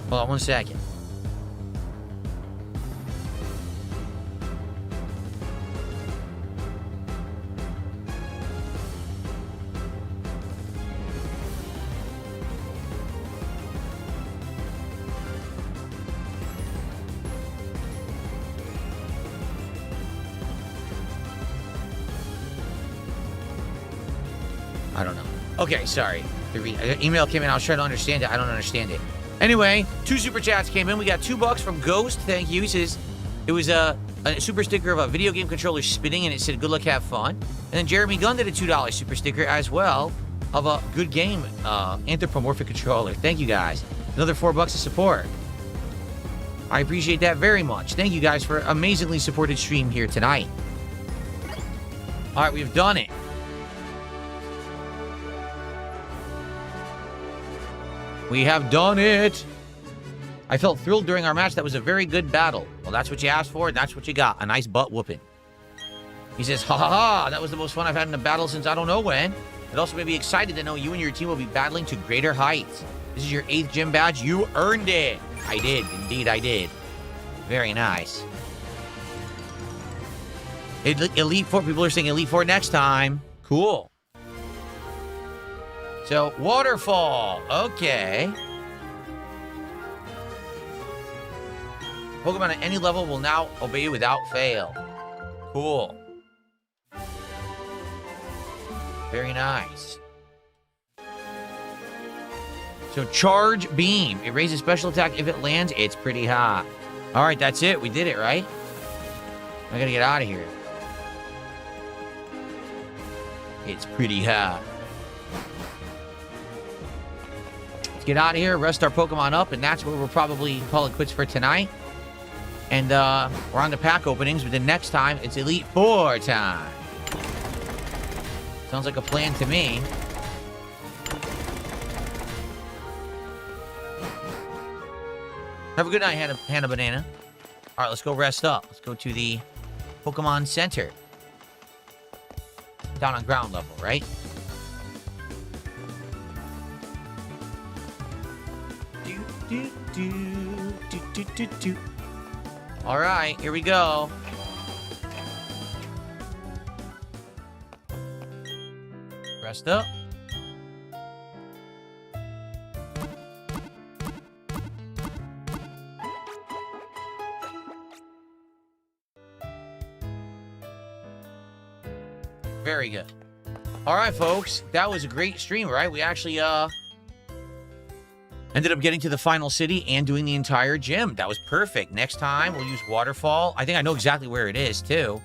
Hold on 1 second. I don't know. Okay, sorry. The email came in. I was trying to understand it. I don't understand it. Anyway, 2 super chats came in. We got $2 from Ghost. Thank you. He says it was a super sticker of a video game controller spinning, and it said, good luck, have fun. And then Jeremy Gunn did a $2 super sticker as well of a good game anthropomorphic controller. Thank you, guys. Another $4 of support. I appreciate that very much. Thank you, guys, for amazingly supported stream here tonight. All right, we've done it. We have done it. I felt thrilled during our match. That was a very good battle. Well, that's what you asked for, and that's what you got. A nice butt whooping. He says, ha ha ha, that was the most fun I've had in a battle since I don't know when. It also made me excited to know you and your team will be battling to greater heights. This is your 8th gym badge. You earned it. I did. Indeed, I did. Very nice. Elite Four. People are saying Elite Four next time. Cool. So, waterfall. Okay. Pokemon at any level will now obey you without fail. Cool. Very nice. So, Charge Beam. It raises special attack if it lands. It's pretty hot. All right, that's it. We did it, right? I gotta get out of here. It's pretty hot. Let's get out of here, rest our Pokemon up, and that's where we'll probably call it quits for tonight. And we're on the pack openings, but then next time, it's Elite Four time. Sounds like a plan to me. Have a good night, Hannah Banana. All right, let's go rest up. Let's go to the Pokemon Center. Down on ground level, right? All right, here we go. Rest up. Very good. All right, folks. That was a great stream, right? We actually ended up getting to the final city and doing the entire gym. That was perfect. Next time, we'll use Waterfall. I think I know exactly where it is, too.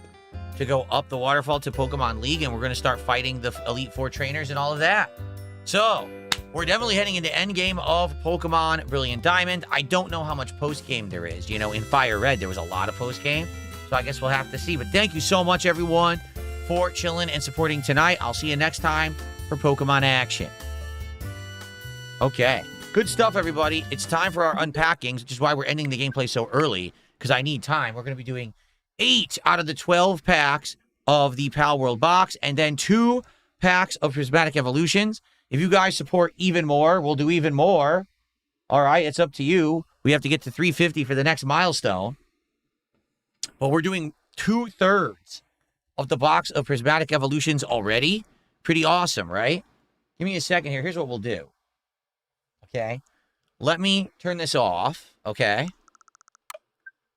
To go up the Waterfall to Pokemon League, and we're going to start fighting the Elite Four trainers and all of that. So, we're definitely heading into endgame of Pokemon Brilliant Diamond. I don't know how much post-game there is. You know, in Fire Red, there was a lot of post-game. So, I guess we'll have to see. But thank you so much, everyone, for chilling and supporting tonight. I'll see you next time for Pokemon action. Okay. Good stuff, everybody. It's time for our unpackings, which is why we're ending the gameplay so early, because I need time. We're going to be doing 8 out of the 12 packs of the Pal World box, and then 2 packs of Prismatic Evolutions. If you guys support even more, we'll do even more. All right, it's up to you. We have to get to 350 for the next milestone. But we're doing 2/3 of the box of Prismatic Evolutions already. Pretty awesome, right? Give me a second here. Here's what we'll do. Okay. Let me turn this off. Okay.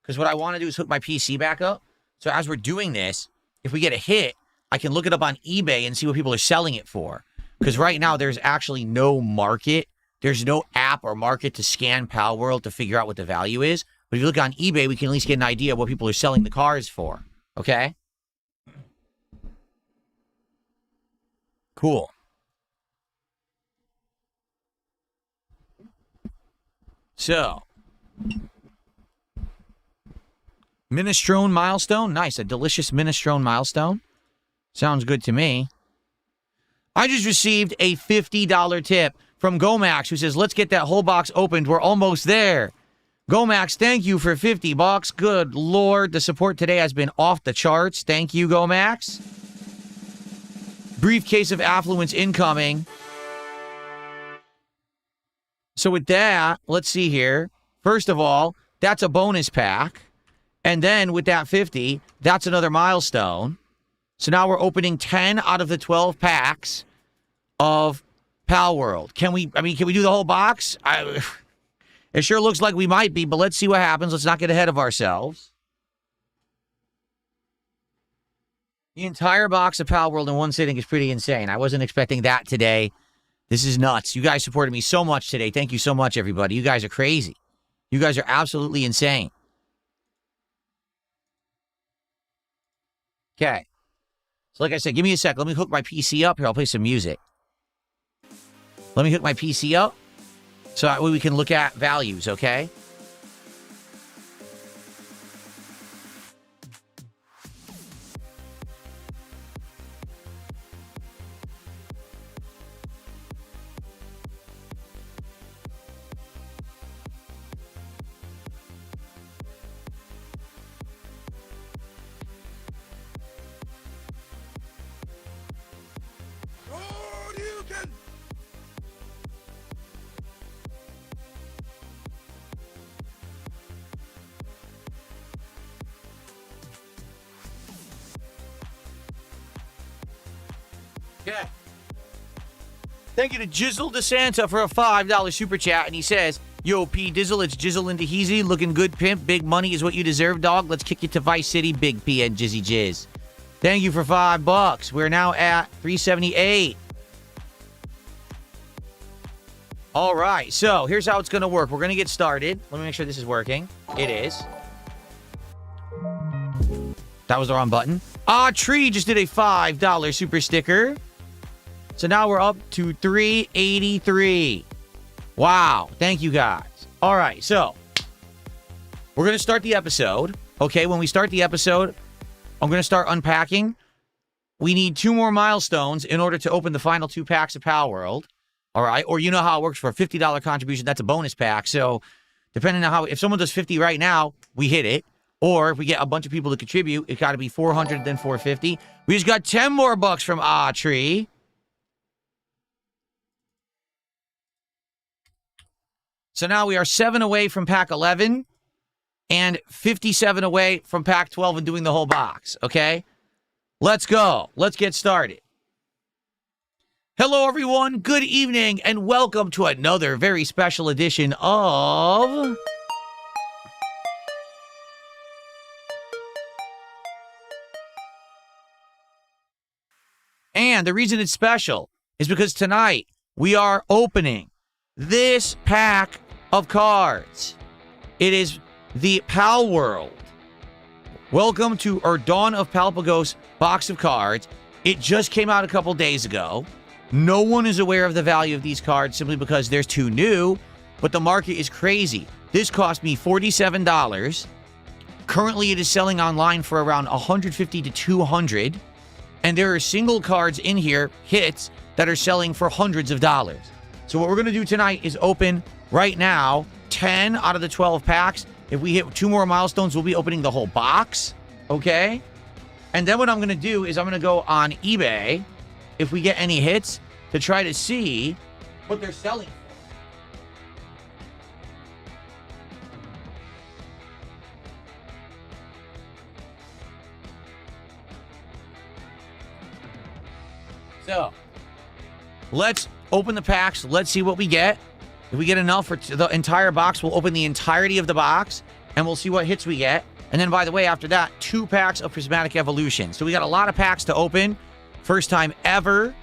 Because what I want to do is hook my PC back up. So as we're doing this, if we get a hit, I can look it up on eBay and see what people are selling it for. Because right now, there's actually no market. There's no app or market to scan Pal World to figure out what the value is. But if you look on eBay, we can at least get an idea of what people are selling the cars for. Okay? Cool. So, Minestrone milestone. Nice. A delicious minestrone milestone. Sounds good to me. I just received a $50 tip from Gomax, who says, let's get that whole box opened. We're almost there. Gomax, thank you for $50. Good Lord. The support today has been off the charts. Thank you, Gomax. Briefcase of affluence incoming. So with that, let's see here. First of all, that's a bonus pack. And then with that 50, that's another milestone. So now we're opening 10 out of the 12 packs of Pal World. Can we do the whole box? It sure looks like we might be, but let's see what happens. Let's not get ahead of ourselves. The entire box of Pal World in one sitting is pretty insane. I wasn't expecting that today. This is nuts. You guys supported me so much today. Thank you so much, everybody. You guys are crazy. You guys are absolutely insane. Okay. So like I said, give me a sec. Let me hook my PC up. Here, I'll play some music. Let me hook my PC up so that way we can look at values, okay? Yeah. Thank you to Jizzle DeSanta for a $5 super chat. And he says, yo, P Dizzle, it's Jizzle and Deheezy. Looking good, pimp. Big money is what you deserve, dog. Let's kick you to Vice City. Big P and Jizzy Jizz. Thank you for $5. We're now at 378. All right, so here's how it's going to work. We're going to get started. Let me make sure this is working. It is. That was the wrong button. Tree just did a $5 super sticker. So now we're up to 383. Wow, thank you guys. All right, so we're going to start the episode. Okay, when we start the episode, I'm going to start unpacking. We need 2 more milestones in order to open the final 2 packs of Pal World. All right, or you know how it works for a $50 contribution. That's a bonus pack. So depending on how, if someone does 50 right now, we hit it. Or if we get a bunch of people to contribute, it got to be 400, then 450. We just got 10 more bucks from Tree. So now we are 7 away from pack 11 and 57 away from pack 12 and doing the whole box, okay? Let's go. Let's get started. Hello, everyone. Good evening, and welcome to another very special edition of... And the reason it's special is because tonight we are opening this pack of cards. It is the Pal World. Welcome to our Dawn of Palpagos box of cards. It just came out a couple days ago. No one is aware of the value of these cards simply because they're too new, but the market is crazy. This cost me $47. Currently, it is selling online for around $150 to $200, and there are single cards in here, hits, that are selling for hundreds of dollars. So what we're going to do tonight is open, right now, 10 out of the 12 packs. If we hit 2 more milestones, we'll be opening the whole box, okay? And then what I'm going to do is I'm going to go on eBay, if we get any hits, to try to see what they're selling for. So, let's open the packs. Let's see what we get. If we get enough for the entire box, we'll open the entirety of the box, and we'll see what hits we get. And then, by the way, after that, 2 packs of Prismatic Evolution. So we got a lot of packs to open. First time ever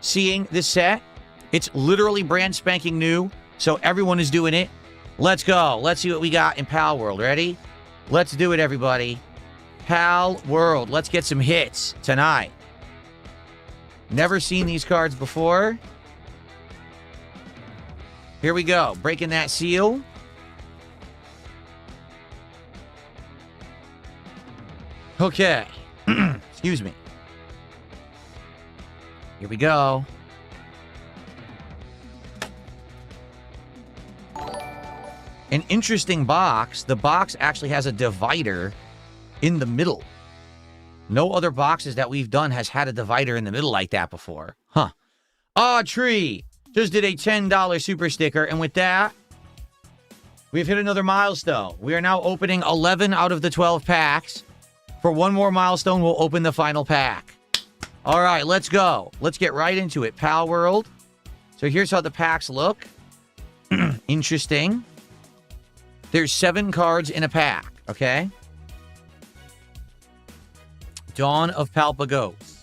seeing this set. It's literally brand spanking new, so everyone is doing it. Let's go. Let's see what we got in Pal World. Ready? Let's do it, everybody. Pal World. Let's get some hits tonight. Never seen these cards before. Here we go. Breaking that seal. Okay. Excuse me. Here we go. An interesting box. The box actually has a divider in the middle. No other boxes that we've done has had a divider in the middle like that before. Huh. Tree just did a $10 super sticker. And with that, we've hit another milestone. We are now opening 11 out of the 12 packs. For 1 more milestone, we'll open the final pack. All right, let's go. Let's get right into it. Pal World. So here's how the packs look. Interesting. There's 7 cards in a pack, okay? Dawn of Palpagos.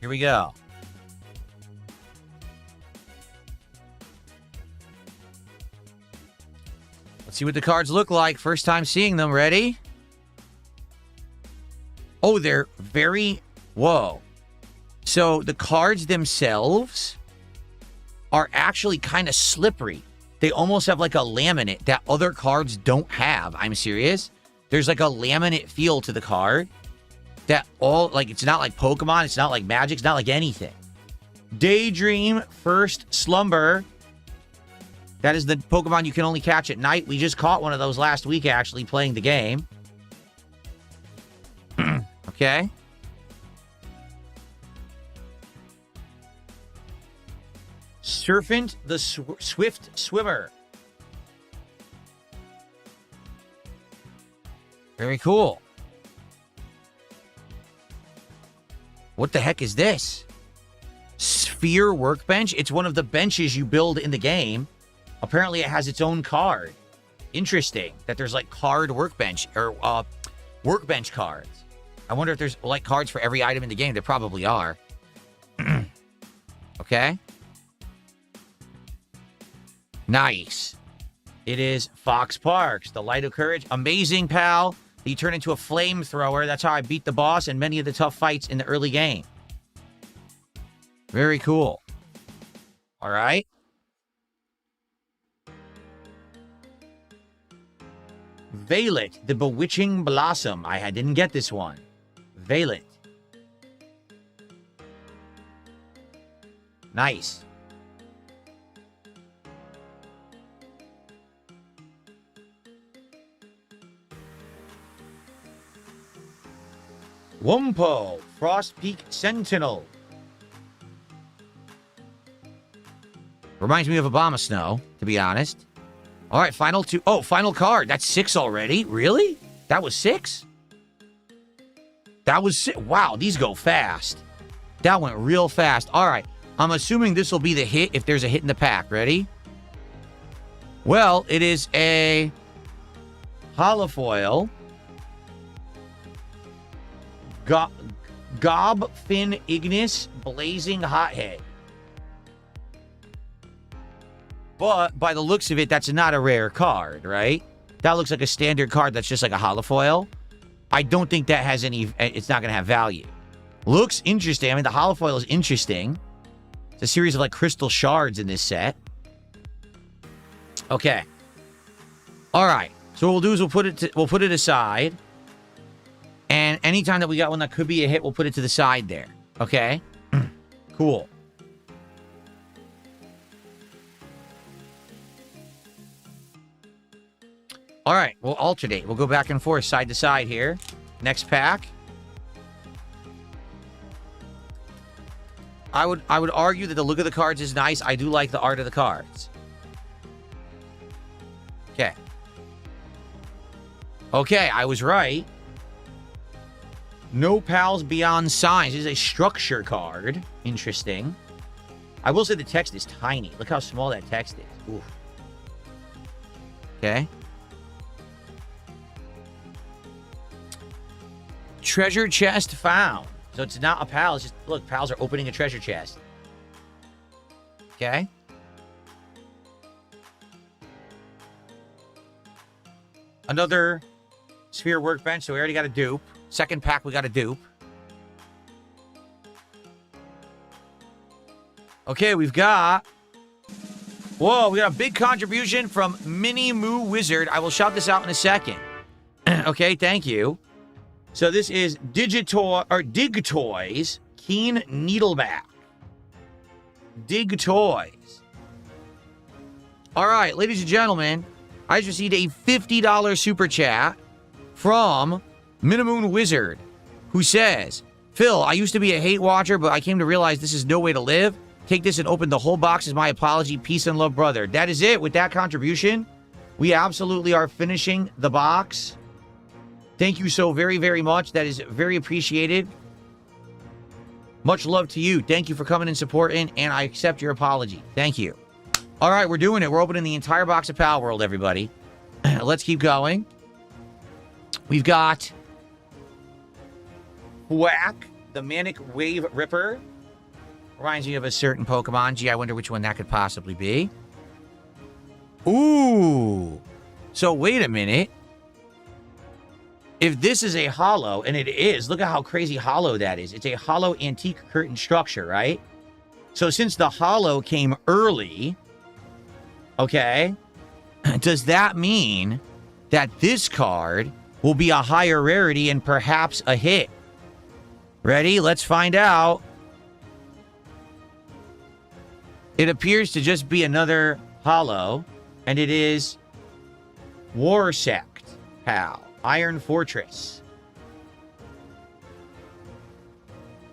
Here we go. Let's see what the cards look like. First time seeing them. Ready? Oh, they're very... Whoa. So the cards themselves are actually kind of slippery. They almost have like a laminate that other cards don't have. I'm serious. There's like a laminate feel to the card that all... Like, it's not like Pokemon. It's not like Magic. It's not like anything. Daydream First Slumber. That is the Pokemon you can only catch at night. We just caught one of those last week, actually, playing the game. Okay. Serpent the Swift Swimmer. Very cool. What the heck is this? Sphere Workbench? It's one of the benches you build in the game. Apparently, it has its own card. Interesting that there's like card workbench or workbench cards. I wonder if there's like cards for every item in the game. There probably are. Okay. Nice. It is Fox Parks, the Light of Courage. Amazing, pal. He turned into a flamethrower. That's how I beat the boss in many of the tough fights in the early game. Very cool. All right. Violet, the Bewitching Blossom. I didn't get this one. Violet. Nice. Wumpo, Frost Peak Sentinel. Reminds me of Obama Snow, to be honest. All right, final two. Oh, final card. That's 6 already? Really? That was 6? That was 6. Wow, these go fast. That went real fast. All right, I'm assuming this will be the hit if there's a hit in the pack. Ready? Well, it is a holofoil. Gobfin Ignis Blazing Hothead. But by the looks of it, that's not a rare card, right? That looks like a standard card that's just like a holofoil. I don't think that has any... It's not going to have value. Looks interesting. I mean, the holofoil is interesting. It's a series of like crystal shards in this set. Okay. All right. So what we'll do is we'll put it aside. And anytime that we got one that could be a hit, we'll put it to the side there. Okay? Cool. All right, we'll alternate. We'll go back and forth, side to side here. Next pack. I would argue that the look of the cards is nice. I do like the art of the cards. Okay. Okay, I was right. No Pals Beyond Signs. This is a structure card. Interesting. I will say the text is tiny. Look how small that text is. Oof. Okay. Treasure chest found. So it's not a pal. It's just, look, pals are opening a treasure chest. Okay. Another Sphere Workbench. So we already got a dupe. Second pack, we got a dupe. Okay, we've got... Whoa, we got a big contribution from Mini Moo Wizard. I will shout this out in a second. Okay, thank you. So this is Dig Toys Keen Needleback. Dig Toys. All right, ladies and gentlemen, I just received a $50 super chat from Minimoon Wizard, who says, Phil, I used to be a hate watcher, but I came to realize this is no way to live. Take this and open the whole box as my apology. Peace and love, brother. That is it. With that contribution, we absolutely are finishing the box. Thank you so very, very much. That is very appreciated. Much love to you. Thank you for coming and supporting, and I accept your apology. Thank you. All right, we're doing it. We're opening the entire box of Pal World, everybody. Let's keep going. We've got Whack, the Manic Wave Ripper. Reminds me of a certain Pokemon. Gee, I wonder which one that could possibly be. Ooh. So wait a minute. If this is a holo, and it is, look at how crazy holo that is. It's a holo antique curtain structure, right? So since the holo came early, okay, does that mean that this card will be a higher rarity and perhaps a hit? Ready? Let's find out. It appears to just be another holo, and it is War Sect, pal. Iron Fortress.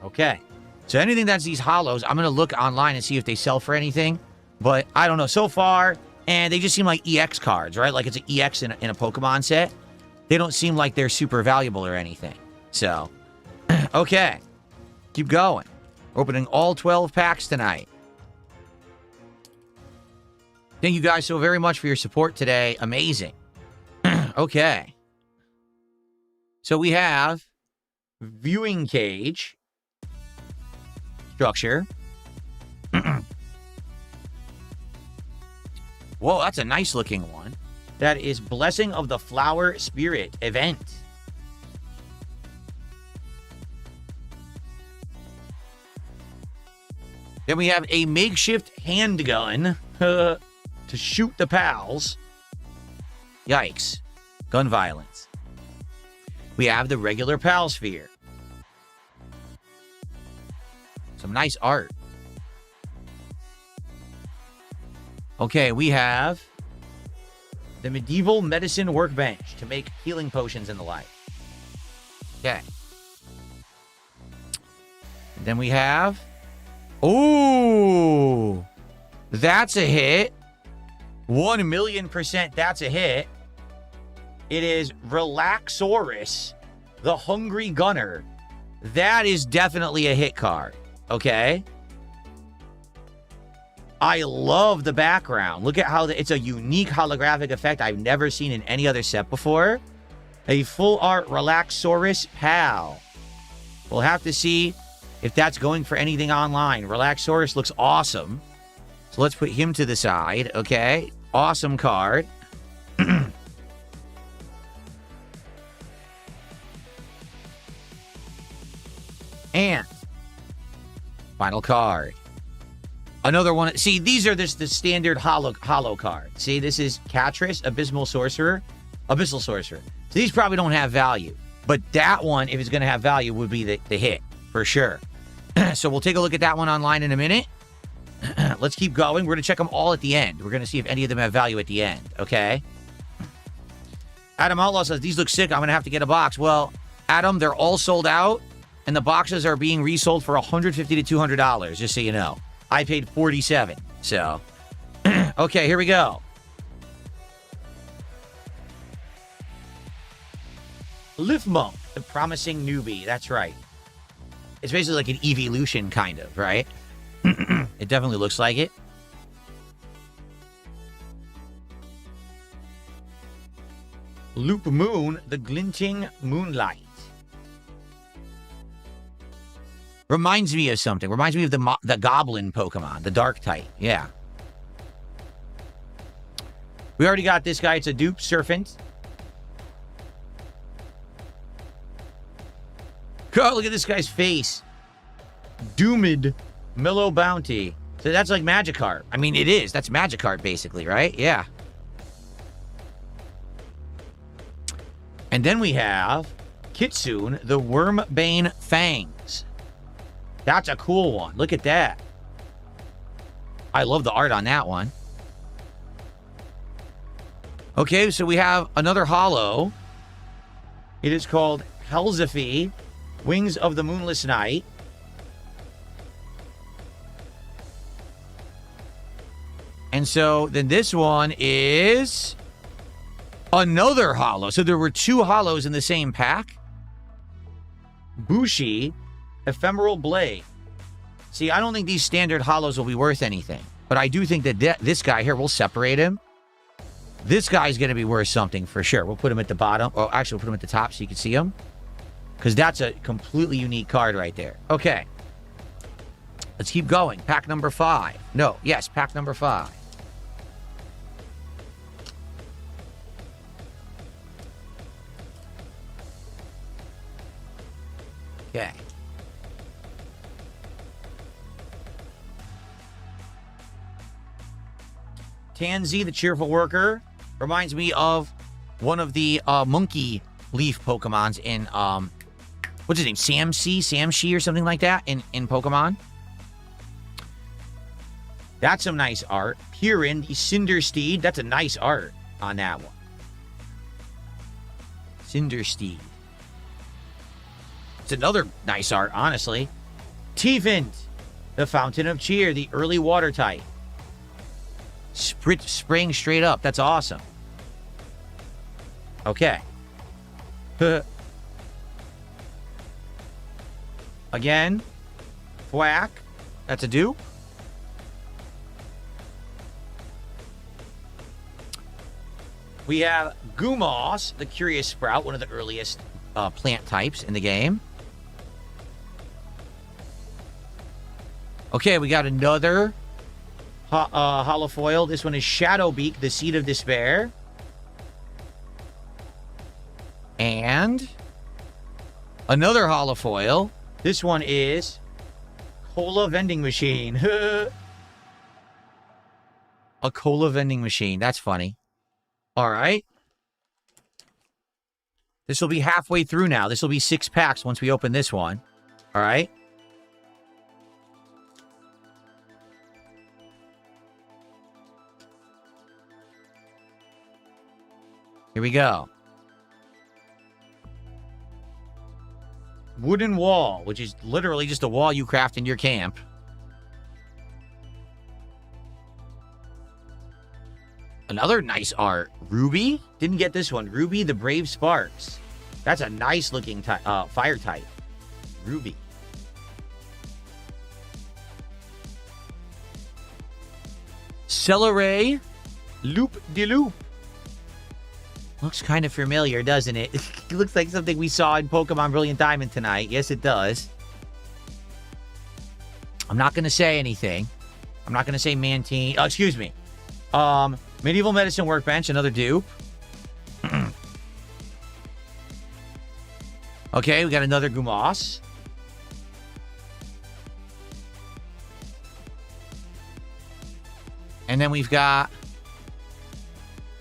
Okay. So anything that's these holos, I'm going to look online and see if they sell for anything. But I don't know. So far, and they just seem like EX cards, right? Like it's an EX in a Pokemon set. They don't seem like they're super valuable or anything. So, okay. Keep going. Opening all 12 packs tonight. Thank you guys so very much for your support today. Amazing. Okay. So we have viewing cage structure. Whoa, that's a nice looking one. That is Blessing of the Flower Spirit event. Then we have a makeshift handgun to shoot the pals. Yikes. Gun violence. We have the regular pal sphere. Some nice art. Okay, we have the medieval medicine workbench to make healing potions and the like. Okay. And then we have... Ooh! That's a hit. 1,000,000% that's a hit. It is Relaxorus, the Hungry Gunner. That is definitely a hit card. Okay? I love the background. Look at how it's a unique holographic effect I've never seen in any other set before. A full art Relaxorus pal. We'll have to see if that's going for anything online. Relaxorus looks awesome. So let's put him to the side, okay? Awesome card. And final card. Another one. See, these are just the standard hollow cards. See, this is Catris, Abyssal Sorcerer. So these probably don't have value. But that one, if it's going to have value, would be the hit, for sure. So we'll take a look at that one online in a minute. Let's keep going. We're going to check them all at the end. We're going to see if any of them have value at the end, okay? Adam Outlaw says, these look sick. I'm going to have to get a box. Well, Adam, they're all sold out, and the boxes are being resold for $150 to $200, just so you know. I paid $47, so. Okay, here we go. Lifmonk, the promising newbie. That's right. It's basically like an evolution, kind of, right? It definitely looks like it. Loop Moon, the Glinting Moonlight. Reminds me of something. Reminds me of the Goblin Pokemon, the Dark type. Yeah. We already got this guy. It's a dupe Serpent. Oh, look at this guy's face. Doomed Mellow Bounty. So that's like Magikarp. I mean, it is. That's Magikarp, basically, right? Yeah. And then we have Kitsune, the Wormbane Fangs. That's a cool one. Look at that. I love the art on that one. Okay, so we have another holo. It is called Helzaphy, Wings of the Moonless Night. And so then this one is another holo. So there were two holos in the same pack. Bushi, Ephemeral Blade. See, I don't think these standard holos will be worth anything. But I do think that this guy here, we'll separate him. This guy's going to be worth something for sure. We'll put him at the bottom. Or actually, we'll put him at the top so you can see him. Because that's a completely unique card right there. Okay. Let's keep going. Pack number 5. No, yes, pack number 5. Okay. Tansy, the Cheerful Worker, reminds me of one of the monkey leaf Pokemons in, what's his name? Samshi or something like that in Pokemon. That's some nice art. Pirin, the Cinder Steed. That's a nice art on that one. Cinder Steed. It's another nice art, honestly. Teefant, the Fountain of Cheer, the early water type. Spraying straight up. That's awesome. Okay. Again, Thwack. That's a dupe. We have Gumos, the Curious Sprout, one of the earliest plant types in the game. Okay, we got another holofoil. This one is Shadowbeak, the Seed of Despair. And another holofoil. This one is Cola Vending Machine. A cola vending machine. That's funny. All right. This will be halfway through now. This will be 6 packs once we open this one. All right. Here we go. Wooden wall, which is literally just a wall you craft in your camp. Another nice art. Ruby? Didn't get this one. Ruby the Brave Sparks. That's a nice looking fire type. Ruby. Celeray Loop de Loop. Looks kind of familiar, doesn't it? It looks like something we saw in Pokemon Brilliant Diamond tonight. Yes, it does. I'm not going to say anything. I'm not going to say Mantine. Oh, excuse me. Medieval Medicine Workbench, another dupe. Okay, we got another Gumos. And then we've got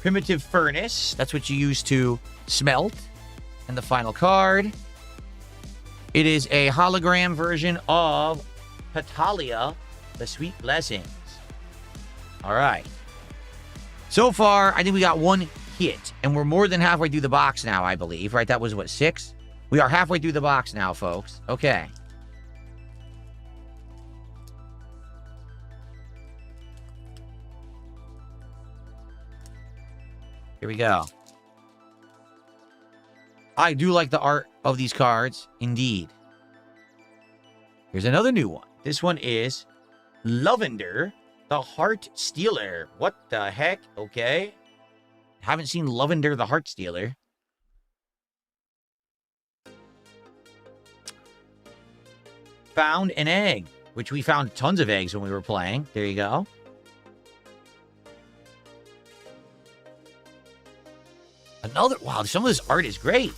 Primitive Furnace. That's what you use to smelt. And the final card. It is a hologram version of Patalia, the Sweet Blessings. All right. So far, I think we got 1 hit. And we're more than halfway through the box now, I believe. Right? That was, what, 6? We are halfway through the box now, folks. Okay. Here we go. I do like the art of these cards, indeed. Here's another new one. This one is Lavender, the Heart Stealer. What the heck? Okay. Haven't seen Lavender, the Heart Stealer. Found an egg, which we found tons of eggs when we were playing. There you go. Another, wow, some of this art is great.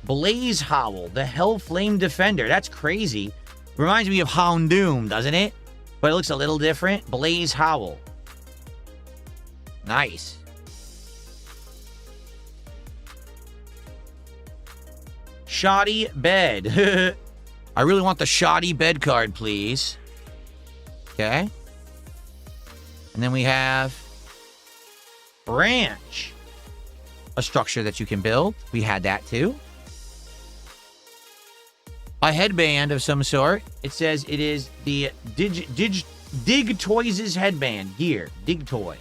Blaze Howl, the Hell Flame Defender. That's crazy. Reminds me of Houndoom, doesn't it? But it looks a little different. Blaze Howl. Nice. Shoddy Bed. I really want the Shoddy Bed card, please. Okay. And then we have Branch. A structure that you can build. We had that too. A headband of some sort. It says it is the Dig Toys' headband. Gear. Dig Toys.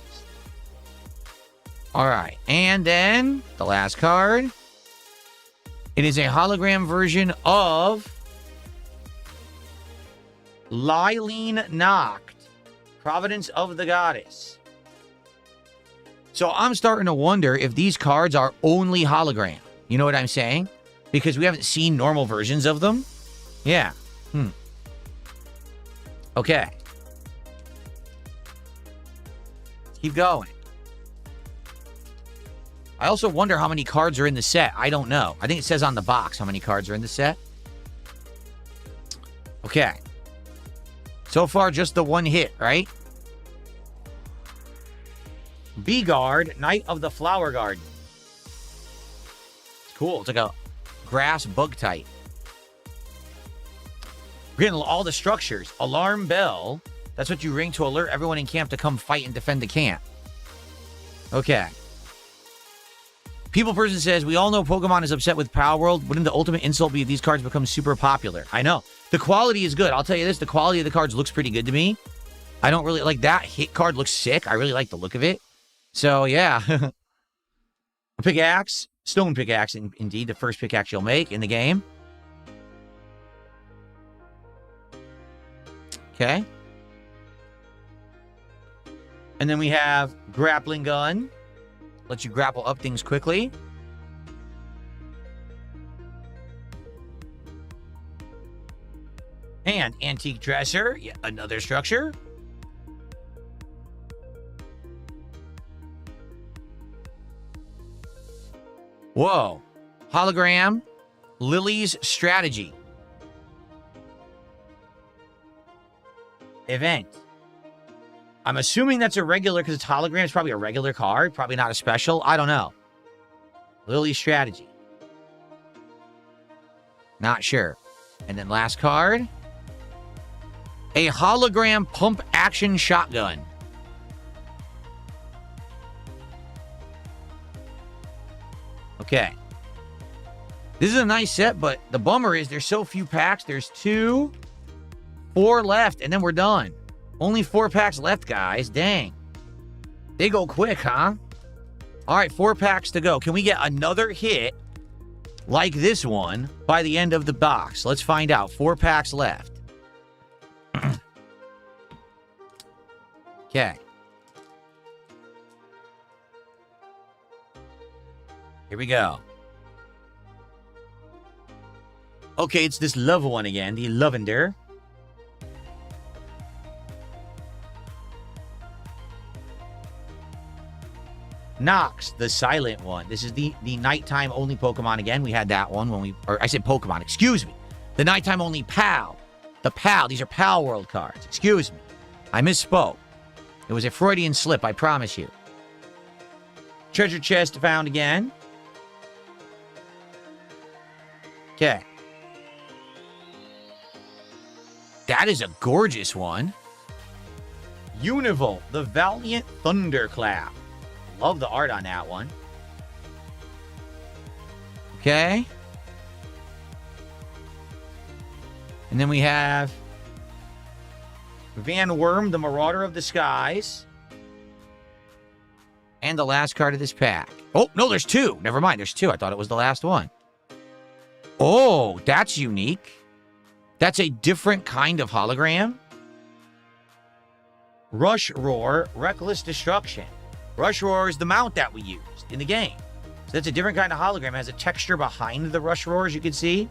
All right. And then the last card. It is a hologram version of Lylene Noct, Providence of the Goddess. So I'm starting to wonder if these cards are only hologram. You know what I'm saying? Because we haven't seen normal versions of them. Yeah. Okay. Let's keep going. I also wonder how many cards are in the set. I don't know. I think it says on the box how many cards are in the set. Okay. So far, just the 1 hit, right? B-Guard, Knight of the Flower Garden. It's cool. It's like a grass bug type. We're getting all the structures. Alarm bell. That's what you ring to alert everyone in camp to come fight and defend the camp. Okay. People Person says, we all know Pokemon is upset with Power World. Wouldn't the ultimate insult be if these cards become super popular? I know. The quality is good. I'll tell you this. The quality of the cards looks pretty good to me. I don't really like that. Hit card looks sick. I really like the look of it. So, yeah. A pickaxe. Stone pickaxe, indeed. The first pickaxe you'll make in the game. Okay. And then we have grappling gun. Lets you grapple up things quickly. And antique dresser. Yeah, another structure. Whoa. Hologram. Lily's strategy. Event. I'm assuming that's a regular because it's hologram. It's probably a regular card. Probably not a special. I don't know. Lily's strategy. Not sure. And then last card. A hologram pump action shotgun. Okay. This is a nice set, but the bummer is there's so few packs. There's 2, 4 left, and then we're done. Only 4 packs left, guys. Dang. They go quick, huh? All right, 4 packs to go. Can we get another hit like this one by the end of the box? Let's find out. 4 packs left. Okay. Here we go. Okay, it's this love one again, the Lavender. Nox, the silent one. This is the nighttime only Pokemon again. We had that one when we, or I said Pokemon, excuse me. The nighttime only PAL. The PAL, these are PAL World cards. Excuse me. I misspoke. It was a Freudian slip, I promise you. Treasure chest found again. Okay. That is a gorgeous one. Unival, the Valiant Thunderclap. Love the art on that one. Okay. And then we have Van Worm, the Marauder of the Skies. And the last card of this pack. Oh, no, there's 2. Never mind, there's 2. I thought it was the last one. Oh, that's unique. That's a different kind of hologram. Rush Roar, Reckless Destruction. Rush Roar is the mount that we used in the game. So that's a different kind of hologram. It has a texture behind the Rush Roar, as you can see.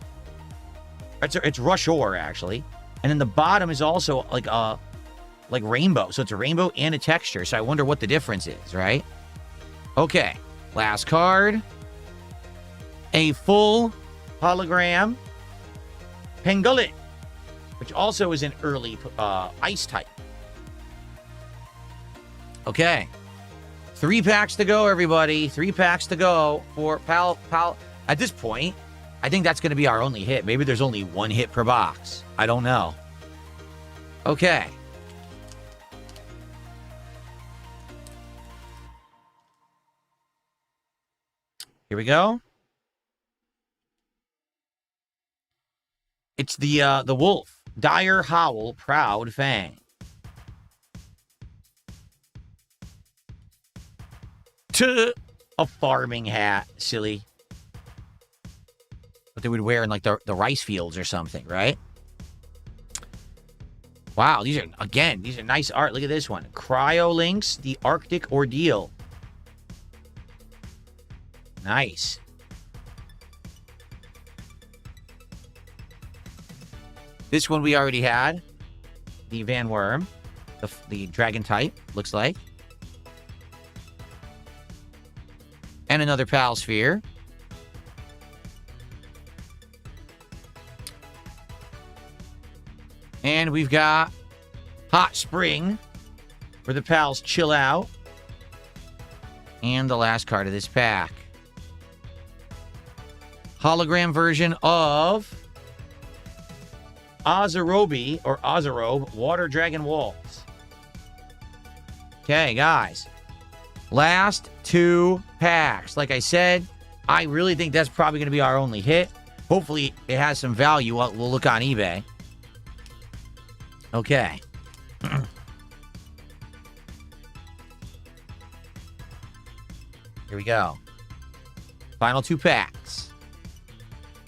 It's Rush Roar, actually. And then the bottom is also like rainbow. So it's a rainbow and a texture. So I wonder what the difference is, right? Okay. Last card. A full hologram Pangullet, which also is an early ice type. Okay. 3 packs to go, everybody. 3 packs to go for Pal. At this point, I think that's going to be our only hit. Maybe there's only 1 hit per box. I don't know. Okay. Here we go. It's the wolf. Dire Howl, Proud Fang. A farming hat, silly. What they would wear in like the rice fields or something, right? Wow, these are nice art. Look at this one. Cryolinks, the Arctic Ordeal. Nice. This one we already had. The Van Worm. The dragon type, looks like. And another Pal Sphere. And we've got Hot Spring, where the pals chill out. And the last card of this pack. Hologram version of Ozarobe, or Ozarobe, Water Dragon Walls. Okay, guys. Last 2 packs. Like I said, I really think that's probably going to be our only hit. Hopefully, it has some value. We'll look on eBay. Okay. Here we go. Final 2 packs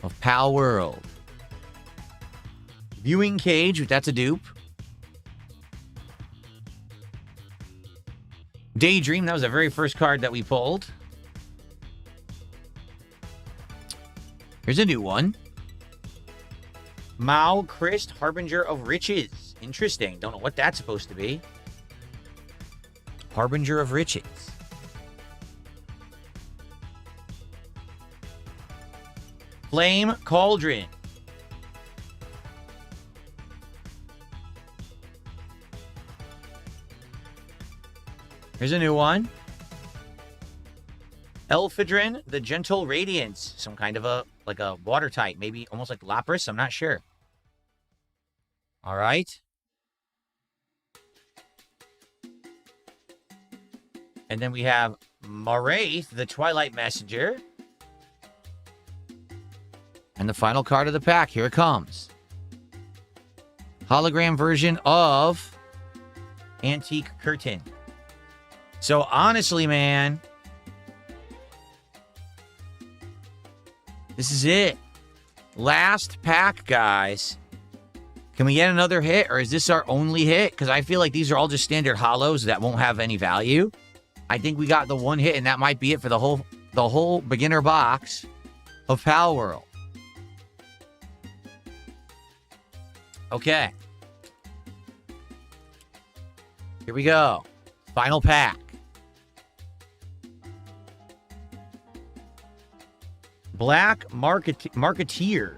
of Pal World. Viewing Cage, that's a dupe. Daydream, that was the very first card that we pulled. Here's a new one. Mao Christ, Harbinger of Riches. Interesting. Don't know what that's supposed to be. Harbinger of Riches. Flame Cauldron. Here's a new one. Elphidrin, the Gentle Radiance. Some kind of like a water type. Maybe almost like Lapras. I'm not sure. All right. And then we have Maraith, the Twilight Messenger. And the final card of the pack. Here it comes. Hologram version of Antique Curtain. So honestly, man, this is it. Last pack, guys. Can we get another hit, or is this our only hit? Because I feel like these are all just standard holos that won't have any value. I think we got the one hit, and that might be it for the whole beginner box of Pal World. Okay. Here we go. Final pack. Black Marketeer.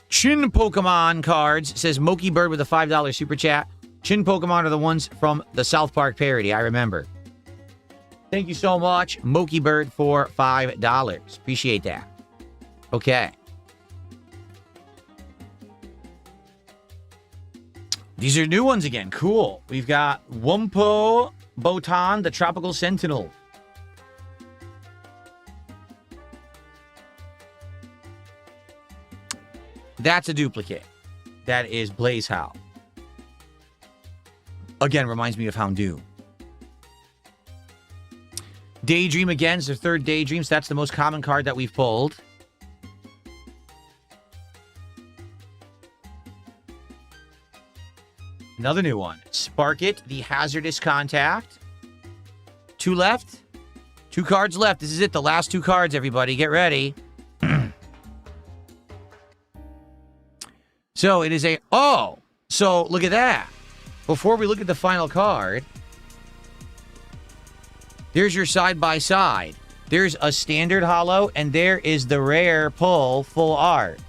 Chin Pokemon cards. Says Moki Bird with a $5 super chat. Chin Pokemon are the ones from the South Park parody. I remember. Thank you so much, Moki Bird, for $5. Appreciate that. Okay. These are new ones again. Cool. We've got Wumpo Botan, the Tropical Sentinel. That's a duplicate. That is Blaze Howl. Again, reminds me of Houndoom. Daydream again is the third Daydream, so that's the most common card that we've pulled. Another new one. Spark It, the Hazardous Contact. 2 left. 2 cards left. This is it. The last 2 cards, everybody. Get ready. So it is a... Oh! So look at that. Before we look at the final card, there's your side-by-side. There's a standard holo, and there is the rare pull full art.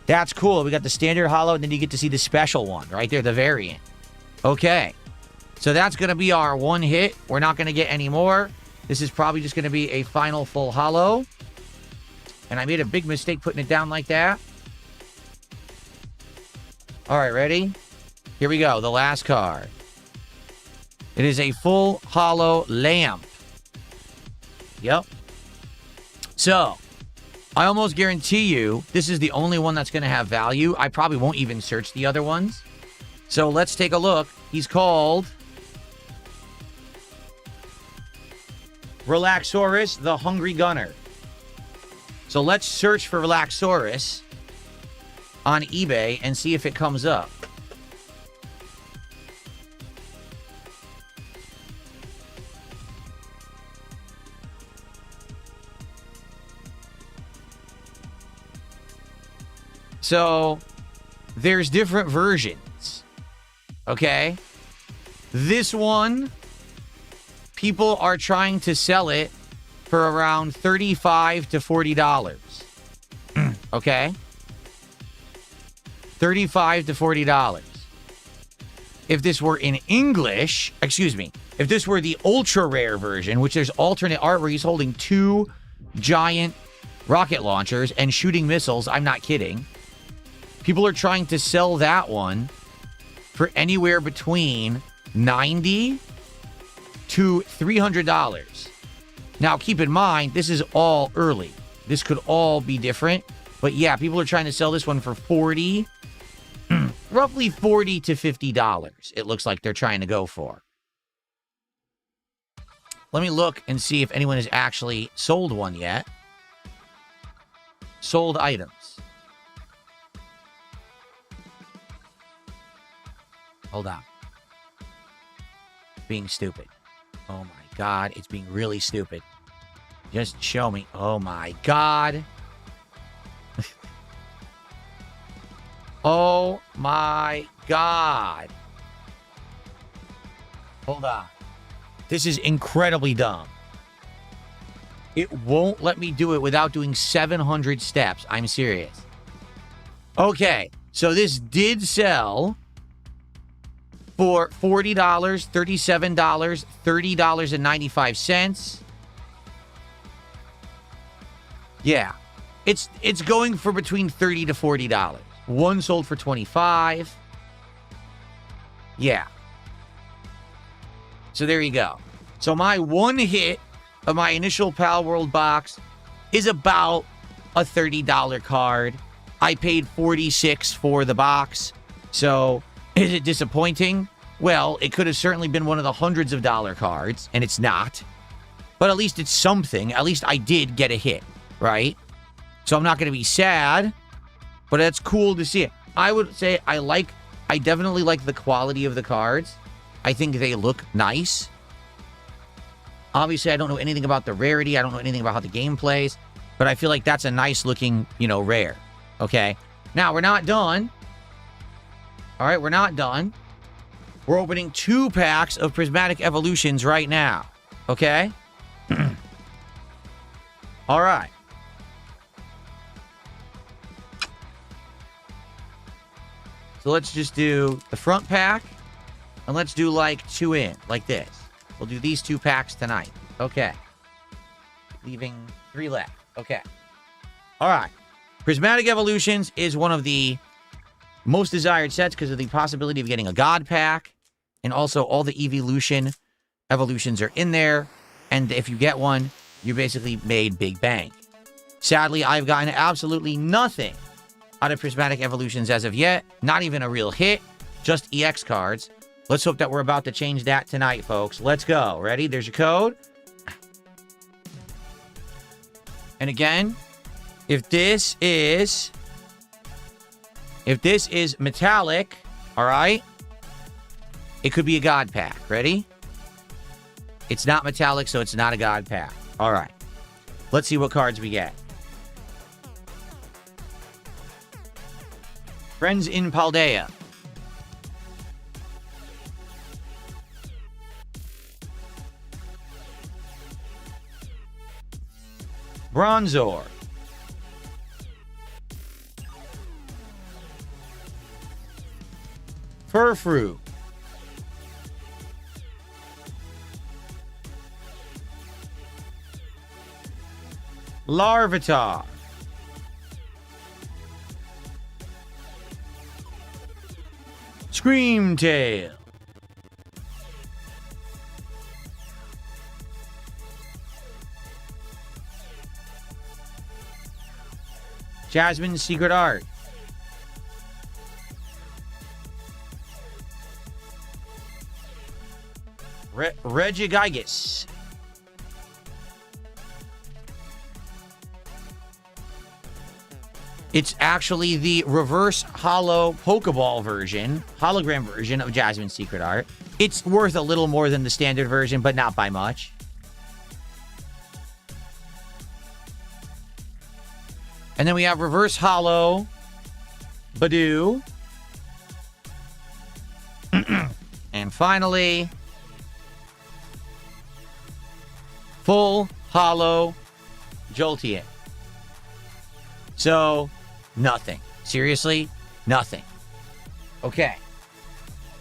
That's cool. We got the standard holo, and then you get to see the special one right there, the variant. Okay. So that's going to be our one hit. We're not going to get any more. This is probably just going to be a final full holo. And I made a big mistake putting it down like that. All right, ready? Here we go. The last card. It is a full holo lamp. Yep. So, I almost guarantee you this is the only one that's going to have value. I probably won't even search the other ones. So, let's take a look. He's called Relaxaurus, the Hungry Gunner. So, let's search for Relaxaurus on eBay and see if it comes up. So, there's different versions. Okay? This one, people are trying to sell it for around $35 to $40. Okay? $35 to $40. If this were in English, if this were the ultra rare version, which there's alternate art where he's holding 2 giant rocket launchers and shooting missiles, I'm not kidding. People are trying to sell that one for anywhere between $90 to $300. Now, keep in mind, this is all early. This could all be different. But yeah, people are trying to sell this one for roughly $40 to $50. It looks like they're trying to go for. Let me look and see if anyone has actually sold one yet. Sold items. Hold on. Being stupid. Oh my God, it's being really stupid. Just show me. Oh my God. Oh my God. Hold on. This is incredibly dumb. It won't let me do it without doing 700 steps. I'm serious. Okay, so this did sell for $40, $37, $30.95. Yeah. It's going for between $30 to $40. One sold for $25. Yeah. So there you go. So my one hit of my initial Pal World box is about a $30 card. I paid $46 for the box. So is it disappointing? Well, it could have certainly been one of the hundreds of dollar cards, and it's not. But at least it's something. At least I did get a hit, right? So I'm not going to be sad, but it's cool to see it. I would say I definitely like the quality of the cards. I think they look nice. Obviously, I don't know anything about the rarity. I don't know anything about how the game plays, but I feel like that's a nice looking, rare. Okay. Now, we're not done. All right, we're not done. We're opening 2 packs of Prismatic Evolutions right now. Okay? All right. So let's just do the front pack, and let's do like 2 in, like this. We'll do these 2 packs tonight. Okay. Leaving 3 left. Okay. All right. Prismatic Evolutions is one of the most desired sets because of the possibility of getting a God pack. And also all the evolutions are in there. And if you get one, you basically made big bank. Sadly, I've gotten absolutely nothing out of Prismatic Evolutions as of yet. Not even a real hit. Just EX cards. Let's hope that we're about to change that tonight, folks. Let's go. Ready? There's your code. And again, if this is metallic, all right, it could be a God pack. Ready? It's not metallic, so it's not a God pack. All right. Let's see what cards we get. Friends in Paldea. Bronzor. Furfrou. Larvitar. Screamtail. Jasmine's Secret Art. Regigigas. It's actually the reverse hollow Pokeball version, hologram version of Jasmine's Secret Art. It's worth a little more than the standard version, but not by much. And then we have reverse hollow Badoo. And finally, full hollow Jolteon. So, nothing. Seriously, nothing. Okay.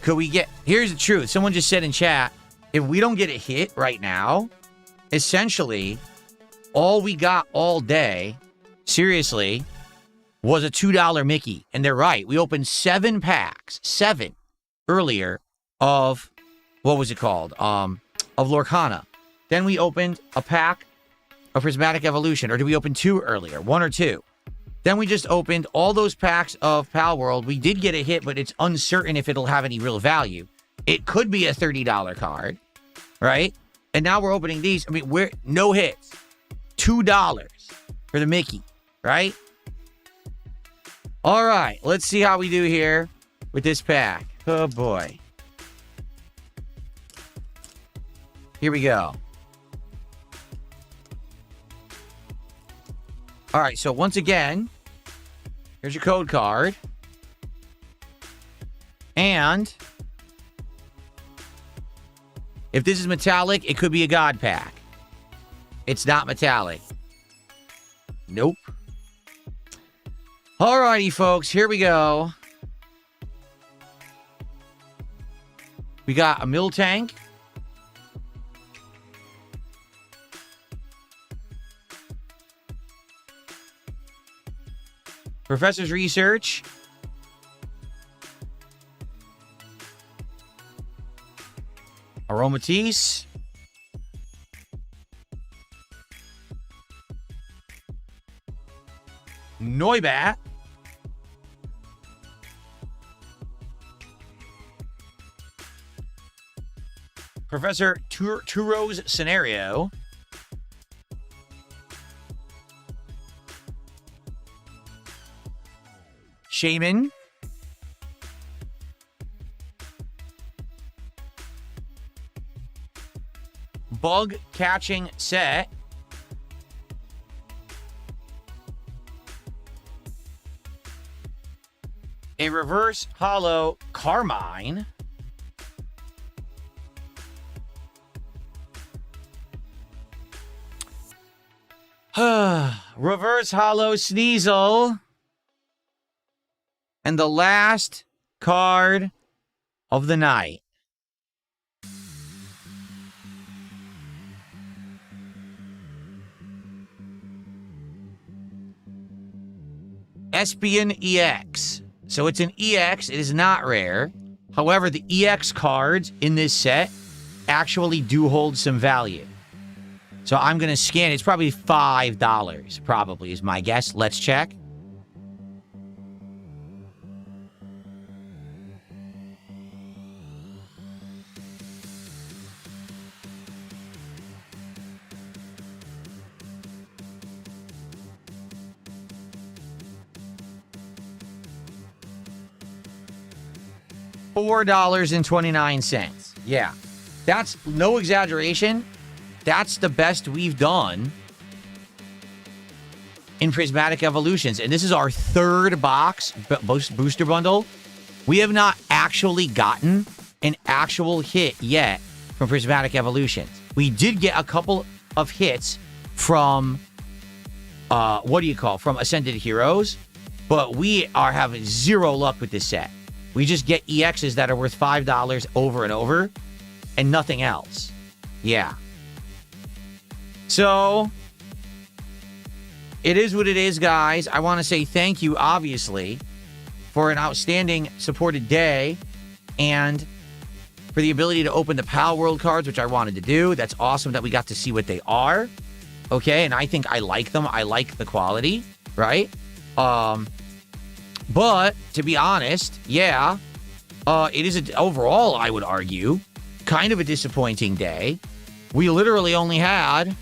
Could we get... Here's the truth. Someone just said in chat, if we don't get a hit right now, essentially, all we got all day, seriously, was a $2 Mickey. And they're right. We opened 7 packs, 7, earlier of... What was it called? Of Lorcana. Then we opened a pack of Prismatic Evolution. Or did we open 2 earlier? 1 or 2? Then we just opened all those packs of Pal World. We did get a hit, but it's uncertain if it'll have any real value. It could be a $30 card, right? And now we're opening these. I mean, we're no hits. $2 for the Mickey, right? All right, let's see how we do here with this pack. Oh, boy. Here we go. All right, so once again, here's your code card. And if this is metallic, it could be a God Pack. It's not metallic. Nope. Alrighty, folks, here we go. We got a mill tank. Professor's Research. Aromatisse. Noibat. Professor Turo's Scenario. Shaman. Bug Catching Set. A Reverse Hollow Carmine. Reverse Hollow Sneasel. And the last card of the night. Espion EX. So it's an EX. It is not rare. However, the EX cards in this set actually do hold some value. So I'm going to scan. It's probably $5, probably, is my guess. Let's check. $4.29. Yeah, that's no exaggeration. That's the best we've done in Prismatic Evolutions. And this is our third box booster bundle. We have not actually gotten an actual hit yet from Prismatic Evolutions. We did get a couple of hits from, from Ascended Heroes. But we are having zero luck with this set. We just get EXs that are worth $5 over and over and nothing else. Yeah. So, it is what it is, guys. I want to say thank you, obviously, for an outstanding supported day and for the ability to open the Pal World cards, which I wanted to do. That's awesome that we got to see what they are. Okay, and I think I like them. I like the quality, right? But, to be honest, yeah, it is, overall, I would argue, kind of a disappointing day. We literally only had,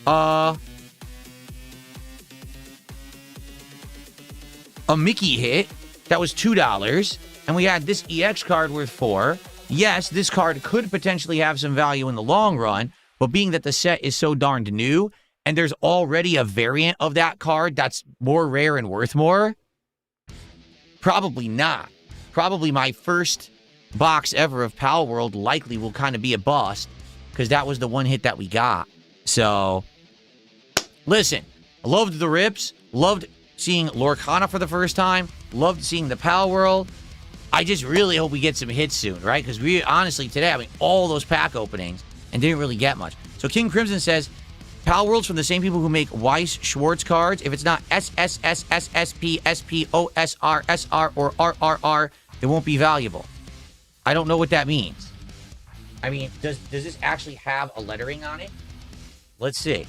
a Mickey hit that was $2, and we had this EX card worth $4. Yes, this card could potentially have some value in the long run, but being that the set is so darned new, and there's already a variant of that card that's more rare and worth more, probably not. Probably my first box ever of Pal World likely will kind of be a bust because that was the one hit that we got. So, listen, I loved the rips. Loved seeing Lorcana for the first time. Loved seeing the Pal World. I just really hope we get some hits soon, right? Because we honestly today having all those pack openings and didn't really get much. So King Crimson says, Pal World's from the same people who make Weiss Schwartz cards. If it's not SSS, SSP, SP, OSR, SR, or RRR, it won't be valuable. I don't know what that means. I mean, does this actually have a lettering on it? Let's see.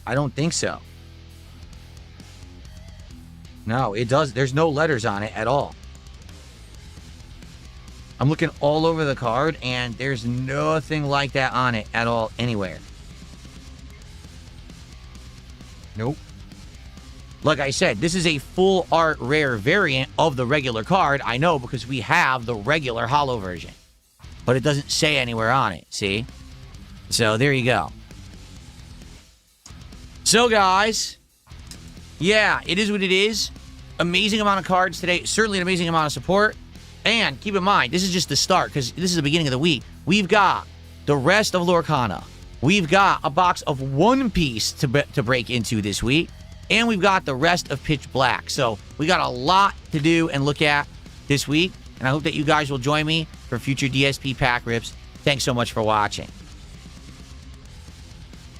I don't think so. No, it does. There's no letters on it at all. I'm looking all over the card, and there's nothing like that on it at all anywhere. Nope. Like I said, this is a full art rare variant of the regular card. I know because we have the regular holo version. But it doesn't say anywhere on it, see? So there you go. So guys, yeah, it is what it is. Amazing amount of cards today. Certainly an amazing amount of support. And keep in mind, this is just the start because this is the beginning of the week. We've got the rest of Lorcana. We've got a box of One Piece to break into this week. And we've got the rest of Pitch Black. So we got a lot to do and look at this week. And I hope that you guys will join me for future DSP pack rips. Thanks so much for watching.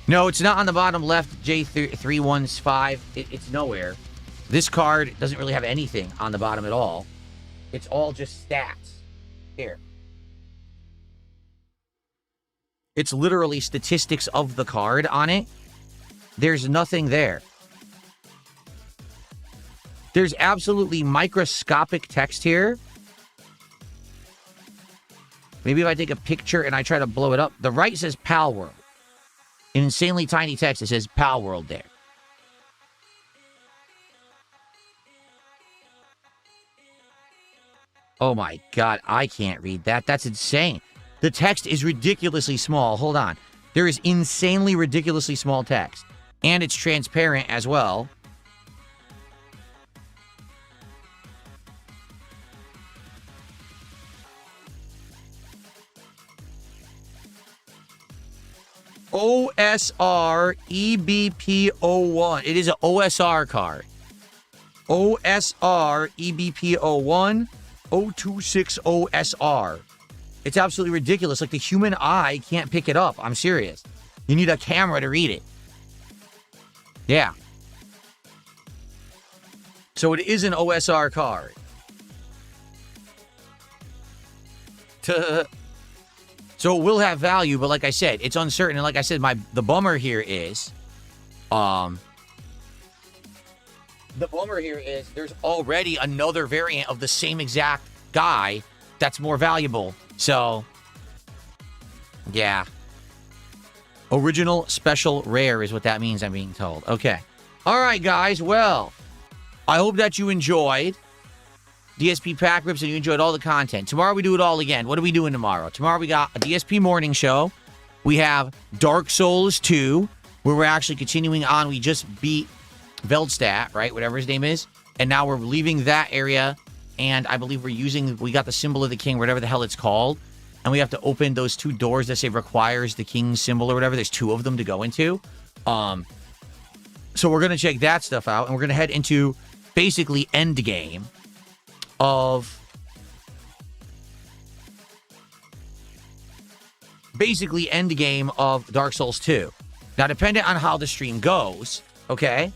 No, it's not on the bottom left, J315. It's nowhere. This card doesn't really have anything on the bottom at all. It's all just stats. Here. It's literally statistics of the card on it. There's nothing there. There's absolutely microscopic text here. Maybe if I take a picture and I try to blow it up. The right says Pal World. In insanely tiny text, it says Pal World there. Oh my God, I can't read that. That's insane. The text is ridiculously small. Hold on. There is insanely ridiculously small text. And it's transparent as well. OSR EBP01. It is an OSR card. OSR EBP01 026 OSR. It's absolutely ridiculous. Like the human eye can't pick it up. I'm serious. You need a camera to read it. Yeah. So it is an OSR card. So it will have value, but like I said, it's uncertain. And like I said, the bummer here is, there's already another variant of the same exact guy that's more valuable. So, yeah. Original special rare is what that means, I'm being told. Okay. All right, guys. Well, I hope that you enjoyed DSP pack rips and you enjoyed all the content. Tomorrow we do it all again. What are we doing tomorrow? Tomorrow we got a DSP morning show. We have Dark Souls 2, where we're actually continuing on. We just beat Veldstadt, right? Whatever his name is. And now we're leaving that area. And I believe we got the symbol of the king, whatever the hell it's called. And we have to open those two doors that say requires the king's symbol or whatever. There's two of them to go into. So we're going to check that stuff out. And we're going to head into basically end game of Dark Souls 2. Now, depending on how the stream goes, okay,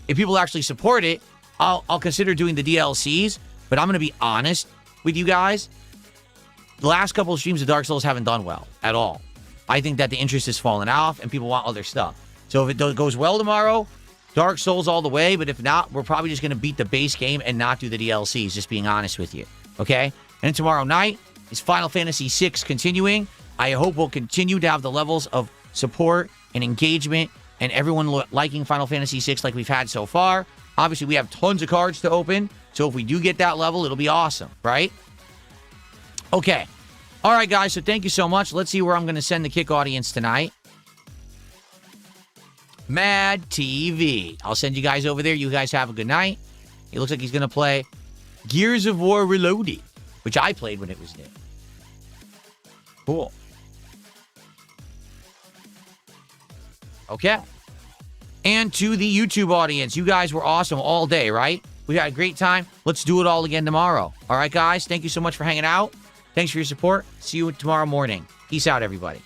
if people actually support it, I'll consider doing the DLCs, but I'm going to be honest with you guys. The last couple of streams of Dark Souls haven't done well at all. I think that the interest has fallen off and people want other stuff. So if it goes well tomorrow, Dark Souls all the way, but if not, we're probably just going to beat the base game and not do the DLCs, just being honest with you, okay? And tomorrow night is Final Fantasy VI continuing. I hope we'll continue to have the levels of support and engagement and everyone liking Final Fantasy VI like we've had so far. Obviously, we have tons of cards to open, so if we do get that level, it'll be awesome, right? Okay. All right, guys, so thank you so much. Let's see where I'm going to send the kick audience tonight. Mad TV. I'll send you guys over there. You guys have a good night. It looks like he's going to play Gears of War Reloaded, which I played when it was new. Cool. Okay. And to the YouTube audience, you guys were awesome all day, right? We had a great time. Let's do it all again tomorrow. All right, guys? Thank you so much for hanging out. Thanks for your support. See you tomorrow morning. Peace out, everybody.